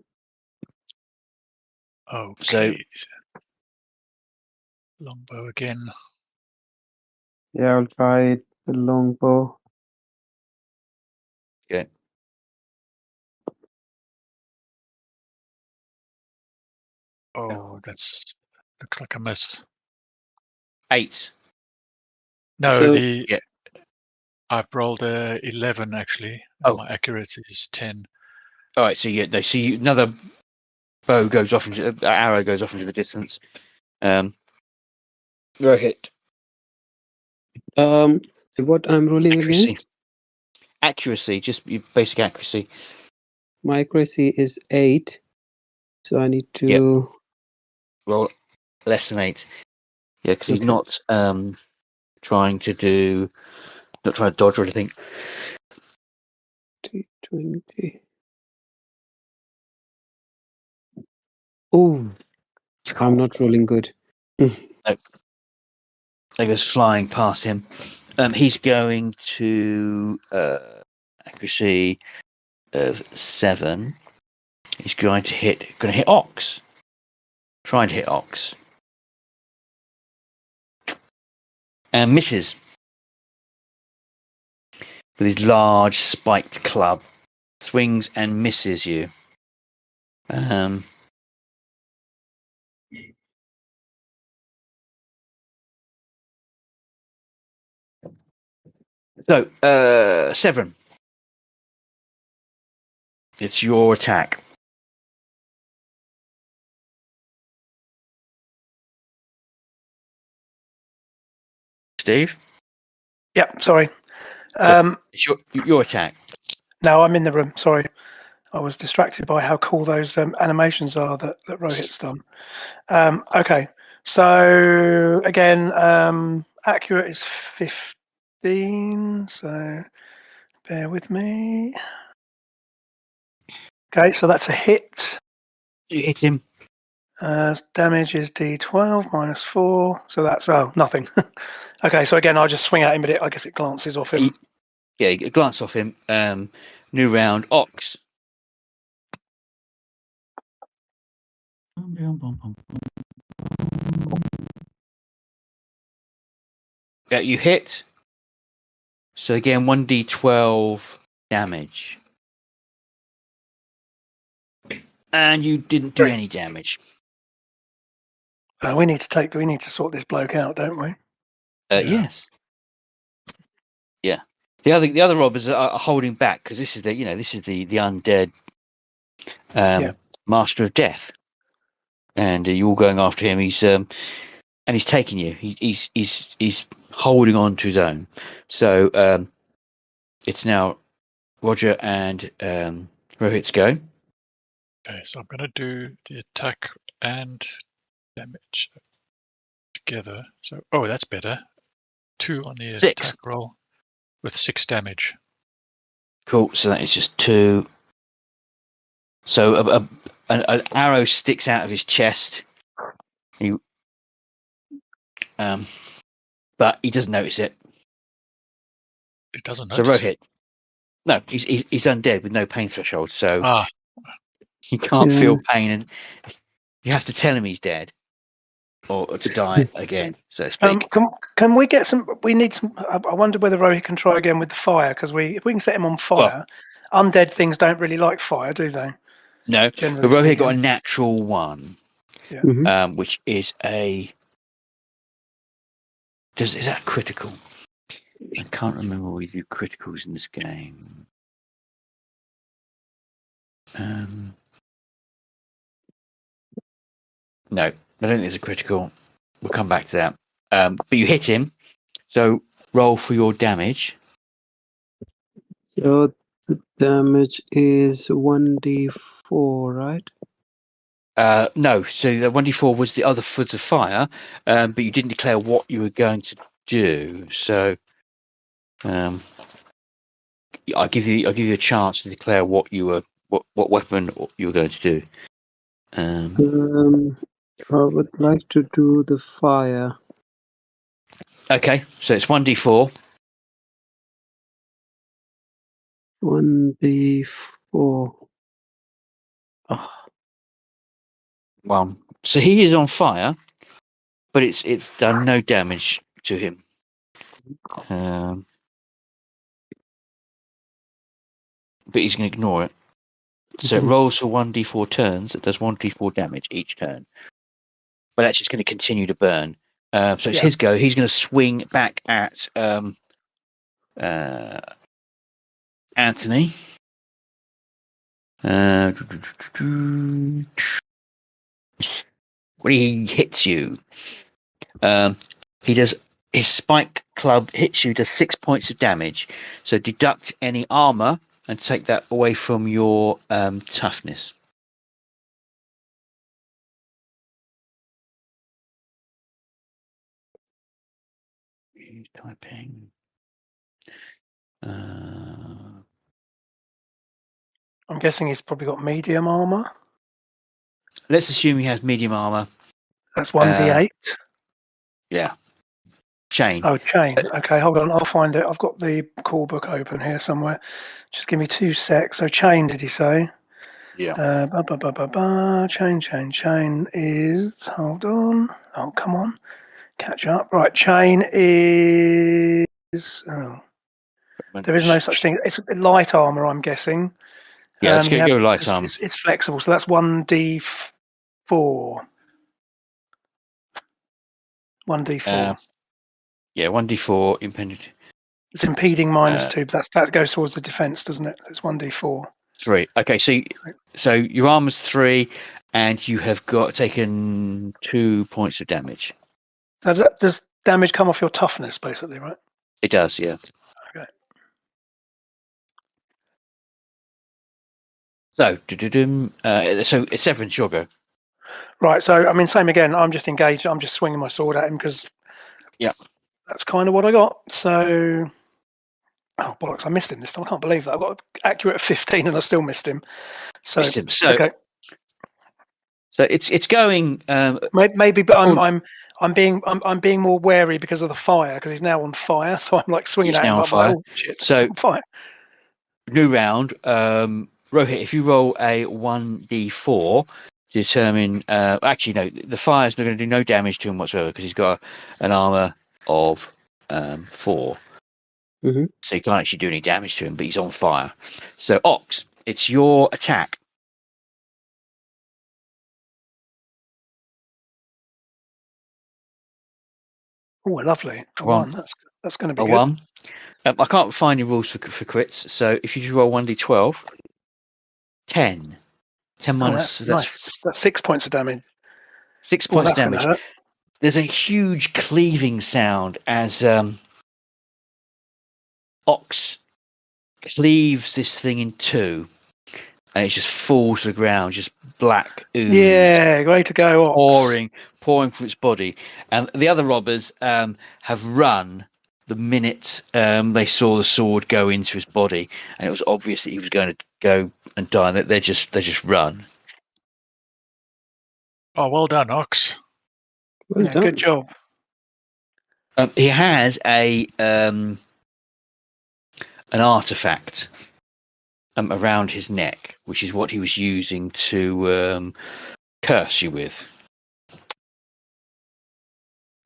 Okay. So, longbow again. Yeah, I'll try the longbow. Okay. Oh, that's looks like a miss. 8. No, So, I've rolled 11 actually. Oh. My accuracy is 10. All right, so they see another bow goes off into arrow goes off into the distance. Rohit. So what I'm rolling Accuracy. against? Accuracy, just your basic accuracy. My accuracy is 8, so I need to roll less than 8. Yeah, because he's Okay. not trying to dodge or anything. 20. Oh, I'm not rolling good. No. They goes flying past him. He's going to accuracy of 7. He's going to hit Ox. Trying to hit Ox. And misses. With his large spiked club. Swings and misses you. So, Severin. It's your attack. Steve? Yep, sorry. It's your attack. No, I'm in the room. Sorry. I was distracted by how cool those animations are that Rohit's done. Okay. So, again, accurate is 15. So, bear with me. Okay, so that's a hit. You hit him. Damage is D12 minus 4. So that's, nothing. Okay, so again, I'll just swing at him, but I guess it glances off him. Yeah, glance off him. New round, Ox. Yeah, you hit. So again, 1d12 damage. And you didn't do any damage. We need to sort this bloke out, don't we? Yes. Yeah. The other robbers are holding back because this is the undead master of death, and you're all going after him. He's taking you. He's holding on to his own. So it's now Roger and Rohit's go. Okay, so I'm going to do the attack and damage together. So, that's better. 2 on the 6. attack roll with 6 damage. Cool. So that is just 2. So an arrow sticks out of his chest. But he doesn't notice it. It doesn't So notice Rohit. No, he's undead with no pain threshold, so Ah, he can't Yeah. feel pain, and you have to tell him he's dead or to die again, so to speak. Can we get some? We need some. I wonder whether Rohit can try again with the fire, because if we can set him on fire, undead things don't really like fire, do they? No, but Generally Rohit speaking. got a natural 1, Yeah. Mhm. which is is that critical? I can't remember we do criticals in this game. No, I don't think there's a critical. We'll come back to that. But you hit him, so roll for your damage. So the damage is 1d4, right? No, so the 1d4 was the other foot of fire, but you didn't declare what you were going to do. So I'll give you a chance to declare what weapon you were going to do. I would like to do the fire. Okay, so it's 1d4. 1d4. Oh, Well, so he is on fire, but it's done no damage to him. But he's going to ignore it. So it rolls for 1d4 turns. It does 1d4 damage each turn. But actually, it's going to continue to burn. So it's his go. He's going to swing back at Anthony. When he hits you, he does his spike club hits you, does 6 points of damage. So deduct any armor and take that away from your toughness. Typing. I'm guessing he's probably got medium armor. Let's assume he has medium armor. That's 1d8. Yeah. Chain. Oh, chain. Okay, hold on. I'll find it. I've got the call book open here somewhere. Just give me 2 secs. So chain, did you say? Yeah. Chain is. Hold on. Oh, come on. Catch up. Right, chain is. Oh, there is no such thing. It's light armor, I'm guessing. Yeah, let's You go have, light armor. it's flexible, so that's 1d4. 1d4. Yeah, 1d4 impending. It's impeding -2, but that goes towards the defense, doesn't it? It's 1d4. 3. Okay, so your armor's 3, and you have got taken 2 points of damage. Does damage come off your toughness, basically, right? It does, yeah. Okay. So, so it's Severin's your go. Right, so I mean, same again. I'm just engaged. I'm just swinging my sword at him because, Yeah, that's kind of what I got. So, oh bollocks! I missed him this time. I can't believe that. I got accurate at 15 and I still missed him. So, missed him. So, okay, so it's going. maybe, but I'm being more wary because of the fire, because he's now on fire. So I'm like swinging He's at him. now on I'm like, fire. oh shit! So- it's on fire. New round. Rohit, if you roll a 1d4 to determine. Actually, no, the fire's not going to do no damage to him whatsoever because he's got an armor of 4. Mhm. So you can't actually do any damage to him, but he's on fire. So Ox, it's your attack. Oh, lovely. A One. 1. That's going to be A good. 1. I can't find any rules for crits, so if you just roll 1d12, 10. 10 Oh, minus, that's nice. That's 6 points of damage. 6 Oh, points of that's going to damage. hurt. There's a huge cleaving sound as Ox cleaves this thing in 2, and it just falls to the ground, just black ooze Yeah, way to go, Ox. pouring from its body. And the other robbers have run the minute they saw the sword go into his body, and it was obvious that he was going to go and die. They just run. Oh, well done, Ox. Well Yeah, done. good job. He has an artifact around his neck, which is what he was using to curse you with.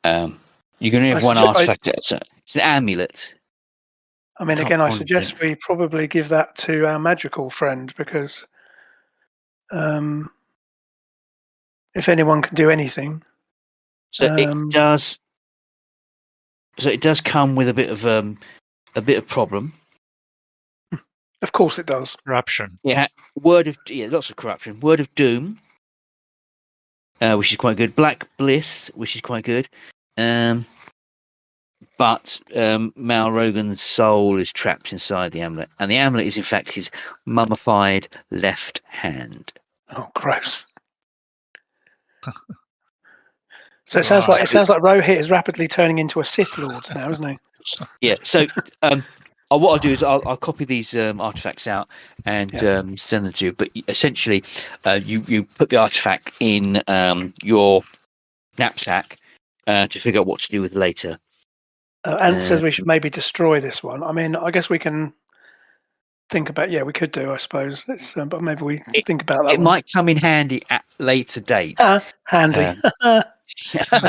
You can only have one artifact. It's an amulet. I mean, Can't again, I find suggest it. we probably give that to our magical friend because if anyone can do anything, So it does. So it does come with a bit of problem. of course it does. Corruption. Yeah, lots of corruption. Word of doom, which is quite good. Black bliss, which is quite good. But Mal Rogan's soul is trapped inside the amulet, and the amulet is in fact his mummified left hand. Oh, gross. So it Wow. sounds like Rohit is rapidly turning into a Sith Lord now, isn't he? Yeah. So what I'll do is I'll copy these artifacts out and send them to you. But essentially, you put the artifact in your knapsack to figure out what to do with later. Ant says we should maybe destroy this one. I mean, I guess we can think about. Yeah, we could do, I suppose. But maybe we think about that. It might come in handy at later date. Handy. I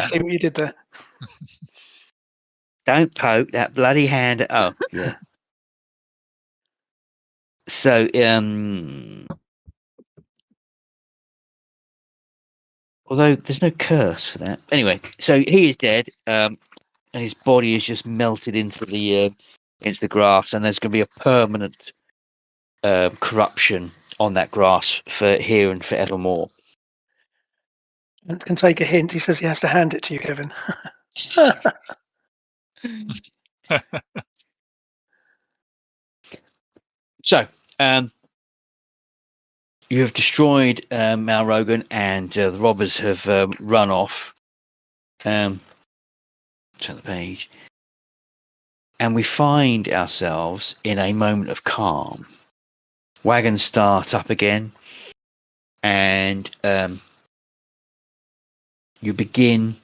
see what you did there. Don't poke that bloody hand. Oh, yeah. So, although there's no curse for that. Anyway, so he is dead, and his body is just melted into the grass, and there's going to be a permanent corruption on that grass for here and forevermore. Ant can take a hint. He says he has to hand it to you, Kevin. So, you have destroyed Mal Rogan, and the robbers have run off. Turn the page. And we find ourselves in a moment of calm. Wagons start up again, and you begin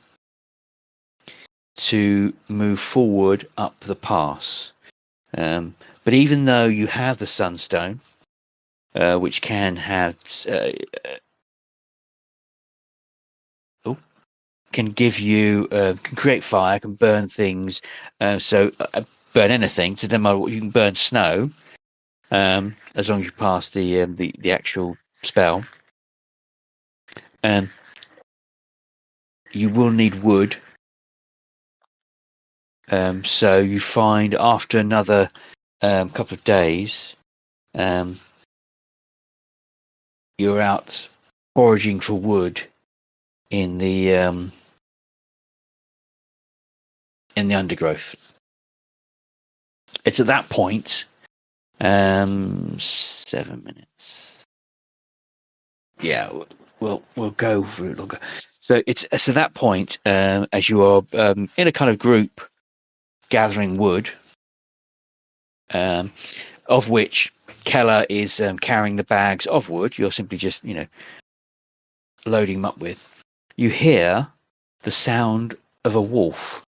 to move forward up the pass. But even though you have the Sunstone, which can have can give you can create fire, can burn things, burn anything. So then you can burn snow, as long as you pass the actual spell. You will need wood. So you find after another couple of days, you're out foraging for wood in the undergrowth. It's at that point, 7 minutes. Yeah, we'll go for it longer. So it's at that point, as you are in a kind of group gathering wood, of which Keller is carrying the bags of wood. You're simply just, loading them up with. You hear the sound of a wolf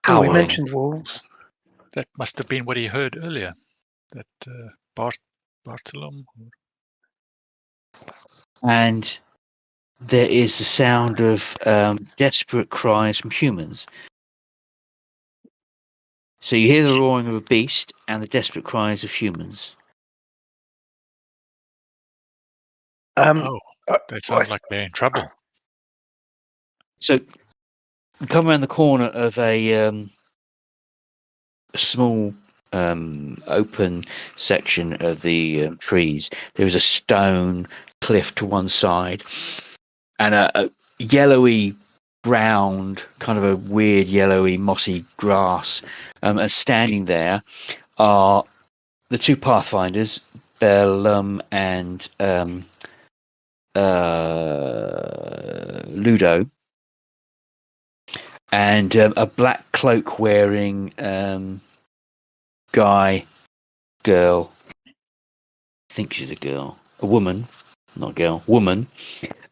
Oh, howling. we mentioned wolves. That must have been what he heard earlier. That Bartolom. And there is the sound of desperate cries from humans. So you hear the roaring of a beast and the desperate cries of humans. They sound like they're in trouble. So you come around the corner of a small open section of the trees. There is a stone cliff to one side and a yellowy ground, kind of a weird yellowy mossy grass. And standing there are the two pathfinders, Bellum and Ludo, and a black cloak wearing girl. I think she's a girl, a woman, not girl, woman,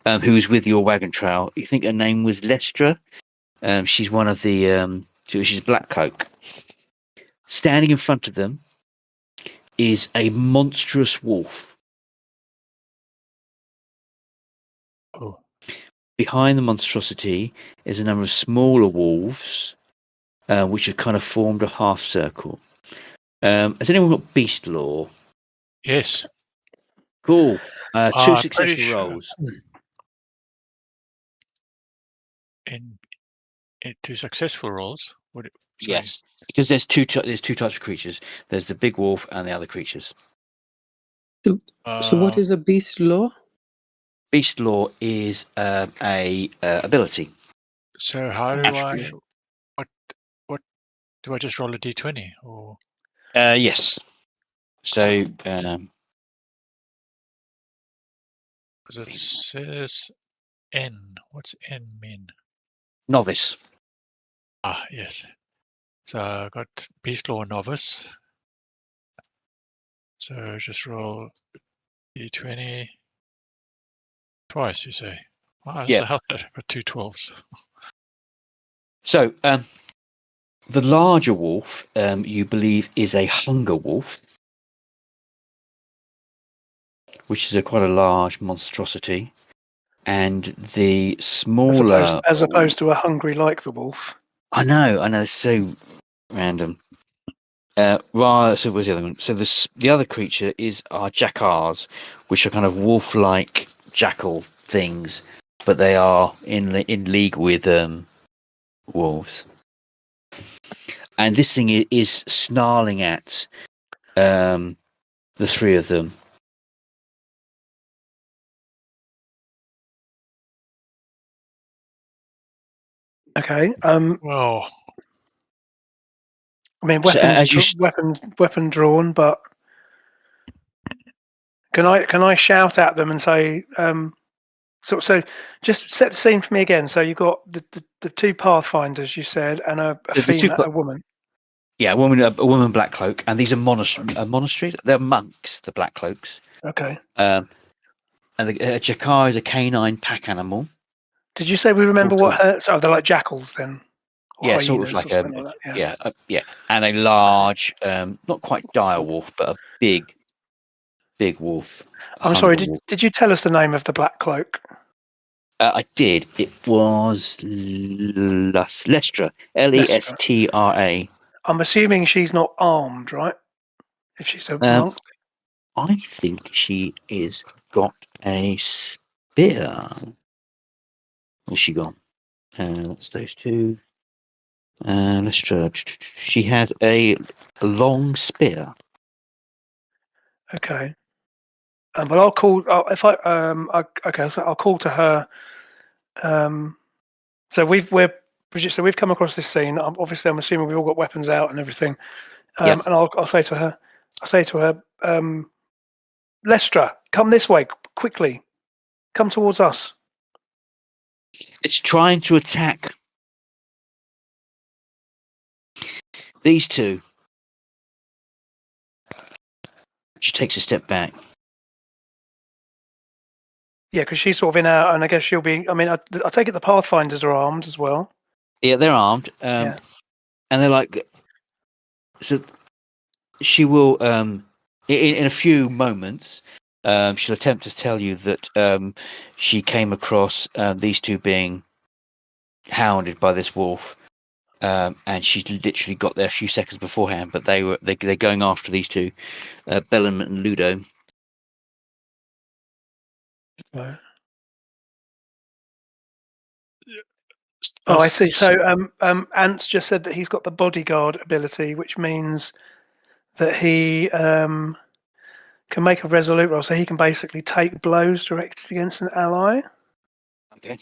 who was with your wagon trail. You think her name was Lestra? She's one of the. She's a black cloak. Standing in front of them is a monstrous wolf. Oh. Behind the monstrosity is a number of smaller wolves, which have kind of formed a half circle. Has anyone got beast law? Yes. Cool. Two I'm successful pretty sure. rolls. In 2 successful rolls. Yes, because there's two types of creatures. There's the big wolf and the other creatures. So what is a beast law? Beast law is a ability. So how do Attribute. what do I just roll a d20 or? Yes. So because it says N. What's N mean? novice. Yes. So I got beast law novice. So just roll d20 twice. You say? Wow, Yeah. so how's that? Got 2 12s. So the larger wolf, you believe, is a hunger wolf, which is quite a large monstrosity, and the smaller, As opposed to a hungry like the wolf. I know, it's so random. So what's the other one? So the other creature are jackals, which are kind of wolf-like jackal things, but they are in league with wolves. And this thing is snarling at the three of them. Okay. Well, I mean, So weapon drawn, but can I shout at them and say, so just set the scene for me again. So you've got the two pathfinders, you said, and a woman. Yeah, a woman black cloak, and these are monasteries. They're monks, the black cloaks. Okay. And the jackal is a canine pack animal. Did you say we remember Full what hurts? Oh, they're like jackals then. Or Yeah, sort of hyenas like or a something like that. yeah, and a large, not quite dire wolf, but a big wolf. A I'm sorry. hungry wolf. Did you tell us the name of the black cloak? I did. It was Lestra. Lestra. I'm assuming she's not armed, right? If she's a monk. I think she is got a spear. Where's she gone? That's those two. Lestra. She has a long spear. Okay. But I'll call if I okay. So I'll call to her. So we've come across this scene. Obviously, I'm assuming we've all got weapons out and everything. Yep. And I'll say to her, Lestra, come this way quickly. Come towards us. It's trying to attack these two. She takes a step back. Yeah, because she's sort of in our, and I guess she'll be. I mean, I take it the Pathfinders are armed as well. Yeah, they're armed. Yeah. And they're like, so she will, in a few moments, she'll attempt to tell you that she came across these two being hounded by this wolf, and she literally got there a few seconds beforehand. But they're going after these two, Bellum and Ludo. Right. Oh, I see. So, Ant's just said that he's got the bodyguard ability, which means that he can make a resolute roll. So he can basically take blows directed against an ally. Okay.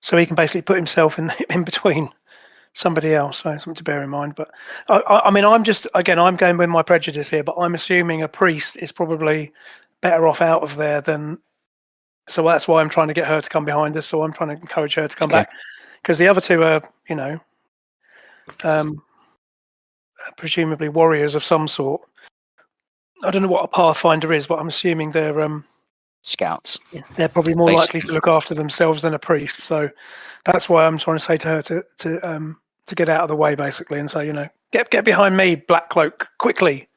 So he can basically put himself in between somebody else. So something to bear in mind. But I mean, I'm going with my prejudice here, but I'm assuming a priest is probably better off out of there than. So that's why I'm trying to get her to come behind us. So I'm trying to encourage her to come back, because the other two are, presumably warriors of some sort. I don't know what a pathfinder is, but I'm assuming they're Scouts. they're probably more Basically. likely to look after themselves than a priest. So that's why I'm trying to say to her to get out of the way, basically, and say, get behind me, Black Cloak, quickly.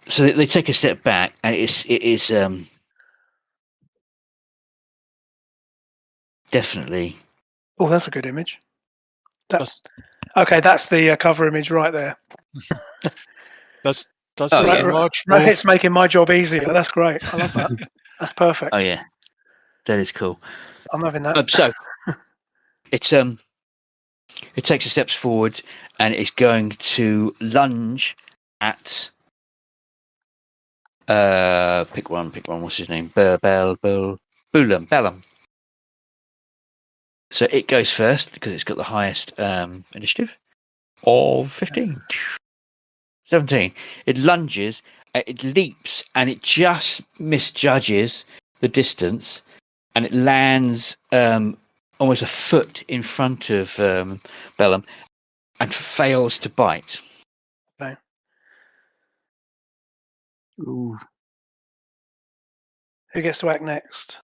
So they take a step back, and it is definitely. Oh, that's a good image. That's the cover image right there. Does Oh, this yeah. large Rohit's wolf? making my job easier. That's great. I love that. That's perfect. Oh yeah, that is cool. I'm having that. So it's it takes a steps forward, and it's going to lunge at pick one. What's his name? Bellum. So it goes first because it's got the highest initiative of 15. 17. It lunges, it leaps, and it just misjudges the distance, and it lands almost a foot in front of Bellum and fails to bite. Okay. Ooh. Who gets to act next?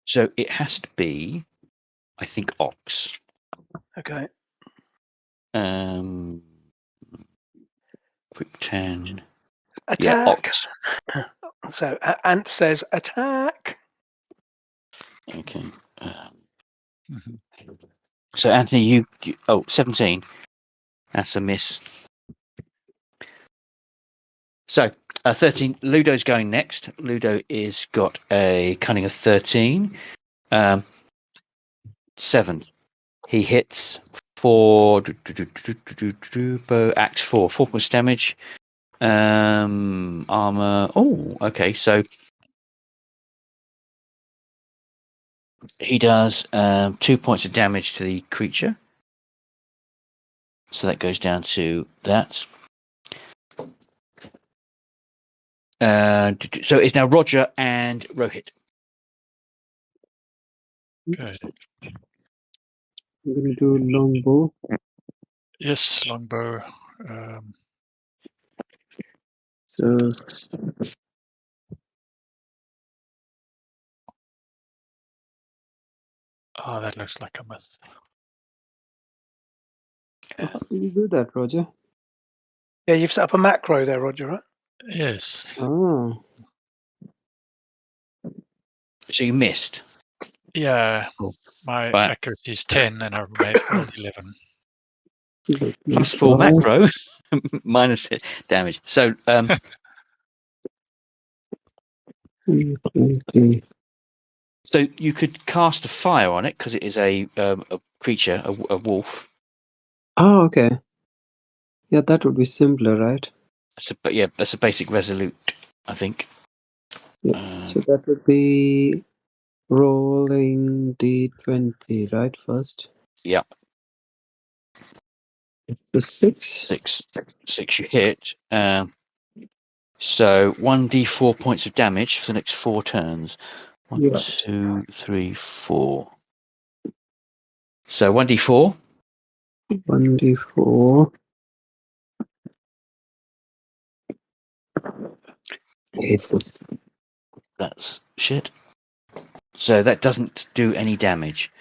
So it has to be, I think, Ox. Okay. Quick 10. Attack. Yeah, Ox. So Ant says attack. Okay. So Anthony, you 17. That's a miss. So 13. Ludo's going next. Ludo is got a cunning of 13. 7. He hits for act 4. 4 points damage. Armor. Oh, okay. So he does 2 points of damage to the creature. So that goes down to that. So it's now Roger and Rohit. Okay. I'm going to do longbow. Yes, longbow. So Oh, that looks like a myth. How do you do that, Roger? Yeah, you've set up a macro there, Roger, right? Yes. Oh. So you missed. Yeah. Cool. My Right. accuracy is 10 and I rolled 11. Plus 4 macro, minus damage. So so you could cast a fire on it because it is a creature, a wolf. Oh, okay. Yeah, that would be simpler, right? But yeah, that's a basic resolute, I think. Yeah. So that would be rolling d20, right? First. Yeah. The 6. 6 you hit. So 1d4 points of damage for the next 4 turns. 1, Yeah. 2, 3, 4. So 1d4. 1d4. 8. That's shit. So that doesn't do any damage.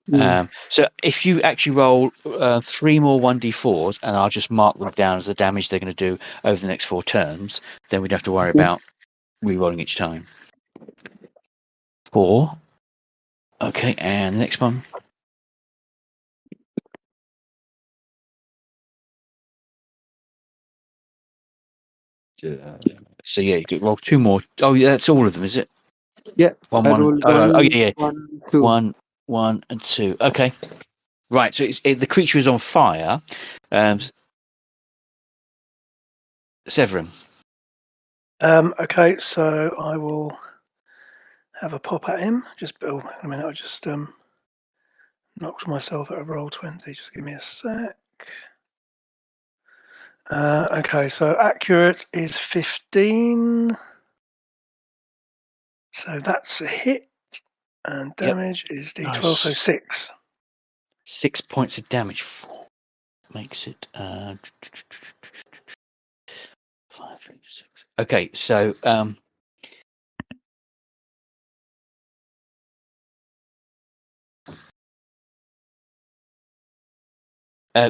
Mm. So if you actually roll 3 more 1d4s, and I'll just mark them down as the damage they're going to do over the next 4 turns, then we'd have to worry about re-rolling each time. 4. Okay, and the next one. So yeah, you could roll 2 more. Oh yeah, that's all of them, is it? Yeah, 1, I 1. rolled Oh yeah. 1, 2. 1, 1, and 2. Okay. Right, so the creature is on fire. Severin. Okay, so I will have a pop at him. Just hang on a minute. I just knocked myself at a roll 20. Just give me a sec. Okay, so accurate is 15. So that's a hit. And damage is d12, Nice. so 6. 6 points of damage. Makes it 5, 3, 6. Okay, so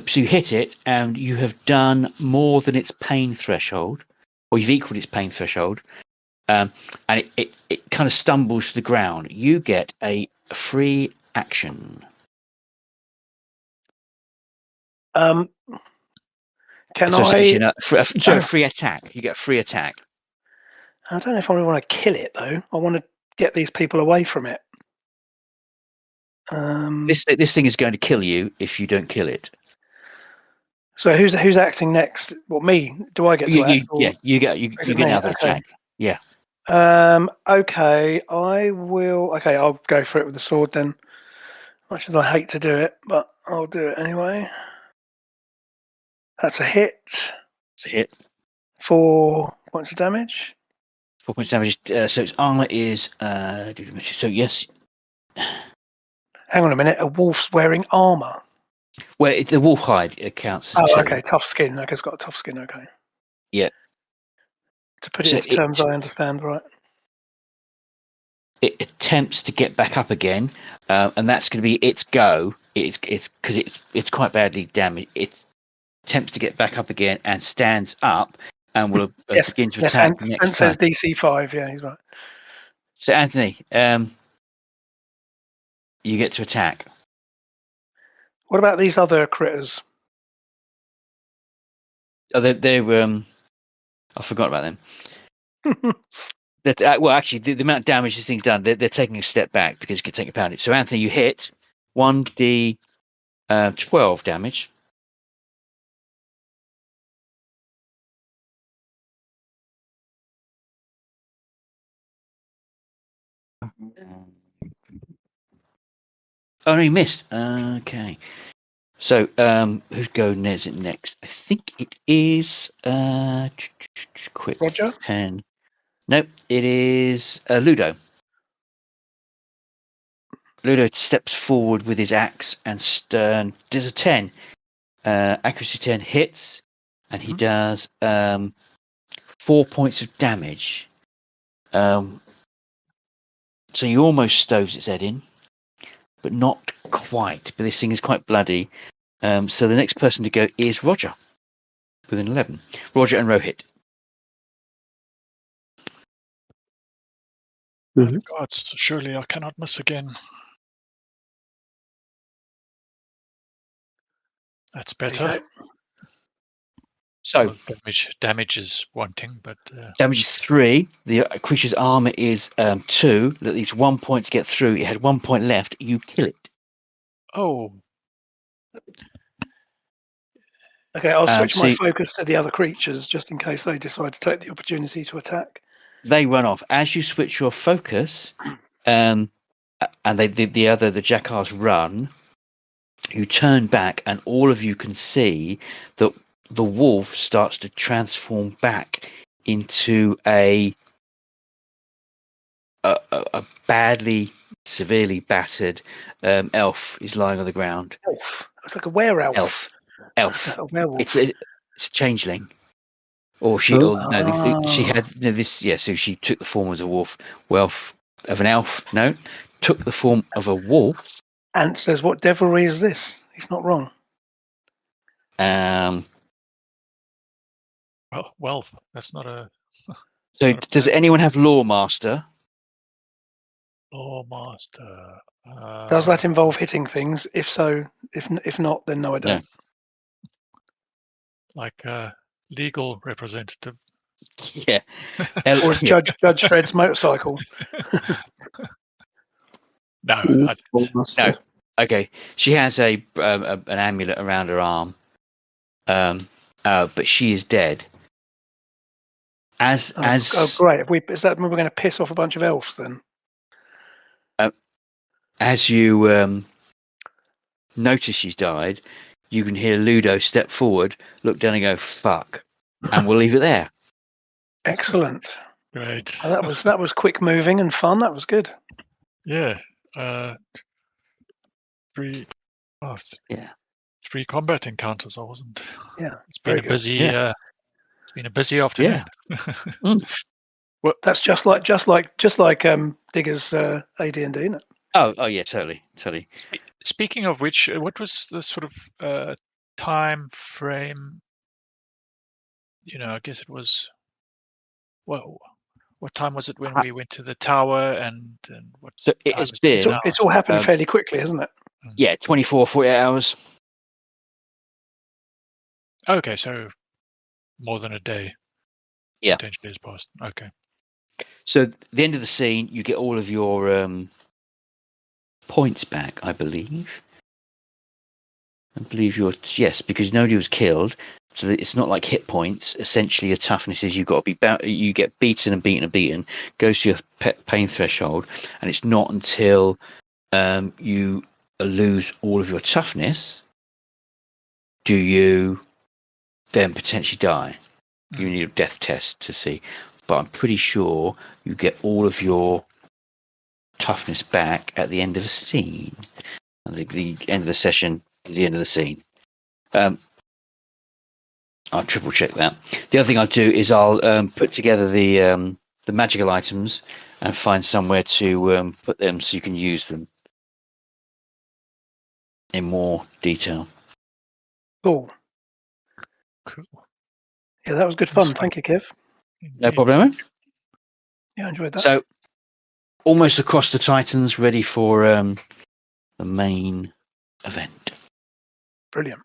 so you hit it, and you have done more than its pain threshold, or you've equaled its pain threshold, and it kind of stumbles to the ground. You get a free action. Can So essentially, I? a free attack. You get a free attack. I don't know if I really want to kill it though. I want to get these people away from it. This thing is going to kill you if you don't kill it. So who's acting next? Well, me. Do I get to act? You get another attack. Yeah. Okay, I will. Okay, I'll go for it with the sword then. Much as I hate to do it, but I'll do it anyway. That's a hit. It's a hit. 4 points of damage. 4 points of damage. So its armor is so yes. Hang on a minute. A wolf's wearing armor. Well, the wolf hide counts as 2. Okay, tough skin. Okay, it's got a tough skin. Okay. Yeah. To put it into terms I understand, right? It attempts to get back up again, and that's going to be its go. It's because it's quite badly damaged. It attempts to get back up again and stands up and will begin to attack next and time. says DC 5. Yeah, he's right. So Anthony, you get to attack. What about these other critters? Oh, they I forgot about them. Well, actually, the amount of damage this thing's done, they're taking a step back because you can take a poundage. So Anthony, you hit 1d12 damage. Oh no, you missed. Okay. So who's going next? I think it is quick Roger? 10. Nope, it is Ludo. Ludo steps forward with his axe and stern. Does a 10. Accuracy 10 hits, and he does 4 points of damage. So you almost stoves its head in. but not quite. But this thing is quite bloody. So the next person to go is Roger, with an 11. Roger and Rohit. By the gods, surely I cannot miss again. That's There you better. go. So Well, damage is wanting, but damage is 3. The creature's armor is 2. That leaves 1 point to get through. It had 1 point left. You kill it. oh, Okay, I'll switch my see- focus to the other creatures just in case they decide to take the opportunity to attack. They run off. As you switch your focus, and the jackals run, you turn back, and all of you can see that the wolf starts to transform back into a badly, severely battered elf. Is lying on the ground. Elf. It's like a werewolf. Elf. A werewolf. It's a changeling. Or she, Oh. or no, she had this. Yeah, so she took the form of a wolf. Of an elf. No, took the form of a wolf. Ant says, "What devilry is this?" He's not wrong. Um. well, wealth. That's not a So, Not a does bad- anyone have Law Master? law master. Does that involve hitting things? If so, if not, then no, I don't. Like a legal representative? Yeah. Or is Judge Shred's motorcycle? No, No. Okay. She has an amulet around her arm, but she is dead. As great! Is that we're going to piss off a bunch of elves then? as you notice she's died, you can hear Ludo step forward, look down, and go "fuck," and we'll leave it there. Excellent. great. Well, that was quick moving and fun. That was good. Yeah. 3. Oh, Yeah. 3 combat encounters. I wasn't. Yeah, It's been very a good. busy. Yeah. It's been a busy afternoon. That's just like Digger's AD&D, isn't it? Oh yeah, totally. Speaking of which, what was the sort of time frame? I guess it was. Well, what time was it when we went to the tower, and what? So it time has is it been. now? It's all happened fairly quickly, hasn't it? Yeah, 24, 48 hours. Okay, so more than a day. Yeah. Potentially has passed. Okay. So at the end of the scene, you get all of your points back, I believe. Yes, because nobody was killed, so it's not like hit points. Essentially, your toughness is you get beaten and beaten and beaten, goes to your pain threshold, and it's not until you lose all of your toughness do you then potentially die. You need a death test to see, but I'm pretty sure you get all of your toughness back at the end of a scene. And the end of the session is the end of the scene. I'll triple check that. The other thing I'll do is I'll put together the magical items and find somewhere to put them so you can use them in more detail. Cool. Yeah, that was good fun. Thank you, Kev. No problem. Yeah, I enjoyed that. So, almost across the Titans, ready for the main event. Brilliant.